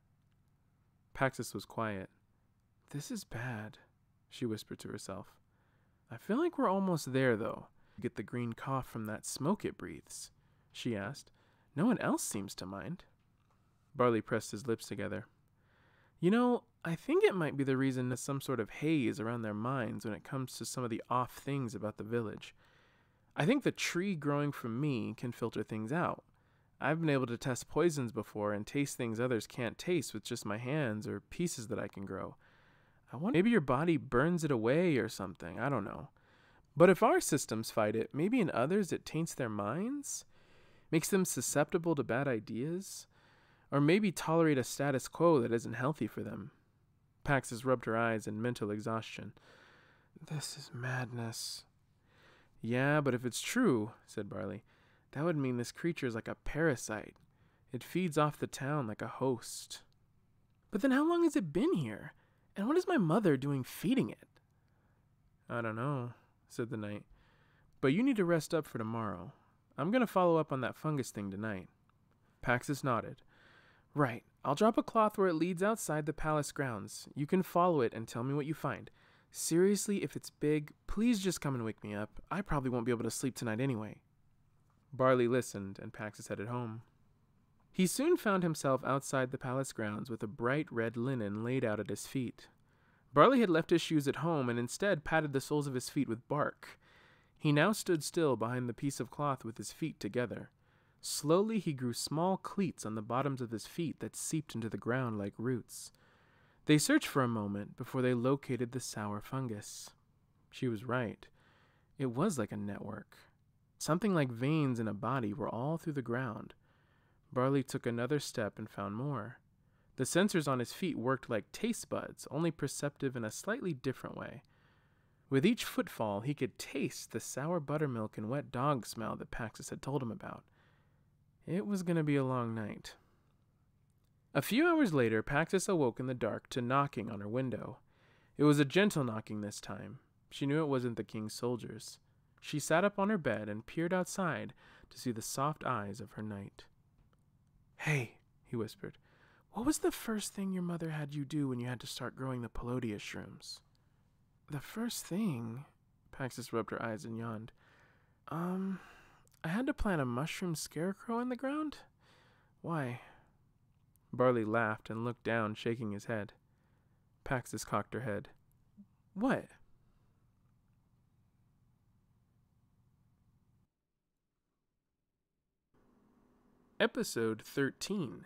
Paxis was quiet. This is bad, she whispered to herself. I feel like we're almost there, though. Get the green cough from that smoke it breathes, she asked. No one else seems to mind. Barley pressed his lips together. You know, I think it might be the reason there's some sort of haze around their minds when it comes to some of the off things about the village. I think the tree growing from me can filter things out. I've been able to test poisons before and taste things others can't taste with just my hands or pieces that I can grow. I wonder, maybe your body burns it away or something, I don't know. But if our systems fight it, maybe in others it taints their minds? Makes them susceptible to bad ideas? Or maybe tolerate a status quo that isn't healthy for them. Paxis rubbed her eyes in mental exhaustion. This is madness. Yeah, but if it's true, said Barley, that would mean this creature is like a parasite. It feeds off the town like a host. But then how long has it been here? And what is my mother doing feeding it? I don't know, said the knight. But you need to rest up for tomorrow. I'm going to follow up on that fungus thing tonight. Paxis nodded. Right. I'll drop a cloth where it leads outside the palace grounds. You can follow it and tell me what you find. Seriously, if it's big, please just come and wake me up. I probably won't be able to sleep tonight anyway. Barley listened, and Paxis headed home. He soon found himself outside the palace grounds with a bright red linen laid out at his feet. Barley had left his shoes at home and instead patted the soles of his feet with bark. He now stood still behind the piece of cloth with his feet together. Slowly he grew small cleats on the bottoms of his feet that seeped into the ground like roots. They searched for a moment before they located the sour fungus. She was right. It was like a network. Something like veins in a body were all through the ground. Barley took another step and found more. The sensors on his feet worked like taste buds, only perceptive in a slightly different way. With each footfall, he could taste the sour buttermilk and wet dog smell that Paxis had told him about. It was going to be a long night. A few hours later, Paxis awoke in the dark to knocking on her window. It was a gentle knocking this time. She knew it wasn't the king's soldiers. She sat up on her bed and peered outside to see the soft eyes of her knight. Hey, he whispered, what was the first thing your mother had you do when you had to start growing the Pelodia shrooms? The first thing? Paxis rubbed her eyes and yawned. I had to plant a mushroom scarecrow in the ground? Why? Barley laughed and looked down, shaking his head. Paxis cocked her head. What? Episode 13.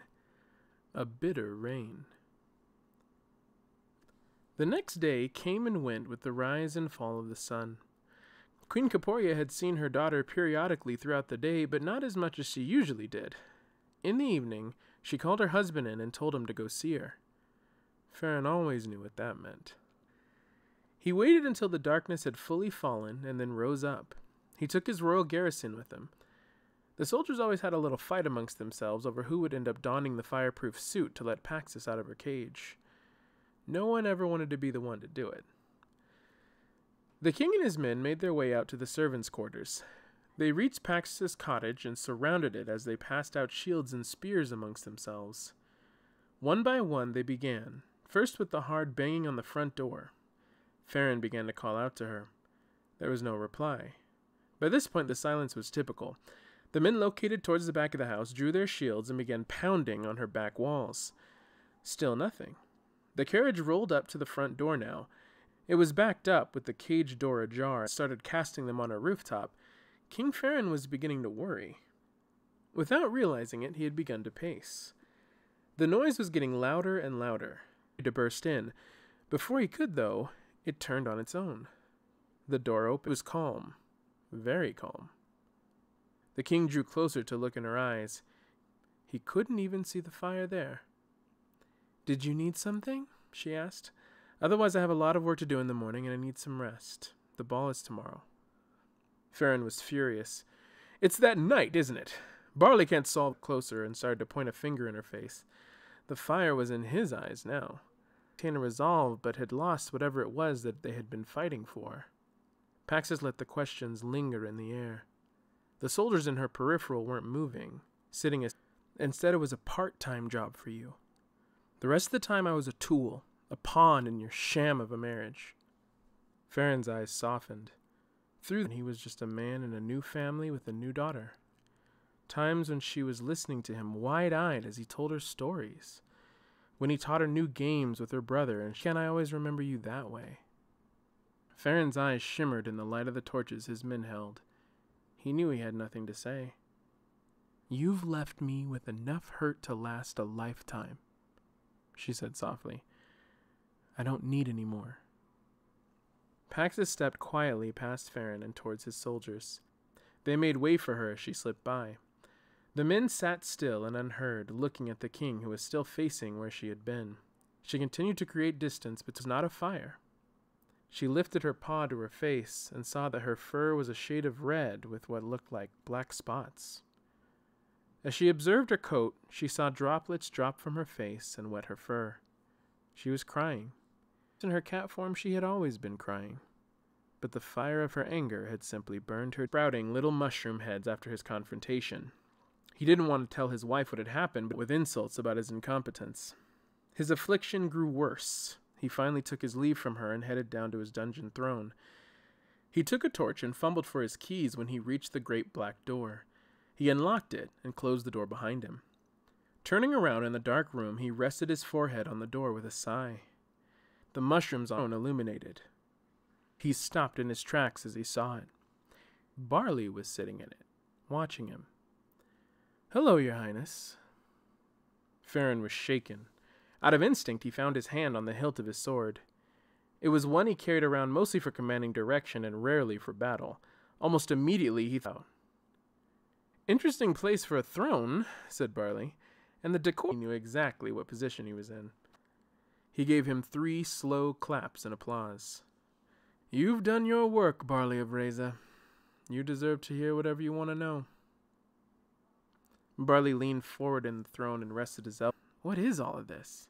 A Bitter Rain. The next day came and went with the rise and fall of the sun. Queen Caporia had seen her daughter periodically throughout the day, but not as much as she usually did. In the evening, she called her husband in and told him to go see her. Farron always knew what that meant. He waited until the darkness had fully fallen and then rose up. He took his royal garrison with him. The soldiers always had a little fight amongst themselves over who would end up donning the fireproof suit to let Paxis out of her cage. No one ever wanted to be the one to do it. The king and his men made their way out to the servants' quarters. They reached Paxis' cottage and surrounded it as they passed out shields and spears amongst themselves. One by one they began, first with the hard banging on the front door. Farron began to call out to her. There was no reply. By this point the silence was typical. The men located towards the back of the house drew their shields and began pounding on her back walls. Still nothing. The carriage rolled up to the front door now. It was backed up with the cage door ajar and started casting them on a rooftop. King Farron was beginning to worry. Without realizing it, he had begun to pace. The noise was getting louder and louder. To burst in. Before he could, though, it turned on its own. The door opened. It was calm. Very calm. The king drew closer to look in her eyes. He couldn't even see the fire there. "Did you need something?" she asked. "Otherwise I have a lot of work to do in the morning and I need some rest. The ball is tomorrow." Farron was furious. "It's that night, isn't it?" Barley can't solve closer and started to point a finger in her face. The fire was in his eyes now. He had resolve, but had lost whatever it was that they had been fighting for. Paxis let the questions linger in the air. The soldiers in her peripheral weren't moving, sitting as... Instead, it was a part-time job for you. The rest of the time I was a tool, a pawn in your sham of a marriage. Farron's eyes softened. Through them, he was just a man in a new family with a new daughter. Times when she was listening to him wide-eyed as he told her stories. When he taught her new games with her brother, and "Can I always remember you that way?" Farron's eyes shimmered in the light of the torches his men held. He knew he had nothing to say. "You've left me with enough hurt to last a lifetime," she said softly. "I don't need any more." Paxis stepped quietly past Farron and towards his soldiers. They made way for her as she slipped by. The men sat still and unheard, looking at the king who was still facing where she had been. She continued to create distance, but it was not a fire. She lifted her paw to her face and saw that her fur was a shade of red with what looked like black spots. As she observed her coat, she saw droplets drop from her face and wet her fur. She was crying. In her cat form, she had always been crying. But the fire of her anger had simply burned her, sprouting little mushroom heads after his confrontation. He didn't want to tell his wife what had happened, but with insults about his incompetence. His affliction grew worse. He finally took his leave from her and headed down to his dungeon throne. He took a torch and fumbled for his keys when he reached the great black door. He unlocked it and closed the door behind him. Turning around in the dark room, he rested his forehead on the door with a sigh. The mushrooms on it illuminated. He stopped in his tracks as he saw it. Barley was sitting in it, watching him. "Hello, Your Highness." Farron was shaken. Out of instinct, he found his hand on the hilt of his sword. It was one he carried around mostly for commanding direction and rarely for battle. Almost immediately, he thought, "Interesting place for a throne," said Barley, and the decor knew exactly what position he was in. He gave him 3 slow claps and applause. "You've done your work, Barley of Reza. You deserve to hear whatever you want to know." Barley leaned forward in the throne and rested his elbow. "What is all of this?"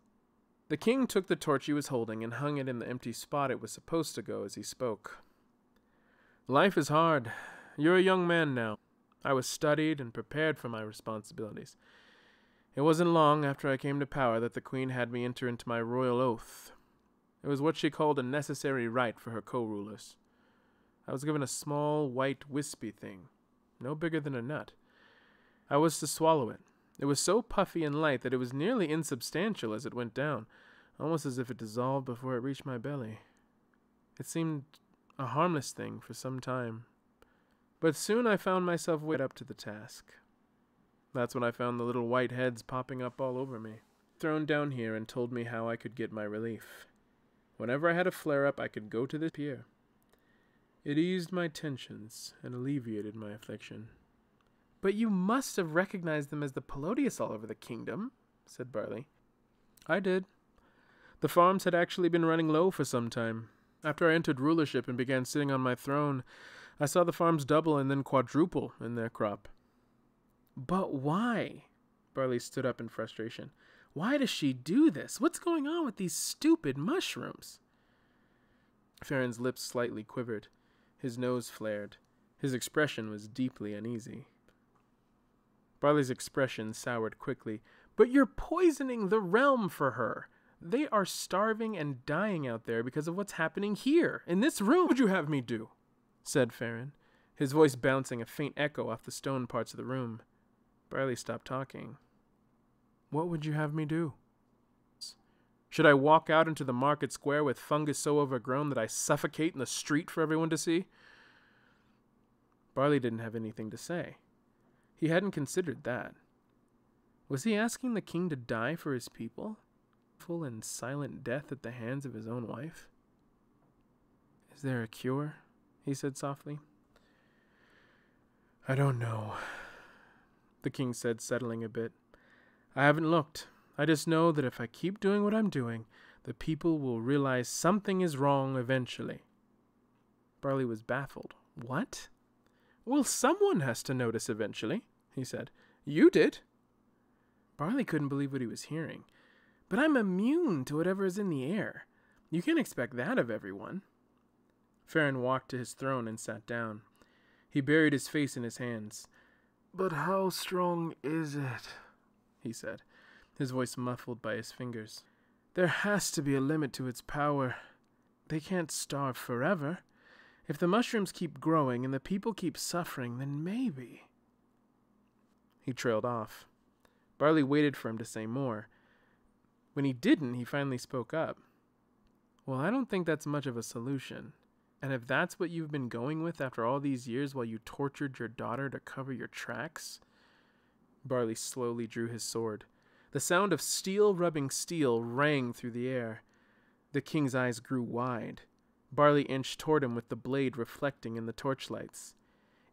The king took the torch he was holding and hung it in the empty spot it was supposed to go as he spoke. "Life is hard. You're a young man now. I was studied and prepared for my responsibilities. It wasn't long after I came to power that the queen had me enter into my royal oath. It was what she called a necessary rite for her co-rulers. I was given a small, white, wispy thing, no bigger than a nut. I was to swallow it. It was so puffy and light that it was nearly insubstantial as it went down, almost as if it dissolved before it reached my belly. It seemed a harmless thing for some time, but soon I found myself way up to the task. That's when I found the little white heads popping up all over me, thrown down here and told me how I could get my relief. Whenever I had a flare-up, I could go to this pier. It eased my tensions and alleviated my affliction." "But you must have recognized them as the Pelodius all over the kingdom," said Barley. "I did. The farms had actually been running low for some time. After I entered rulership and began sitting on my throne, I saw the farms double and then quadruple in their crop. But why? Barley stood up in frustration. Why does she do this? What's going on with these stupid mushrooms? Farron's lips slightly quivered. His nose flared. His expression was deeply uneasy. Barley's expression soured quickly. But you're poisoning the realm for her. They are starving and dying out there because of what's happening here, in this room. What would you have me do? Said Farron, his voice bouncing a faint echo off the stone parts of the room. Barley stopped talking. What would you have me do? Should I walk out into the market square with fungus so overgrown that I suffocate in the street for everyone to see? Barley didn't have anything to say. He hadn't considered that. Was he asking the king to die for his people? Full and silent death at the hands of his own wife? Is there a cure? He said softly. I don't know, the king said, settling a bit. I haven't looked. I just know that if I keep doing what I'm doing, the people will realize something is wrong eventually. Barley was baffled. What? Well, someone has to notice eventually, he said. You did. Barley couldn't believe what he was hearing. But I'm immune to whatever is in the air. You can't expect that of everyone. Farron walked to his throne and sat down. He buried his face in his hands. But how strong is it? He said, his voice muffled by his fingers. There has to be a limit to its power. They can't starve forever. If the mushrooms keep growing and the people keep suffering, then maybe. He trailed off. Barley waited for him to say more. When he didn't, he finally spoke up. Well, I don't think that's much of a solution. And if that's what you've been going with after all these years while you tortured your daughter to cover your tracks... Barley slowly drew his sword. The sound of steel rubbing steel rang through the air. The king's eyes grew wide. Barley inched toward him with the blade reflecting in the torchlights.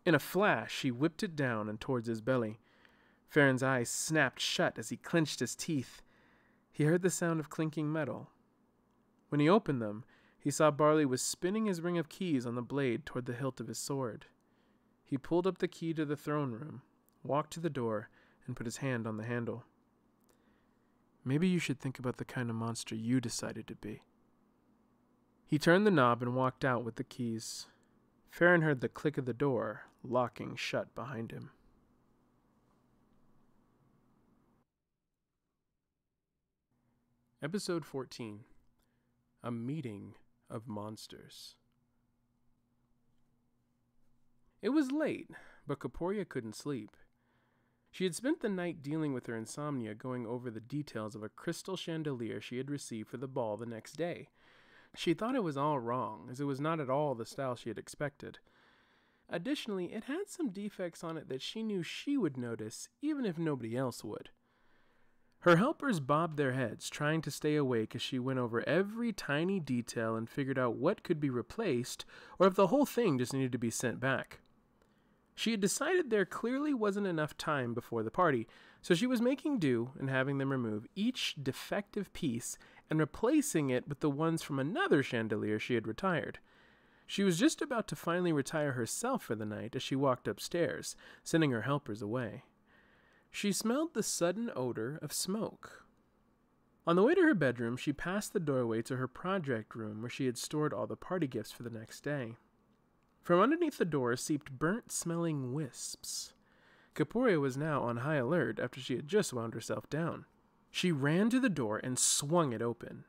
In a flash, he whipped it down and towards his belly. Farron's eyes snapped shut as he clenched his teeth. He heard the sound of clinking metal. When he opened them, he saw Barley was spinning his ring of keys on the blade toward the hilt of his sword. He pulled up the key to the throne room, walked to the door, and put his hand on the handle. Maybe you should think about the kind of monster you decided to be. He turned the knob and walked out with the keys. Farron heard the click of the door, locking shut behind him. Episode 14. A Meeting of Monsters. It was late, but Kaporia couldn't sleep. She had spent the night dealing with her insomnia, going over the details of a crystal chandelier she had received for the ball the next day. She thought it was all wrong, as it was not at all the style she had expected. Additionally, it had some defects on it that she knew she would notice, even if nobody else would. Her helpers bobbed their heads, trying to stay awake as she went over every tiny detail and figured out what could be replaced, or if the whole thing just needed to be sent back. She had decided there clearly wasn't enough time before the party, so she was making do and having them remove each defective piece and replacing it with the ones from another chandelier she had retired. She was just about to finally retire herself for the night as she walked upstairs, sending her helpers away. She smelled the sudden odor of smoke. On the way to her bedroom, she passed the doorway to her project room where she had stored all the party gifts for the next day. From underneath the door seeped burnt-smelling wisps. Kaporia was now on high alert after she had just wound herself down. She ran to the door and swung it open.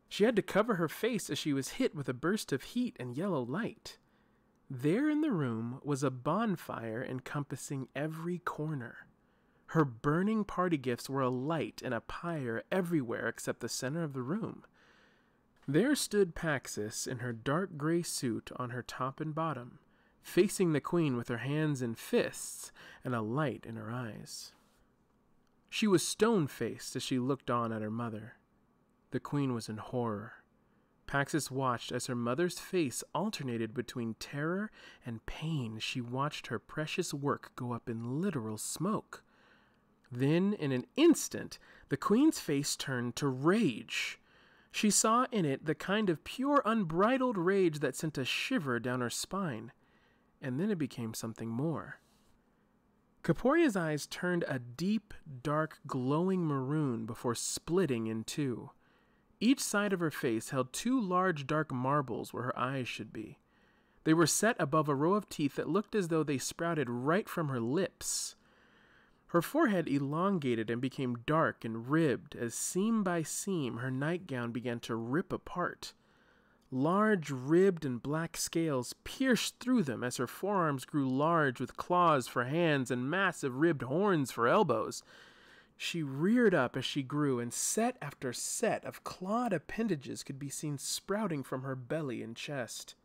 She had to cover her face as she was hit with a burst of heat and yellow light. There in the room was a bonfire encompassing every corner. Her burning party gifts were alight in a pyre everywhere except the center of the room. There stood Paxis in her dark gray suit on her top and bottom, facing the queen with her hands in fists and a light in her eyes. She was stone-faced as she looked on at her mother. The queen was in horror. Paxis watched as her mother's face alternated between terror and pain as she watched her precious work go up in literal smoke. Then, in an instant, the queen's face turned to rage. She saw in it the kind of pure, unbridled rage that sent a shiver down her spine, and then it became something more. Kaporia's eyes turned a deep, dark, glowing maroon before splitting in two. Each side of her face held two large dark marbles where her eyes should be. They were set above a row of teeth that looked as though they sprouted right from her lips. Her forehead elongated and became dark and ribbed as seam by seam her nightgown began to rip apart. Large ribbed and black scales pierced through them as her forearms grew large with claws for hands and massive ribbed horns for elbows. She reared up as she grew, and set after set of clawed appendages could be seen sprouting from her belly and chest.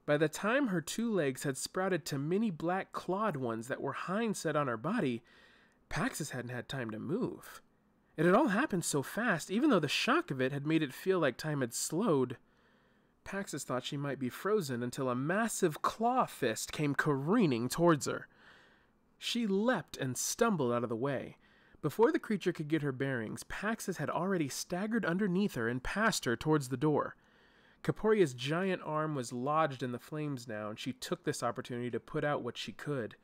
By the time her two legs had sprouted to many black clawed ones that were hind-set on her body, Paxis hadn't had time to move. It had all happened so fast, even though the shock of it had made it feel like time had slowed. Paxis thought she might be frozen until a massive claw fist came careening towards her. She leapt and stumbled out of the way. Before the creature could get her bearings, Paxis had already staggered underneath her and passed her towards the door. Kaporia's giant arm was lodged in the flames now, and she took this opportunity to put out what she could.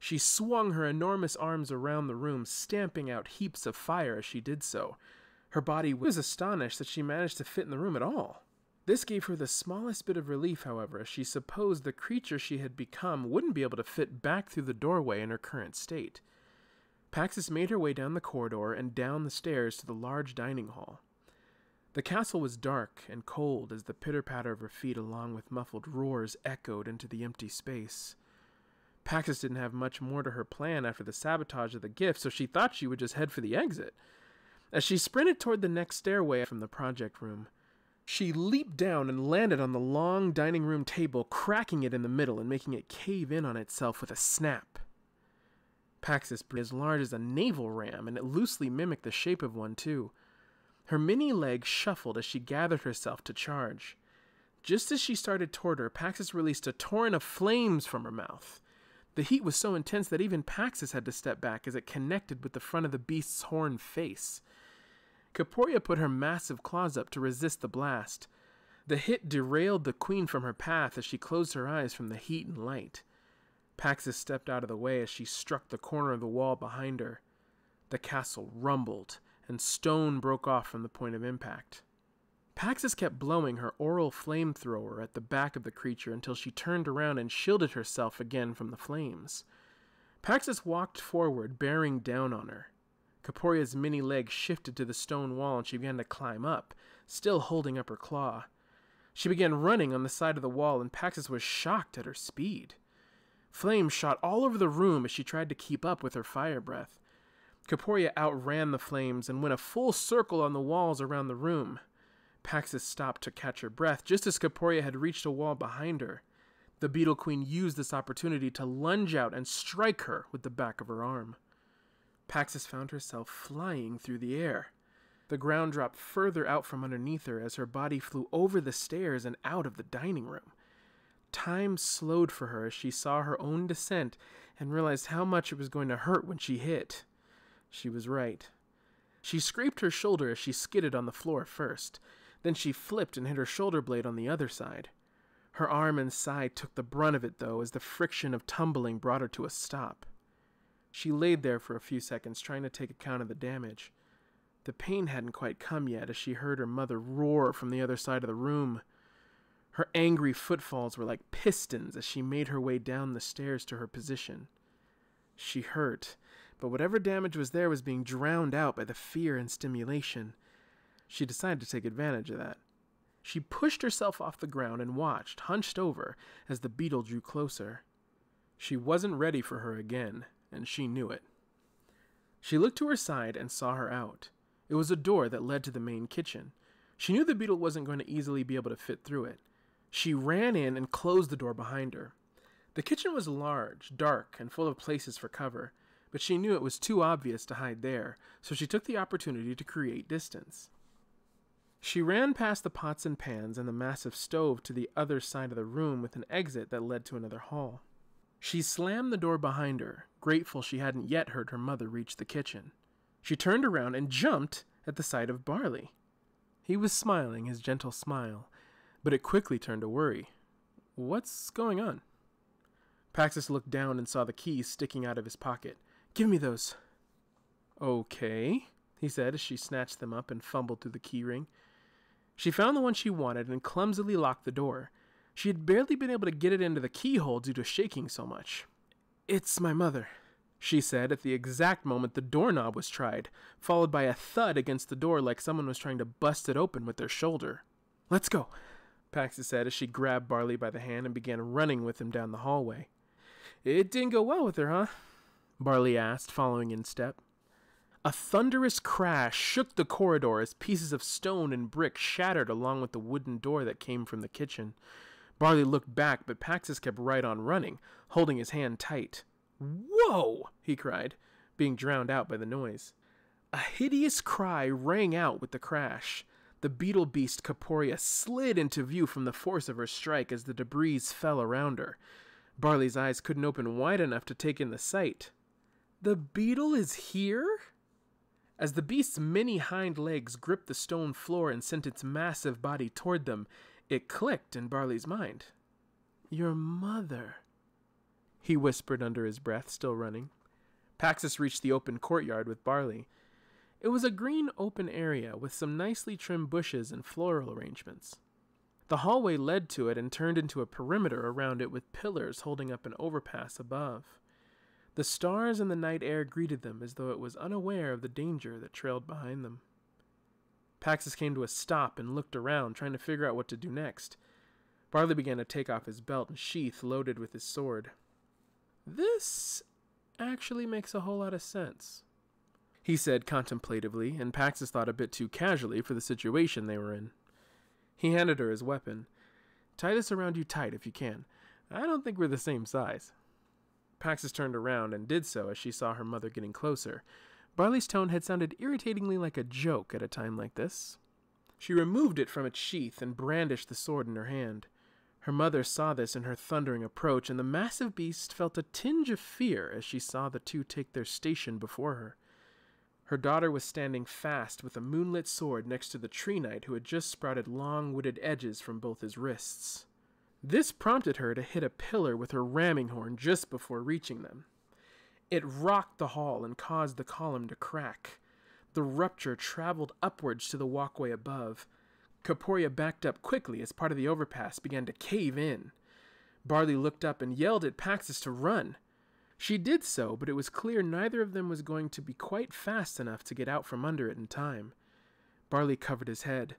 She swung her enormous arms around the room, stamping out heaps of fire as she did so. Her body was astonished that she managed to fit in the room at all. This gave her the smallest bit of relief, however, as she supposed the creature she had become wouldn't be able to fit back through the doorway in her current state. Paxis made her way down the corridor and down the stairs to the large dining hall. The castle was dark and cold as the pitter-patter of her feet along with muffled roars echoed into the empty space. Paxis didn't have much more to her plan after the sabotage of the gift, so she thought she would just head for the exit. As she sprinted toward the next stairway from the project room, she leaped down and landed on the long dining room table, cracking it in the middle and making it cave in on itself with a snap. Paxis was as large as a naval ram, and it loosely mimicked the shape of one, too. Her mini legs shuffled as she gathered herself to charge. Just as she started toward her, Paxis released a torrent of flames from her mouth. The heat was so intense that even Paxis had to step back as it connected with the front of the beast's horned face. Kaporia put her massive claws up to resist the blast. The hit derailed the queen from her path as she closed her eyes from the heat and light. Paxis stepped out of the way as she struck the corner of the wall behind her. The castle rumbled, and stone broke off from the point of impact. Paxis kept blowing her oral flamethrower at the back of the creature until she turned around and shielded herself again from the flames. Paxis walked forward, bearing down on her. Kaporia's mini leg shifted to the stone wall and she began to climb up, still holding up her claw. She began running on the side of the wall, and Paxis was shocked at her speed. Flames shot all over the room as she tried to keep up with her fire breath. Kaporia outran the flames and went a full circle on the walls around the room. Paxis stopped to catch her breath just as Kaporia had reached a wall behind her. The Beetle Queen used this opportunity to lunge out and strike her with the back of her arm. Paxis found herself flying through the air. The ground dropped further out from underneath her as her body flew over the stairs and out of the dining room. Time slowed for her as she saw her own descent and realized how much it was going to hurt when she hit. She was right. She scraped her shoulder as she skidded on the floor first. Then she flipped and hit her shoulder blade on the other side. Her arm and side took the brunt of it, though, as the friction of tumbling brought her to a stop. She laid there for a few seconds, trying to take account of the damage. The pain hadn't quite come yet as she heard her mother roar from the other side of the room. Her angry footfalls were like pistons as she made her way down the stairs to her position. She hurt, but whatever damage was there was being drowned out by the fear and stimulation. She decided to take advantage of that. She pushed herself off the ground and watched, hunched over, as the beetle drew closer. She wasn't ready for her again, and she knew it. She looked to her side and saw her out. It was a door that led to the main kitchen. She knew the beetle wasn't going to easily be able to fit through it. She ran in and closed the door behind her. The kitchen was large, dark, and full of places for cover, but she knew it was too obvious to hide there, so she took the opportunity to create distance. She ran past the pots and pans and the massive stove to the other side of the room with an exit that led to another hall. She slammed the door behind her, grateful she hadn't yet heard her mother reach the kitchen. She turned around and jumped at the sight of Barley. He was smiling his gentle smile, but it quickly turned to worry. What's going on? Paxis looked down and saw the keys sticking out of his pocket. Give me those. Okay, he said as she snatched them up and fumbled through the key ring. She found the one she wanted and clumsily locked the door. She had barely been able to get it into the keyhole due to shaking so much. It's my mother, she said at the exact moment the doorknob was tried, followed by a thud against the door like someone was trying to bust it open with their shoulder. Let's go, Paxis said as she grabbed Barley by the hand and began running with him down the hallway. It didn't go well with her, huh? Barley asked, following in step. A thunderous crash shook the corridor as pieces of stone and brick shattered along with the wooden door that came from the kitchen. Barley looked back, but Paxis kept right on running, holding his hand tight. Whoa! He cried, being drowned out by the noise. A hideous cry rang out with the crash. The beetle beast Caporia slid into view from the force of her strike as the debris fell around her. Barley's eyes couldn't open wide enough to take in the sight. The beetle is here? As the beast's many hind legs gripped the stone floor and sent its massive body toward them, it clicked in Barley's mind. Your mother, he whispered under his breath, still running. Paxis reached the open courtyard with Barley. It was a green open area with some nicely trimmed bushes and floral arrangements. The hallway led to it and turned into a perimeter around it with pillars holding up an overpass above. The stars and the night air greeted them as though it was unaware of the danger that trailed behind them. Paxis came to a stop and looked around, trying to figure out what to do next. Barley began to take off his belt and sheath loaded with his sword. This actually makes a whole lot of sense, he said contemplatively, and Paxis thought a bit too casually for the situation they were in. He handed her his weapon. Tie this around you tight if you can. I don't think we're the same size. Paxis turned around and did so as she saw her mother getting closer. Barley's tone had sounded irritatingly like a joke at a time like this. She removed it from its sheath and brandished the sword in her hand. Her mother saw this in her thundering approach, and the massive beast felt a tinge of fear as she saw the two take their station before her. Her daughter was standing fast with a moonlit sword next to the tree knight who had just sprouted long wooded edges from both his wrists. This prompted her to hit a pillar with her ramming horn just before reaching them. It rocked the hall and caused the column to crack. The rupture traveled upwards to the walkway above. Caporia backed up quickly as part of the overpass began to cave in. Barley looked up and yelled at Paxis to run. She did so, but it was clear neither of them was going to be quite fast enough to get out from under it in time. Barley covered his head.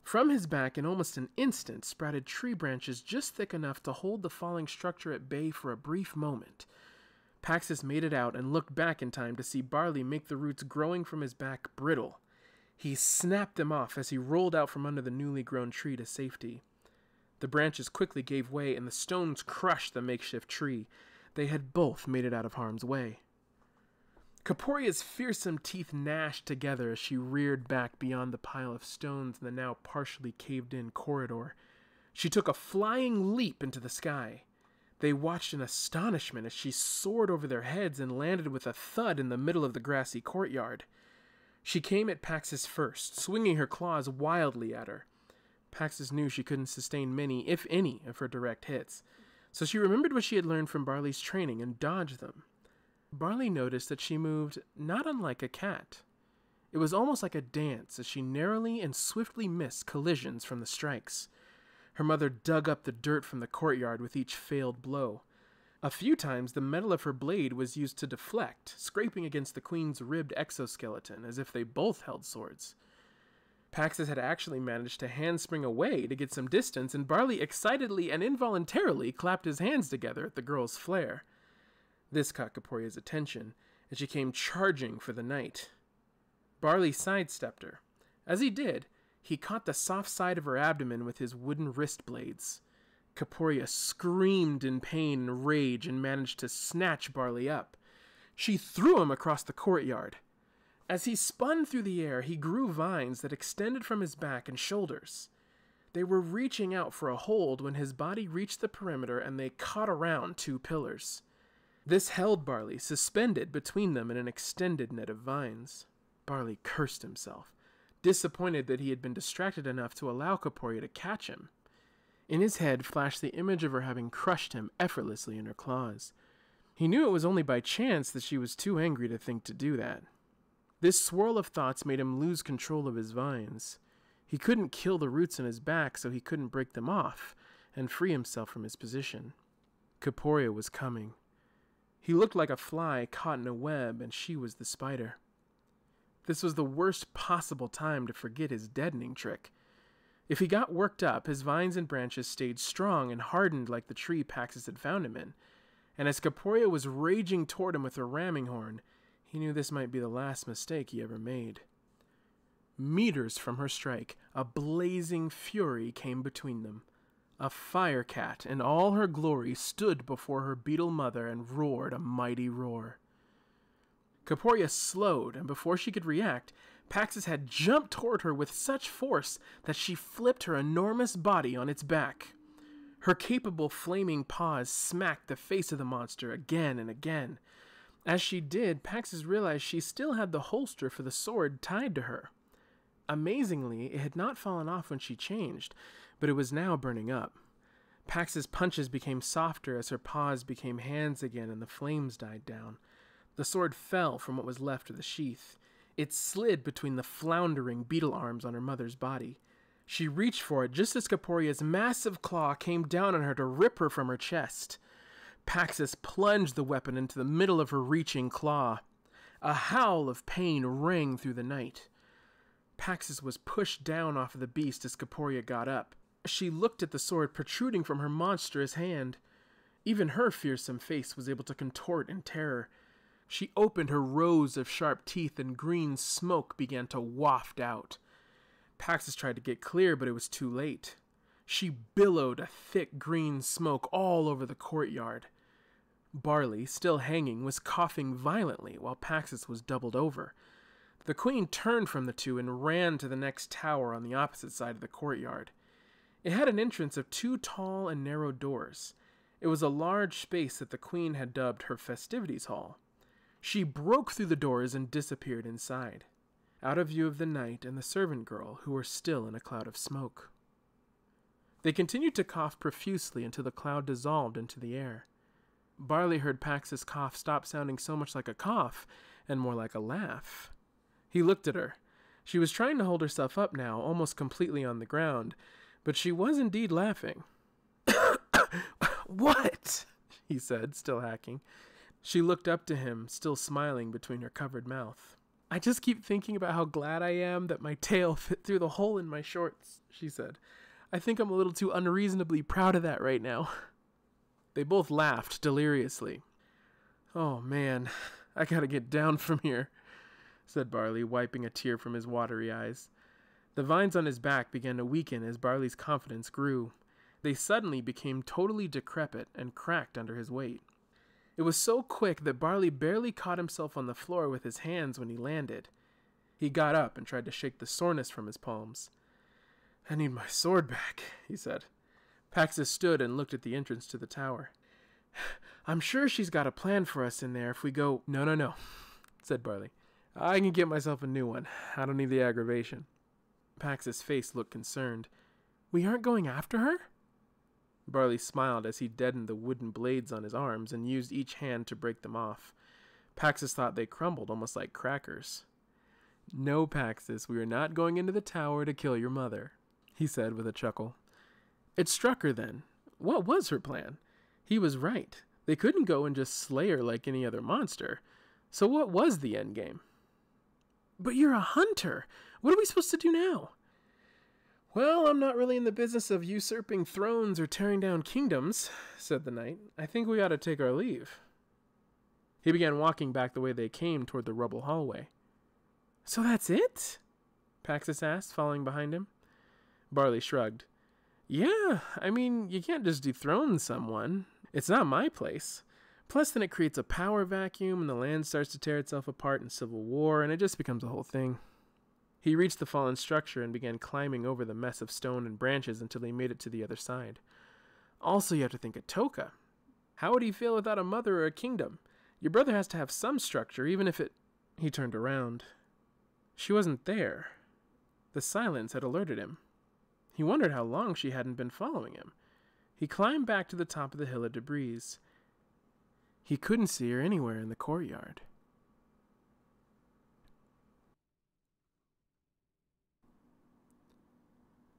From his back, in almost an instant, sprouted tree branches just thick enough to hold the falling structure at bay for a brief moment. Paxis made it out and looked back in time to see Barley make the roots growing from his back brittle. He snapped them off as he rolled out from under the newly grown tree to safety. The branches quickly gave way and the stones crushed the makeshift tree. They had both made it out of harm's way. Caporia's fearsome teeth gnashed together as she reared back beyond the pile of stones in the now partially caved-in corridor. She took a flying leap into the sky. They watched in astonishment as she soared over their heads and landed with a thud in the middle of the grassy courtyard. She came at Paxis first, swinging her claws wildly at her. Paxis knew she couldn't sustain many, if any, of her direct hits, so she remembered what she had learned from Barley's training and dodged them. Barley noticed that she moved not unlike a cat. It was almost like a dance as she narrowly and swiftly missed collisions from the strikes. Her mother dug up the dirt from the courtyard with each failed blow. A few times the metal of her blade was used to deflect, scraping against the queen's ribbed exoskeleton as if they both held swords. Paxis had actually managed to handspring away to get some distance, and Barley excitedly and involuntarily clapped his hands together at the girl's flair. This caught Caporia's attention, as she came charging for the knight. Barley sidestepped her. As he did, he caught the soft side of her abdomen with his wooden wrist blades. Caporia screamed in pain and rage and managed to snatch Barley up. She threw him across the courtyard. As he spun through the air, he grew vines that extended from his back and shoulders. They were reaching out for a hold when his body reached the perimeter and they caught around two pillars. This held Barley, suspended between them in an extended net of vines. Barley cursed himself. disappointed that he had been distracted enough to allow Kaporia to catch him. In his head flashed the image of her having crushed him effortlessly in her claws. He knew it was only by chance that she was too angry to think to do that. This swirl of thoughts made him lose control of his vines. He couldn't kill the roots in his back, so he couldn't break them off and free himself from his position. Kaporia was coming. He looked like a fly caught in a web, and she was the spider. This was the worst possible time to forget his deadening trick. If he got worked up, his vines and branches stayed strong and hardened like the tree Paxis had found him in, and as Kaporia was raging toward him with her ramming horn, he knew this might be the last mistake he ever made. Meters from her strike, a blazing fury came between them. A fire cat in all her glory stood before her beetle mother and roared a mighty roar. Kaporia slowed, and before she could react, Paxis had jumped toward her with such force that she flipped her enormous body on its back. Her capable flaming paws smacked the face of the monster again and again. As she did, Paxis realized she still had the holster for the sword tied to her. Amazingly, it had not fallen off when she changed, but it was now burning up. Pax's punches became softer as her paws became hands again and the flames died down. The sword fell from what was left of the sheath. It slid between the floundering beetle arms on her mother's body. She reached for it just as Kaporia's massive claw came down on her to rip her from her chest. Paxis plunged the weapon into the middle of her reaching claw. A howl of pain rang through the night. Paxis was pushed down off of the beast as Kaporia got up. She looked at the sword protruding from her monstrous hand. Even her fearsome face was able to contort in terror. She opened her rows of sharp teeth and green smoke began to waft out. Paxis tried to get clear, but it was too late. She billowed a thick green smoke all over the courtyard. Barley, still hanging, was coughing violently while Paxis was doubled over. The queen turned from the two and ran to the next tower on the opposite side of the courtyard. It had an entrance of 2 tall and narrow doors. It was a large space that the queen had dubbed her festivities hall. She broke through the doors and disappeared inside, out of view of the knight and the servant girl, who were still in a cloud of smoke. They continued to cough profusely until the cloud dissolved into the air. Barley heard Pax's cough stop sounding so much like a cough and more like a laugh. He looked at her. She was trying to hold herself up now, almost completely on the ground, but she was indeed laughing. "What?" he said, still hacking. She looked up to him, still smiling between her covered mouth. "I just keep thinking about how glad I am that my tail fit through the hole in my shorts," she said. "I think I'm a little too unreasonably proud of that right now." They both laughed deliriously. "Oh man, I gotta get down from here," said Barley, wiping a tear from his watery eyes. The vines on his back began to weaken as Barley's confidence grew. They suddenly became totally decrepit and cracked under his weight. It was so quick that Barley barely caught himself on the floor with his hands when he landed. He got up and tried to shake the soreness from his palms. "I need my sword back," he said. Paxis stood and looked at the entrance to the tower. "I'm sure she's got a plan for us in there if we go—" No, said Barley. "I can get myself a new one. I don't need the aggravation." Pax's face looked concerned. "We aren't going after her?" Barley smiled as he deadened the wooden blades on his arms and used each hand to break them off. Paxis thought they crumbled almost like crackers. "No, Paxis, we are not going into the tower to kill your mother," he said with a chuckle. It struck her then. What was her plan? He was right. They couldn't go and just slay her like any other monster. So what was the endgame? "But you're a hunter. What are we supposed to do now?" "Well, I'm not really in the business of usurping thrones or tearing down kingdoms," said the knight. "I think we ought to take our leave." He began walking back the way they came toward the rubble hallway. "So that's it?" Paxis asked, following behind him. Barley shrugged. "Yeah, I mean, you can't just dethrone someone. It's not my place. Plus, then it creates a power vacuum, and the land starts to tear itself apart in civil war, and it just becomes a whole thing." He reached the fallen structure and began climbing over the mess of stone and branches until he made it to the other side. Also, you have to think of Toka. How would he feel without a mother or a kingdom? Your brother has to have some structure, even if it... He turned around. She wasn't there. The silence had alerted him. He wondered how long she hadn't been following him. He climbed back to the top of the hill of debris. He couldn't see her anywhere in the courtyard.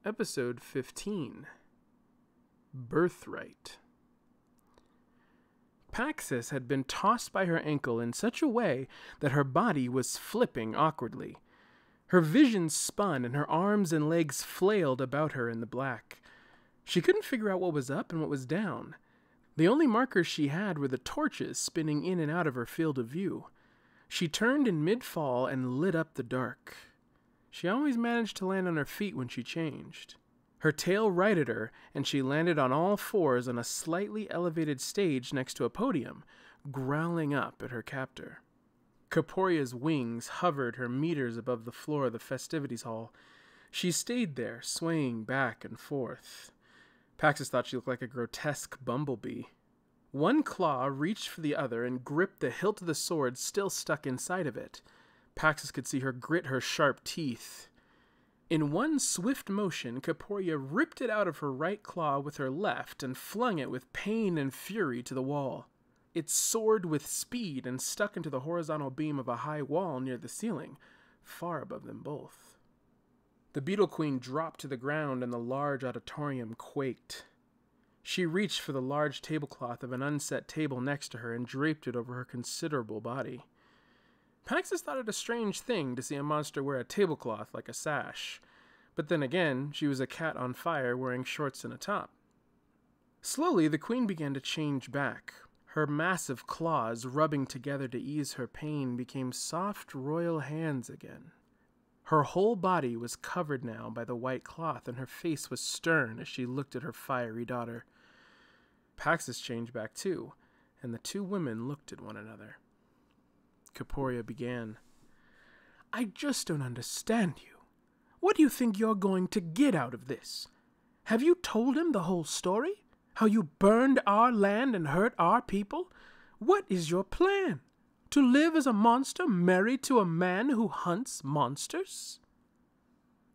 Episode 15. Birthright. Paxis had been tossed by her ankle in such a way that her body was flipping awkwardly. Her vision spun and her arms and legs flailed about her in the black. She couldn't figure out what was up and what was down. The only markers she had were the torches spinning in and out of her field of view. She turned in mid-fall and lit up the dark. She always managed to land on her feet when she changed. Her tail righted her, and she landed on all fours on a slightly elevated stage next to a podium, growling up at her captor. Caporia's wings hovered her meters above the floor of the festivities hall. She stayed there, swaying back and forth. Paxis thought she looked like a grotesque bumblebee. One claw reached for the other and gripped the hilt of the sword still stuck inside of it. Paxis could see her grit her sharp teeth. In one swift motion, Caporia ripped it out of her right claw with her left and flung it with pain and fury to the wall. It soared with speed and stuck into the horizontal beam of a high wall near the ceiling, far above them both. The Beetle Queen dropped to the ground and the large auditorium quaked. She reached for the large tablecloth of an unset table next to her and draped it over her considerable body. Paxis thought it a strange thing to see a monster wear a tablecloth like a sash, but then again, she was a cat on fire wearing shorts and a top. Slowly, the queen began to change back. Her massive claws, rubbing together to ease her pain, became soft royal hands again. Her whole body was covered now by the white cloth, and her face was stern as she looked at her fiery daughter. Paxis changed back too, and the two women looked at one another. Caporia began. "I just don't understand you. What do you think you're going to get out of this? Have you told him the whole story? How you burned our land and hurt our people? What is your plan? To live as a monster married to a man who hunts monsters?"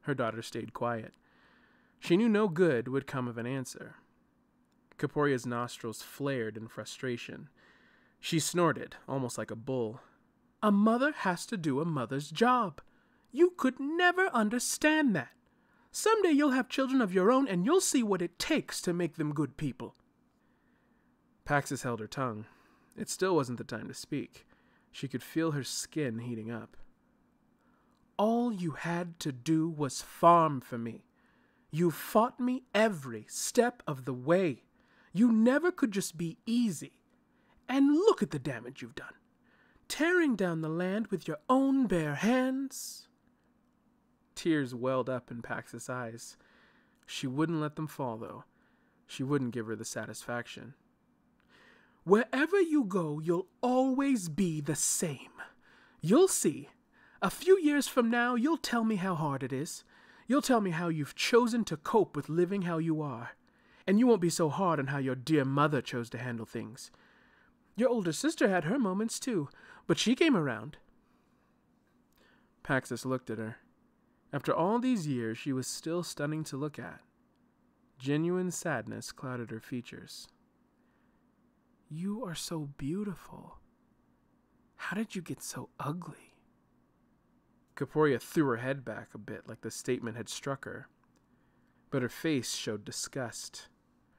Her daughter stayed quiet. She knew no good would come of an answer. Caporia's nostrils flared in frustration. She snorted, almost like a bull. "A mother has to do a mother's job. You could never understand that. Someday you'll have children of your own, and you'll see what it takes to make them good people." Paxis held her tongue. It still wasn't the time to speak. She could feel her skin heating up. "All you had to do was farm for me. You fought me every step of the way. You never could just be easy. And look at the damage you've done. Tearing down the land with your own bare hands." Tears welled up in Paxis' eyes. She wouldn't let them fall, though. She wouldn't give her the satisfaction. "Wherever you go, you'll always be the same. You'll see. A few years from now, you'll tell me how hard it is. You'll tell me how you've chosen to cope with living how you are. And you won't be so hard on how your dear mother chose to handle things. Your older sister had her moments, too, but she came around." Paxis looked at her. After all these years, she was still stunning to look at. Genuine sadness clouded her features. "You are so beautiful. How did you get so ugly?" Caporia threw her head back a bit like the statement had struck her, but her face showed disgust.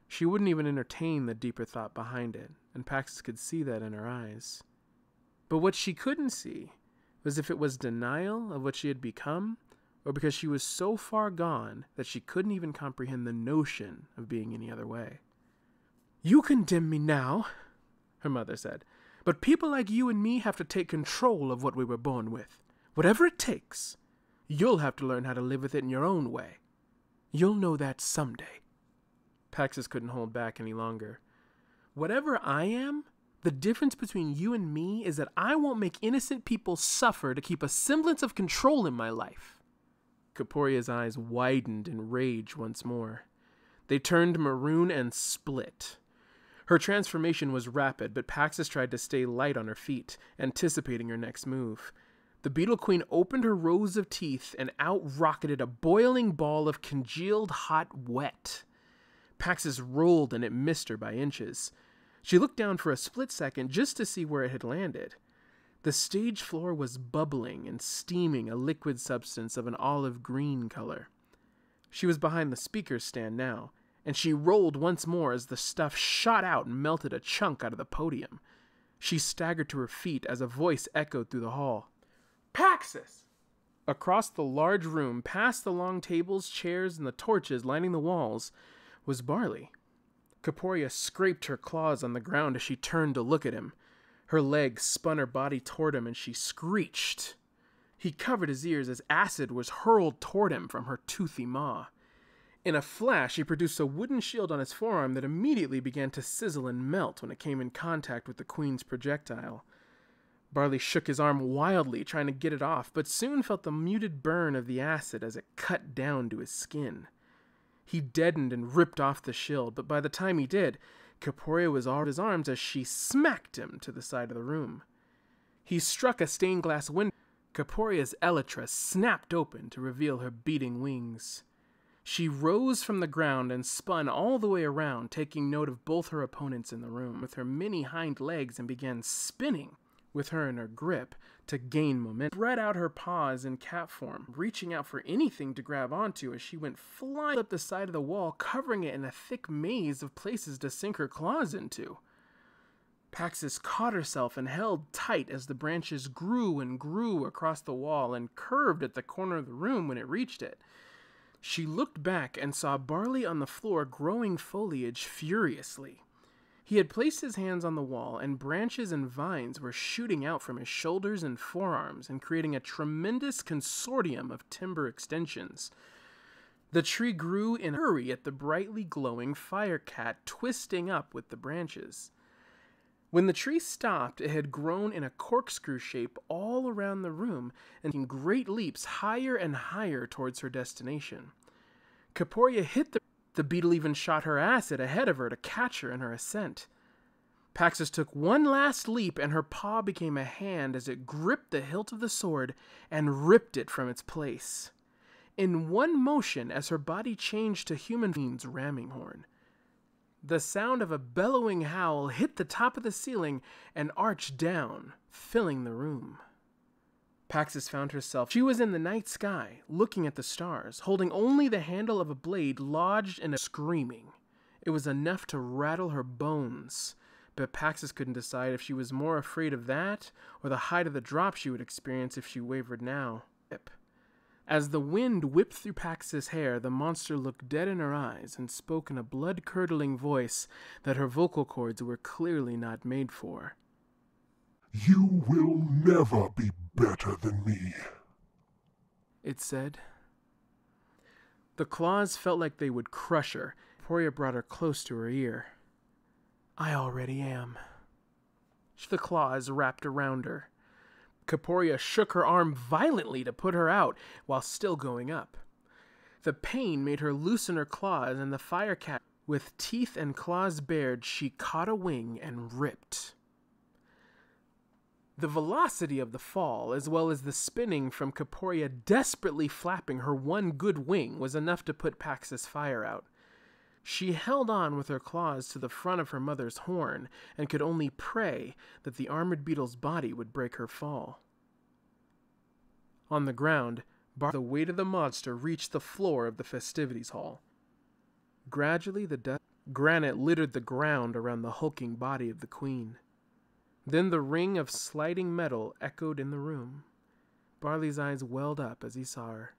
She wouldn't even entertain the deeper thought behind it, and Paxis could see that in her eyes. But what she couldn't see was if it was denial of what she had become, or because she was so far gone that she couldn't even comprehend the notion of being any other way. "You condemn me now," her mother said, "but people like you and me have to take control of what we were born with. Whatever it takes, you'll have to learn how to live with it in your own way. You'll know that someday." Paxis couldn't hold back any longer. "Whatever I am, the difference between you and me is that I won't make innocent people suffer to keep a semblance of control in my life." Caporia's eyes widened in rage once more. They turned maroon and split. Her transformation was rapid, but Paxis tried to stay light on her feet, anticipating her next move. The Beetle Queen opened her rows of teeth and out rocketed a boiling ball of congealed hot wet. Paxis rolled and it missed her by inches. She looked down for a split second just to see where it had landed. The stage floor was bubbling and steaming a liquid substance of an olive green color. She was behind the speaker stand now, and she rolled once more as the stuff shot out and melted a chunk out of the podium. She staggered to her feet as a voice echoed through the hall. "Paxis!" Across the large room, past the long tables, chairs, and the torches lining the walls, was Barley. Kaporia scraped her claws on the ground as she turned to look at him. Her legs spun her body toward him and she screeched. He covered his ears as acid was hurled toward him from her toothy maw. In a flash, he produced a wooden shield on his forearm that immediately began to sizzle and melt when it came in contact with the Queen's projectile. Barley shook his arm wildly, trying to get it off, but soon felt the muted burn of the acid as it cut down to his skin. He deadened and ripped off the shield, but by the time he did, Kaporia was all in his arms as she smacked him to the side of the room. He struck a stained glass window. Kaporia's elytra snapped open to reveal her beating wings. She rose from the ground and spun all the way around, taking note of both her opponents in the room with her many hind legs and began spinning, with her in her grip, to gain momentum. Spread out her paws in cat form, reaching out for anything to grab onto as she went flying up the side of the wall, covering it in a thick maze of places to sink her claws into. Paxis caught herself and held tight as the branches grew and grew across the wall and curved at the corner of the room when it reached it. She looked back and saw Barley on the floor growing foliage furiously. He had placed his hands on the wall, and branches and vines were shooting out from his shoulders and forearms and creating a tremendous consortium of timber extensions. The tree grew in a hurry at the brightly glowing fire cat twisting up with the branches. When the tree stopped, it had grown in a corkscrew shape all around the room and taking great leaps higher and higher towards her destination. Kaporia hit the beetle even shot her acid ahead of her to catch her in her ascent. Paxis took one last leap and her paw became a hand as it gripped the hilt of the sword and ripped it from its place. In one motion as her body changed to human being's ramming horn. The sound of a bellowing howl hit the top of the ceiling and arched down, filling the room. Paxis found herself. She was in the night sky, looking at the stars, holding only the handle of a blade lodged in a screaming. It was enough to rattle her bones, but Paxis couldn't decide if she was more afraid of that or the height of the drop she would experience if she wavered now. As the wind whipped through Paxis' hair, the monster looked dead in her eyes and spoke in a blood-curdling voice that her vocal cords were clearly not made for. "You will never be better than me," it said. The claws felt like they would crush her. Kaporia brought her close to her ear. "I already am." The claws wrapped around her. Kaporia shook her arm violently to put her out while still going up. The pain made her loosen her claws, and the fire cat, with teeth and claws bared, she caught a wing and ripped. The velocity of the fall, as well as the spinning from Kaporia desperately flapping her one good wing, was enough to put Paxis' fire out. She held on with her claws to the front of her mother's horn, and could only pray that the armored beetle's body would break her fall. On the ground, the weight of the monster reached the floor of the festivities hall. Gradually, the granite littered the ground around the hulking body of the queen. Then the ring of sliding metal echoed in the room. Barley's eyes welled up as he saw her.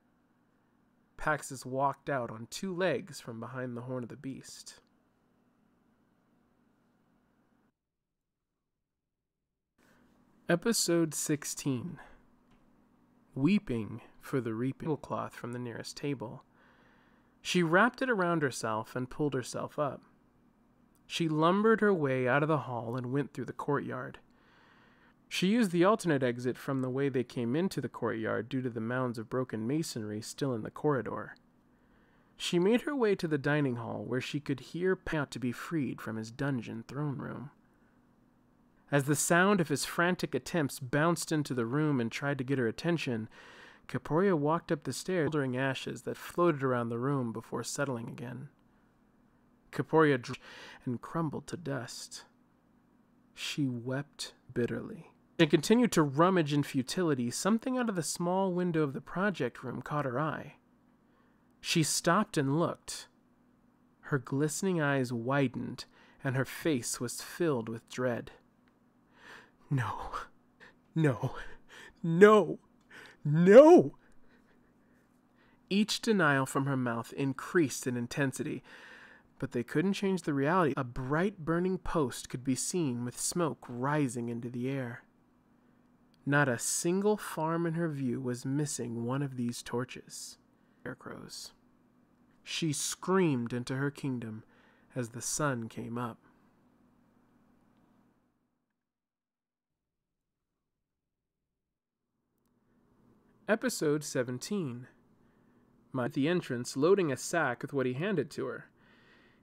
Paxis walked out on 2 legs from behind the horn of the beast. Episode 16. Weeping for the reaping cloth from the nearest table. She wrapped it around herself and pulled herself up. She lumbered her way out of the hall and went through the courtyard. She used the alternate exit from the way they came into the courtyard due to the mounds of broken masonry still in the corridor. She made her way to the dining hall where she could hear Pat to be freed from his dungeon throne room. As the sound of his frantic attempts bounced into the room and tried to get her attention, Kaporia walked up the stairs, shouldering ashes that floated around the room before settling again. Kaporia dropped and crumbled to dust. She wept bitterly. And continued to rummage in futility. Something out of the small window of the project room caught her eye. She stopped and looked. Her glistening eyes widened, and her face was filled with dread. No, no, no, no! Each denial from her mouth increased in intensity, but they couldn't change the reality. A bright burning post could be seen with smoke rising into the air. Not a single farm in her view was missing one of these torches. Scarecrows. She screamed into her kingdom as the sun came up. Episode 17. At the entrance, loading a sack with what he handed to her.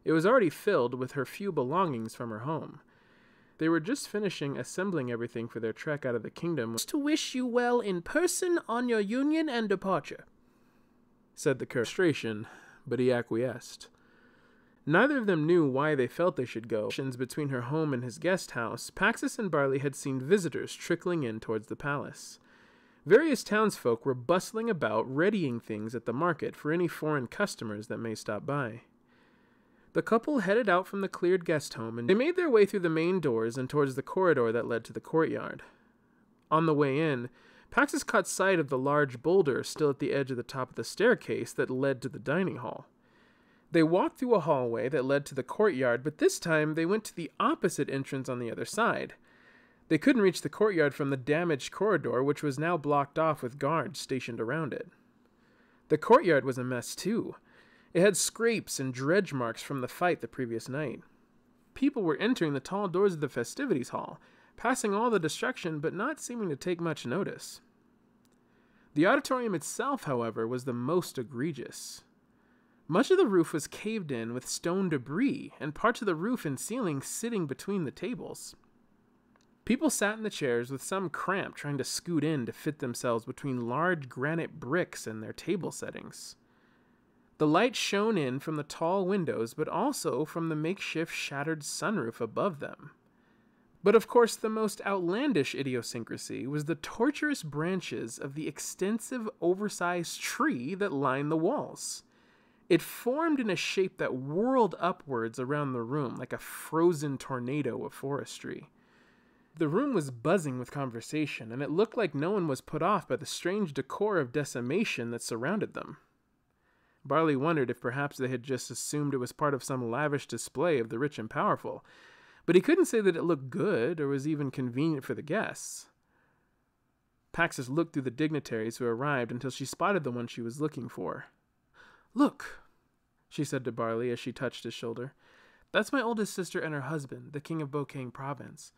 It was already filled with her few belongings from her home. They were just finishing assembling everything for their trek out of the kingdom. "To wish you well in person on your union and departure," said the curstration, but he acquiesced. Neither of them knew why they felt they should go. Between her home and his guest house, Paxus and Barley had seen visitors trickling in towards the palace. Various townsfolk were bustling about, readying things at the market for any foreign customers that may stop by. The couple headed out from the cleared guest home, and they made their way through the main doors and towards the corridor that led to the courtyard. On the way in, Paxus caught sight of the large boulder still at the edge of the top of the staircase that led to the dining hall. They walked through a hallway that led to the courtyard, but this time they went to the opposite entrance on the other side. They couldn't reach the courtyard from the damaged corridor, which was now blocked off with guards stationed around it. The courtyard was a mess too. It had scrapes and dredge marks from the fight the previous night. People were entering the tall doors of the festivities hall, passing all the destruction but not seeming to take much notice. The auditorium itself, however, was the most egregious. Much of the roof was caved in with stone debris, and parts of the roof and ceiling sitting between the tables. People sat in the chairs with some cramped, trying to scoot in to fit themselves between large granite bricks and their table settings. The light shone in from the tall windows, but also from the makeshift shattered sunroof above them. But of course, the most outlandish idiosyncrasy was the tortuous branches of the extensive, oversized tree that lined the walls. It formed in a shape that whirled upwards around the room like a frozen tornado of forestry. The room was buzzing with conversation, and it looked like no one was put off by the strange decor of decimation that surrounded them. Barley wondered if perhaps they had just assumed it was part of some lavish display of the rich and powerful, but he couldn't say that it looked good or was even convenient for the guests. Paxus looked through the dignitaries who arrived until she spotted the one she was looking for. "Look," she said to Barley as she touched his shoulder. "That's my oldest sister and her husband, the king of Bokang Province."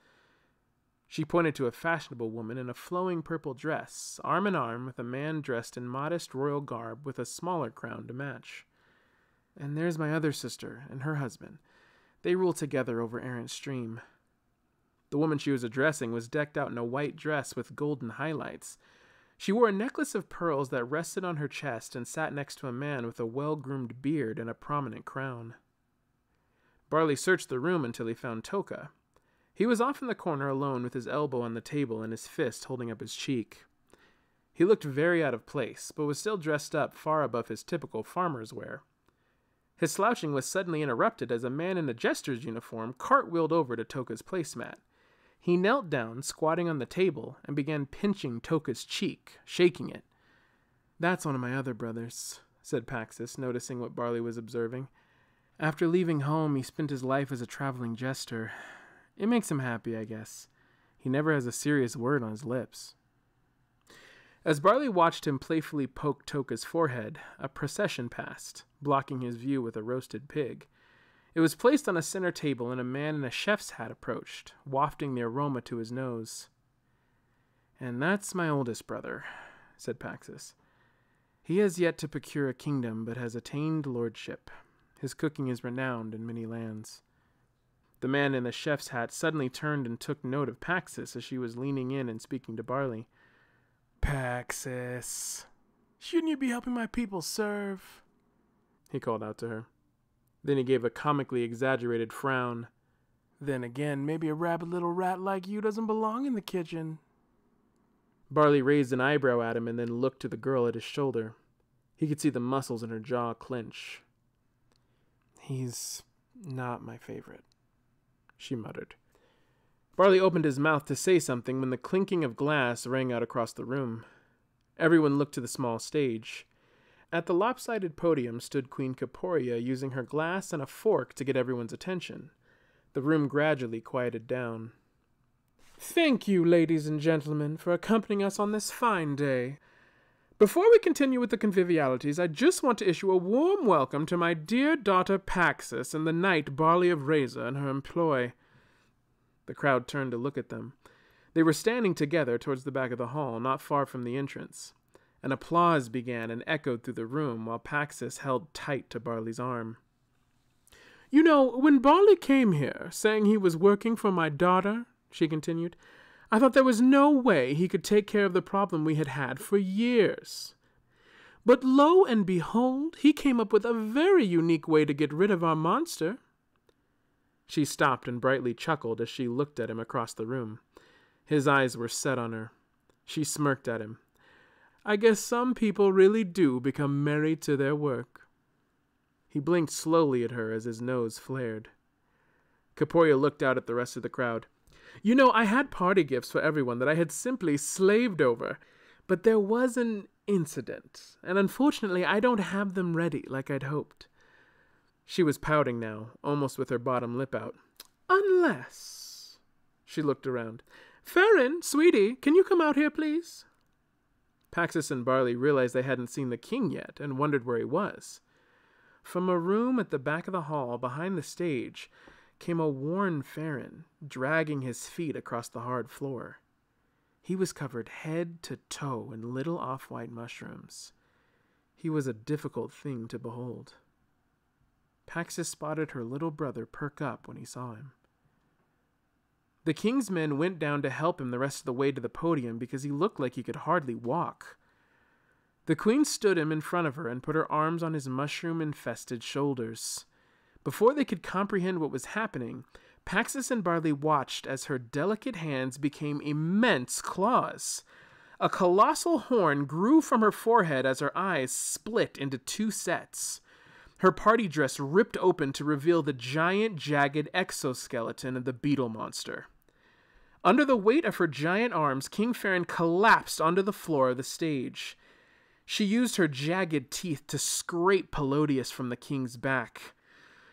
She pointed to a fashionable woman in a flowing purple dress, arm in arm with a man dressed in modest royal garb with a smaller crown to match. "And there's my other sister and her husband. They rule together over Errant Stream." The woman she was addressing was decked out in a white dress with golden highlights. She wore a necklace of pearls that rested on her chest and sat next to a man with a well-groomed beard and a prominent crown. Barley searched the room until he found Toka. He was off in the corner alone with his elbow on the table and his fist holding up his cheek. He looked very out of place, but was still dressed up far above his typical farmer's wear. His slouching was suddenly interrupted as a man in a jester's uniform cartwheeled over to Toka's placemat. He knelt down, squatting on the table, and began pinching Toka's cheek, shaking it. "That's one of my other brothers," said Paxus, noticing what Barley was observing. "After leaving home, he spent his life as a traveling jester. It makes him happy, I guess. He never has a serious word on his lips." As Barley watched him playfully poke Toka's forehead, a procession passed, blocking his view with a roasted pig. It was placed on a center table, and a man in a chef's hat approached, wafting the aroma to his nose. "And that's my oldest brother," said Paxus. "He has yet to procure a kingdom, but has attained lordship. His cooking is renowned in many lands." The man in the chef's hat suddenly turned and took note of Paxis as she was leaning in and speaking to Barley. "Paxis, shouldn't you be helping my people serve?" he called out to her. Then he gave a comically exaggerated frown. "Then again, maybe a rabid little rat like you doesn't belong in the kitchen." Barley raised an eyebrow at him and then looked to the girl at his shoulder. He could see the muscles in her jaw clench. "He's not my favorite," she muttered. Barley opened his mouth to say something when the clinking of glass rang out across the room. Everyone looked to the small stage. At the lopsided podium stood Queen Caporia, using her glass and a fork to get everyone's attention. The room gradually quieted down. "Thank you, ladies and gentlemen, for accompanying us on this fine day. Before we continue with the convivialities, I just want to issue a warm welcome to my dear daughter Paxis and the knight Barley of Reza and her employ." The crowd turned to look at them. They were standing together towards the back of the hall, not far from the entrance. An applause began and echoed through the room while Paxis held tight to Barley's arm. "You know, when Barley came here, saying he was working for my daughter," she continued, "I thought there was no way he could take care of the problem we had had for years. But lo and behold, he came up with a very unique way to get rid of our monster." She stopped and brightly chuckled as she looked at him across the room. His eyes were set on her. She smirked at him. "I guess some people really do become married to their work." He blinked slowly at her as his nose flared. Caporia looked out at the rest of the crowd. "You know, I had party gifts for everyone that I had simply slaved over, but there was an incident, and unfortunately I don't have them ready like I'd hoped." She was pouting now, almost with her bottom lip out. "Unless—" She looked around. "Farron, sweetie, can you come out here, please?" Paxis and Barley realized they hadn't seen the king yet and wondered where he was. From a room at the back of the hall behind the stage came a worn Farron, dragging his feet across the hard floor. He was covered head to toe in little off-white mushrooms. He was a difficult thing to behold. Paxis spotted her little brother perk up when he saw him. The king's men went down to help him the rest of the way to the podium because he looked like he could hardly walk. The queen stood him in front of her and put her arms on his mushroom-infested shoulders. Before they could comprehend what was happening, Paxis and Barley watched as her delicate hands became immense claws. A colossal horn grew from her forehead as her eyes split into two sets. Her party dress ripped open to reveal the giant, jagged exoskeleton of the beetle monster. Under the weight of her giant arms, King Farron collapsed onto the floor of the stage. She used her jagged teeth to scrape Pelodius from the king's back.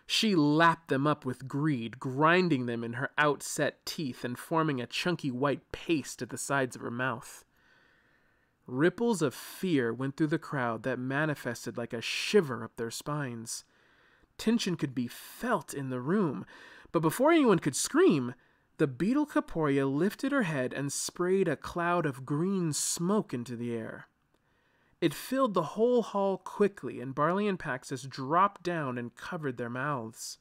She lapped them up with greed, grinding them in her outset teeth and forming a chunky white paste at the sides of her mouth. Ripples of fear went through the crowd that manifested like a shiver up their spines. Tension could be felt in the room, but before anyone could scream, the beetle Caporia lifted her head and sprayed a cloud of green smoke into the air. It filled the whole hall quickly, and Barley and Paxis dropped down and covered their mouths.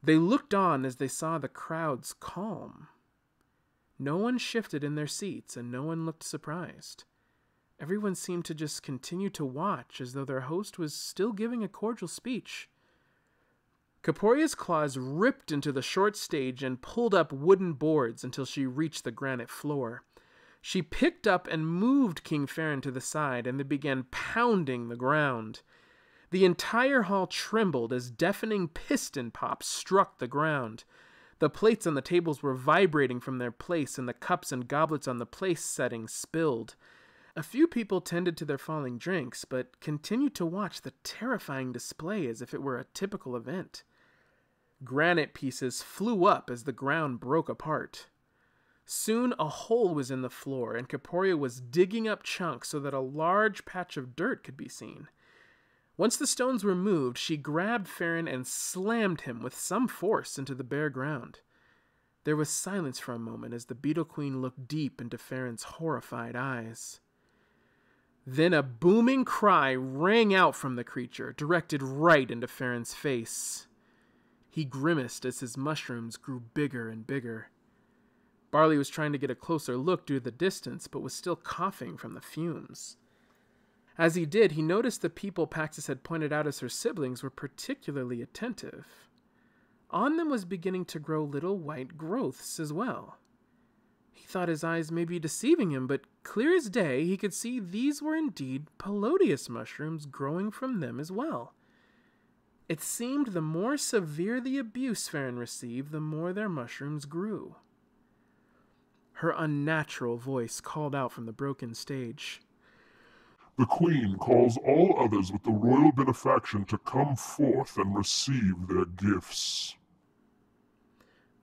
They looked on as they saw the crowd's calm. No one shifted in their seats, and no one looked surprised. Everyone seemed to just continue to watch as though their host was still giving a cordial speech. Caporia's claws ripped into the short stage and pulled up wooden boards until she reached the granite floor. She picked up and moved King Farron to the side, and they began pounding the ground. The entire hall trembled as deafening piston pops struck the ground. The plates on the tables were vibrating from their place, and the cups and goblets on the place setting spilled. A few people tended to their falling drinks, but continued to watch the terrifying display as if it were a typical event. Granite pieces flew up as the ground broke apart. Soon a hole was in the floor, and Caporia was digging up chunks so that a large patch of dirt could be seen. Once the stones were moved, she grabbed Farron and slammed him with some force into the bare ground. There was silence for a moment as the Beetle Queen looked deep into Farron's horrified eyes. Then a booming cry rang out from the creature, directed right into Farron's face. He grimaced as his mushrooms grew bigger and bigger. Barley was trying to get a closer look due to the distance, but was still coughing from the fumes. As he did, he noticed the people Paxis had pointed out as her siblings were particularly attentive. On them was beginning to grow little white growths as well. He thought his eyes may be deceiving him, but clear as day he could see these were indeed Pelodius mushrooms growing from them as well. It seemed the more severe the abuse Farron received, the more their mushrooms grew. Her unnatural voice called out from the broken stage. The Queen calls all others with the royal benefaction to come forth and receive their gifts.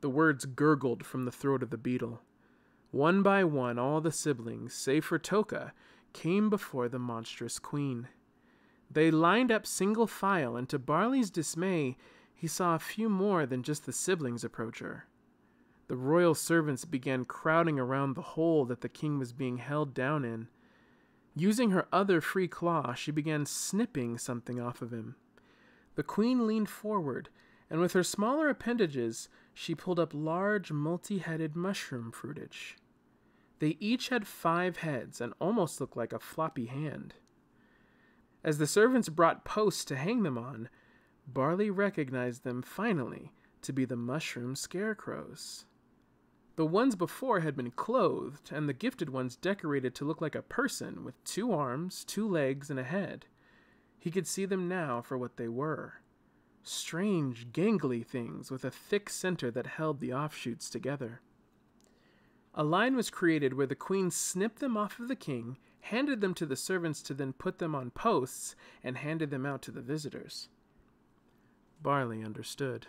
The words gurgled from the throat of the beetle. One by one, all the siblings, save for Toka, came before the monstrous queen. They lined up single file, and to Barley's dismay, he saw a few more than just the siblings approach her. The royal servants began crowding around the hole that the king was being held down in. Using her other free claw, she began snipping something off of him. The queen leaned forward, and with her smaller appendages, she pulled up large, multi-headed mushroom fruitage. They each had 5 heads and almost looked like a floppy hand. As the servants brought posts to hang them on, Barley recognized them finally to be the mushroom scarecrows. The ones before had been clothed, and the gifted ones decorated to look like a person with 2 arms, 2 legs, and a head. He could see them now for what they were. Strange, gangly things with a thick center that held the offshoots together. A line was created where the queen snipped them off of the king, handed them to the servants to then put them on posts, and handed them out to the visitors. Barley understood.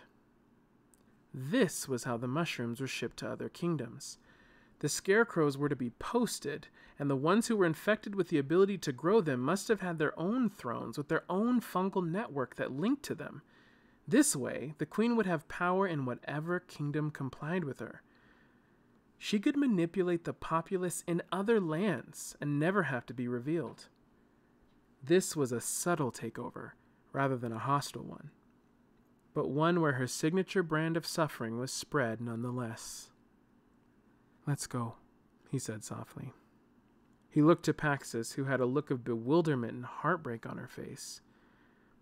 This was how the mushrooms were shipped to other kingdoms. The scarecrows were to be posted, and the ones who were infected with the ability to grow them must have had their own thrones with their own fungal network that linked to them. This way, the queen would have power in whatever kingdom complied with her. She could manipulate the populace in other lands and never have to be revealed. This was a subtle takeover, rather than a hostile one, but one where her signature brand of suffering was spread nonetheless. "Let's go," he said softly. He looked to Paxis, who had a look of bewilderment and heartbreak on her face.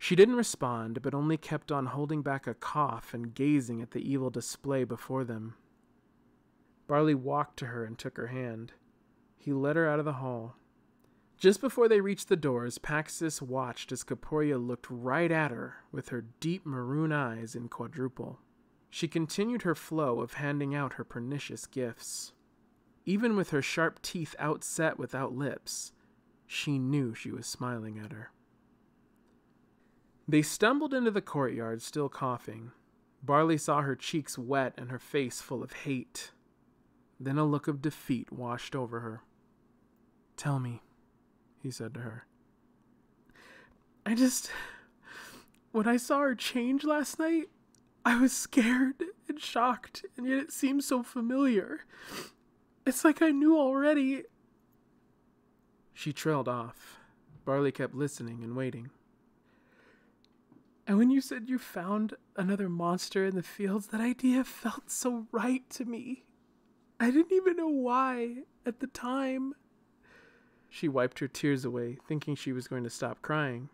She didn't respond, but only kept on holding back a cough and gazing at the evil display before them. Barley walked to her and took her hand. He led her out of the hall. Just before they reached the doors, Paxis watched as Caporia looked right at her with her deep maroon eyes in quadruple. She continued her flow of handing out her pernicious gifts. Even with her sharp teeth outset without lips, she knew she was smiling at her. They stumbled into the courtyard, still coughing. Barley saw her cheeks wet and her face full of hate. Then a look of defeat washed over her. "Tell me," he said to her. When I saw her change last night, I was scared and shocked, and yet it seemed so familiar. It's like I knew already." She trailed off. Barley kept listening and waiting. "And when you said you found another monster in the fields, that idea felt so right to me. I didn't even know why at the time." She wiped her tears away, thinking she was going to stop crying.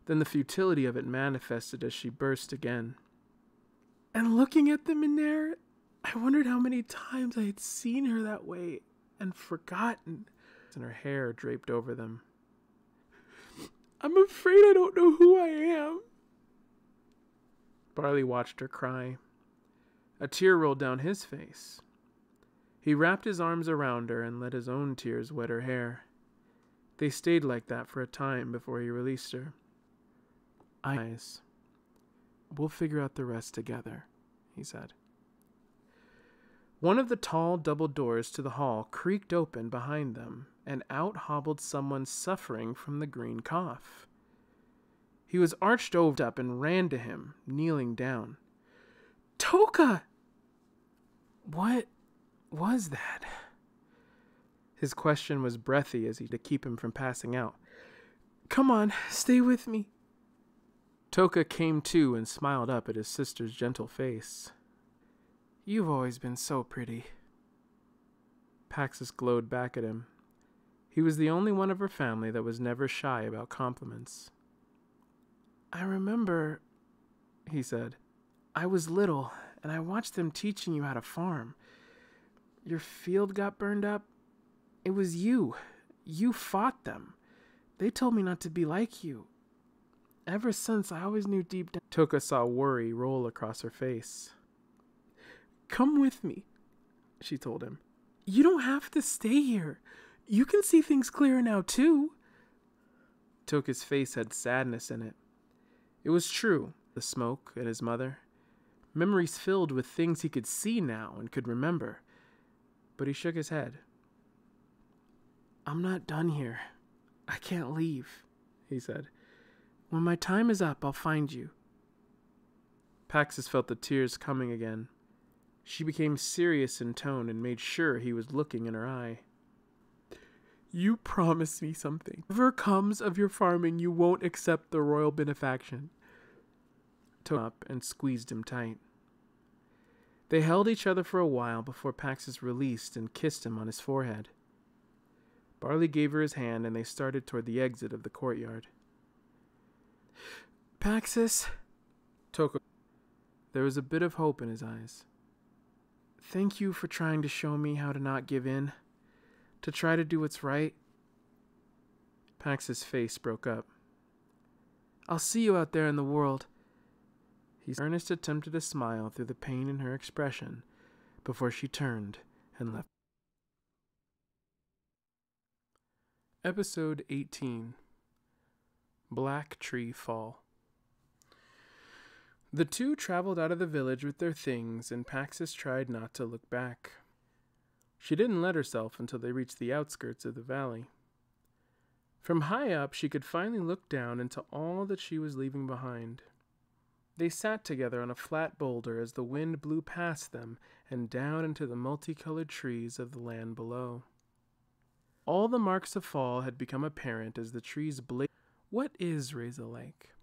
Then the futility of it manifested as she burst again. "And looking at them in there, I wondered how many times I had seen her that way and forgotten." And her hair draped over them. "I'm afraid I don't know who I am." Barley watched her cry. A tear rolled down his face. He wrapped his arms around her and let his own tears wet her hair. They stayed like that for a time before he released her. "Eyes. We'll figure out the rest together," he said. One of the tall double doors to the hall creaked open behind them, and out hobbled someone suffering from the green cough. He was arched over up and ran to him, kneeling down. "Toka!" "What was that?" His question was breathy as he to keep him from passing out. "Come on, stay with me." Toka came to and smiled up at his sister's gentle face. "You've always been so pretty." Paxis glowed back at him. He was the only one of her family that was never shy about compliments. "I remember," he said, "I was little, and I watched them teaching you how to farm. Your field got burned up. It was you. You fought them. They told me not to be like you. Ever since, I always knew deep down." Toka saw worry roll across her face. "Come with me," she told him. "You don't have to stay here. You can see things clearer now, too." Toka's face had sadness in it. It was true, the smoke and his mother. Memories filled with things he could see now and could remember. But he shook his head. "I'm not done here. I can't leave," he said. "When my time is up, I'll find you." Paxis felt the tears coming again. She became serious in tone and made sure he was looking in her eye. "You promise me something. Whatever comes of your farming, you won't accept the royal benefaction." Took him up and squeezed him tight. They held each other for a while before Paxis released and kissed him on his forehead. Barley gave her his hand and they started toward the exit of the courtyard. "Paxis," Toka. There was a bit of hope in his eyes. "Thank you for trying to show me how to not give in, to try to do what's right." Pax's face broke up. "I'll see you out there in the world." Ernest attempted a smile through the pain in her expression before she turned and left. Episode 18. Black Tree Fall. The two traveled out of the village with their things, and Paxis tried not to look back. She didn't let herself until they reached the outskirts of the valley. From high up, she could finally look down into all that she was leaving behind. They sat together on a flat boulder as the wind blew past them and down into the multicolored trees of the land below. All the marks of fall had become apparent as the trees blazed. "What is Razor Lake?"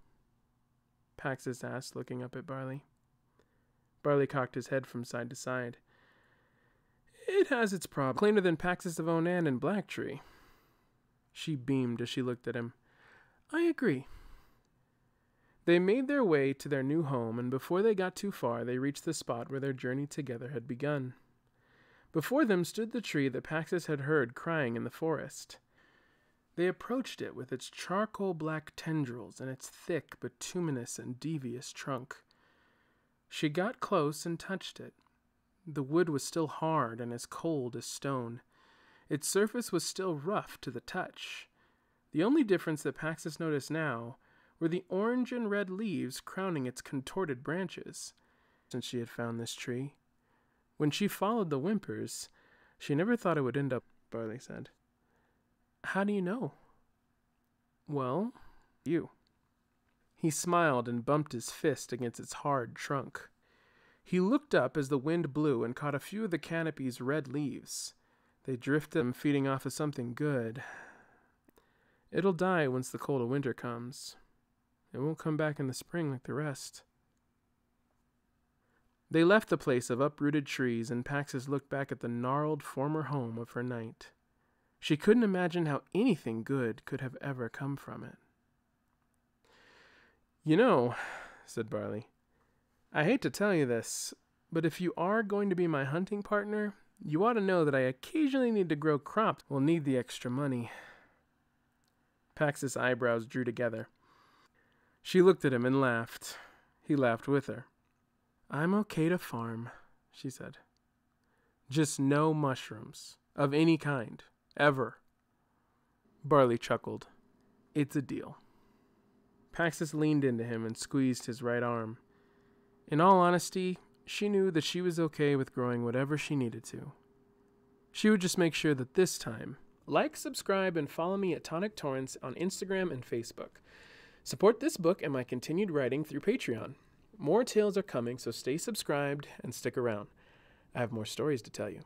Paxis asked, looking up at Barley. Barley cocked his head from side to side. "It has its problems. Cleaner than Paxis of Onan and Blacktree." She beamed as she looked at him. "I agree." They made their way to their new home, and before they got too far, they reached the spot where their journey together had begun. Before them stood the tree that Paxis had heard crying in the forest. They approached it with its charcoal-black tendrils and its thick, bituminous, and devious trunk. She got close and touched it. The wood was still hard and as cold as stone. Its surface was still rough to the touch. The only difference that Paxis noticed now were the orange and red leaves crowning its contorted branches. Since she had found this tree, when she followed the whimpers, she never thought it would end up, Barley said. "How do you know?" "Well, you." He smiled and bumped his fist against its hard trunk. He looked up as the wind blew and caught a few of the canopy's red leaves. They drifted, feeding off of something good. "It'll die once the cold of winter comes. It won't come back in the spring like the rest." They left the place of uprooted trees, and Paxis looked back at the gnarled former home of her knight. She couldn't imagine how anything good could have ever come from it. "You know," said Barley, "I hate to tell you this, but if you are going to be my hunting partner, you ought to know that I occasionally need to grow crops. We'll need the extra money." Pax's eyebrows drew together. She looked at him and laughed. He laughed with her. "I'm okay to farm," she said. "Just no mushrooms, of any kind, ever." Barley chuckled. "It's a deal." Paxis leaned into him and squeezed his right arm. In all honesty, she knew that she was okay with growing whatever she needed to. She would just make sure that this time, like, subscribe, and follow me at Tonic Torrents on Instagram and Facebook. Support this book and my continued writing through Patreon. More tales are coming, so stay subscribed and stick around. I have more stories to tell you.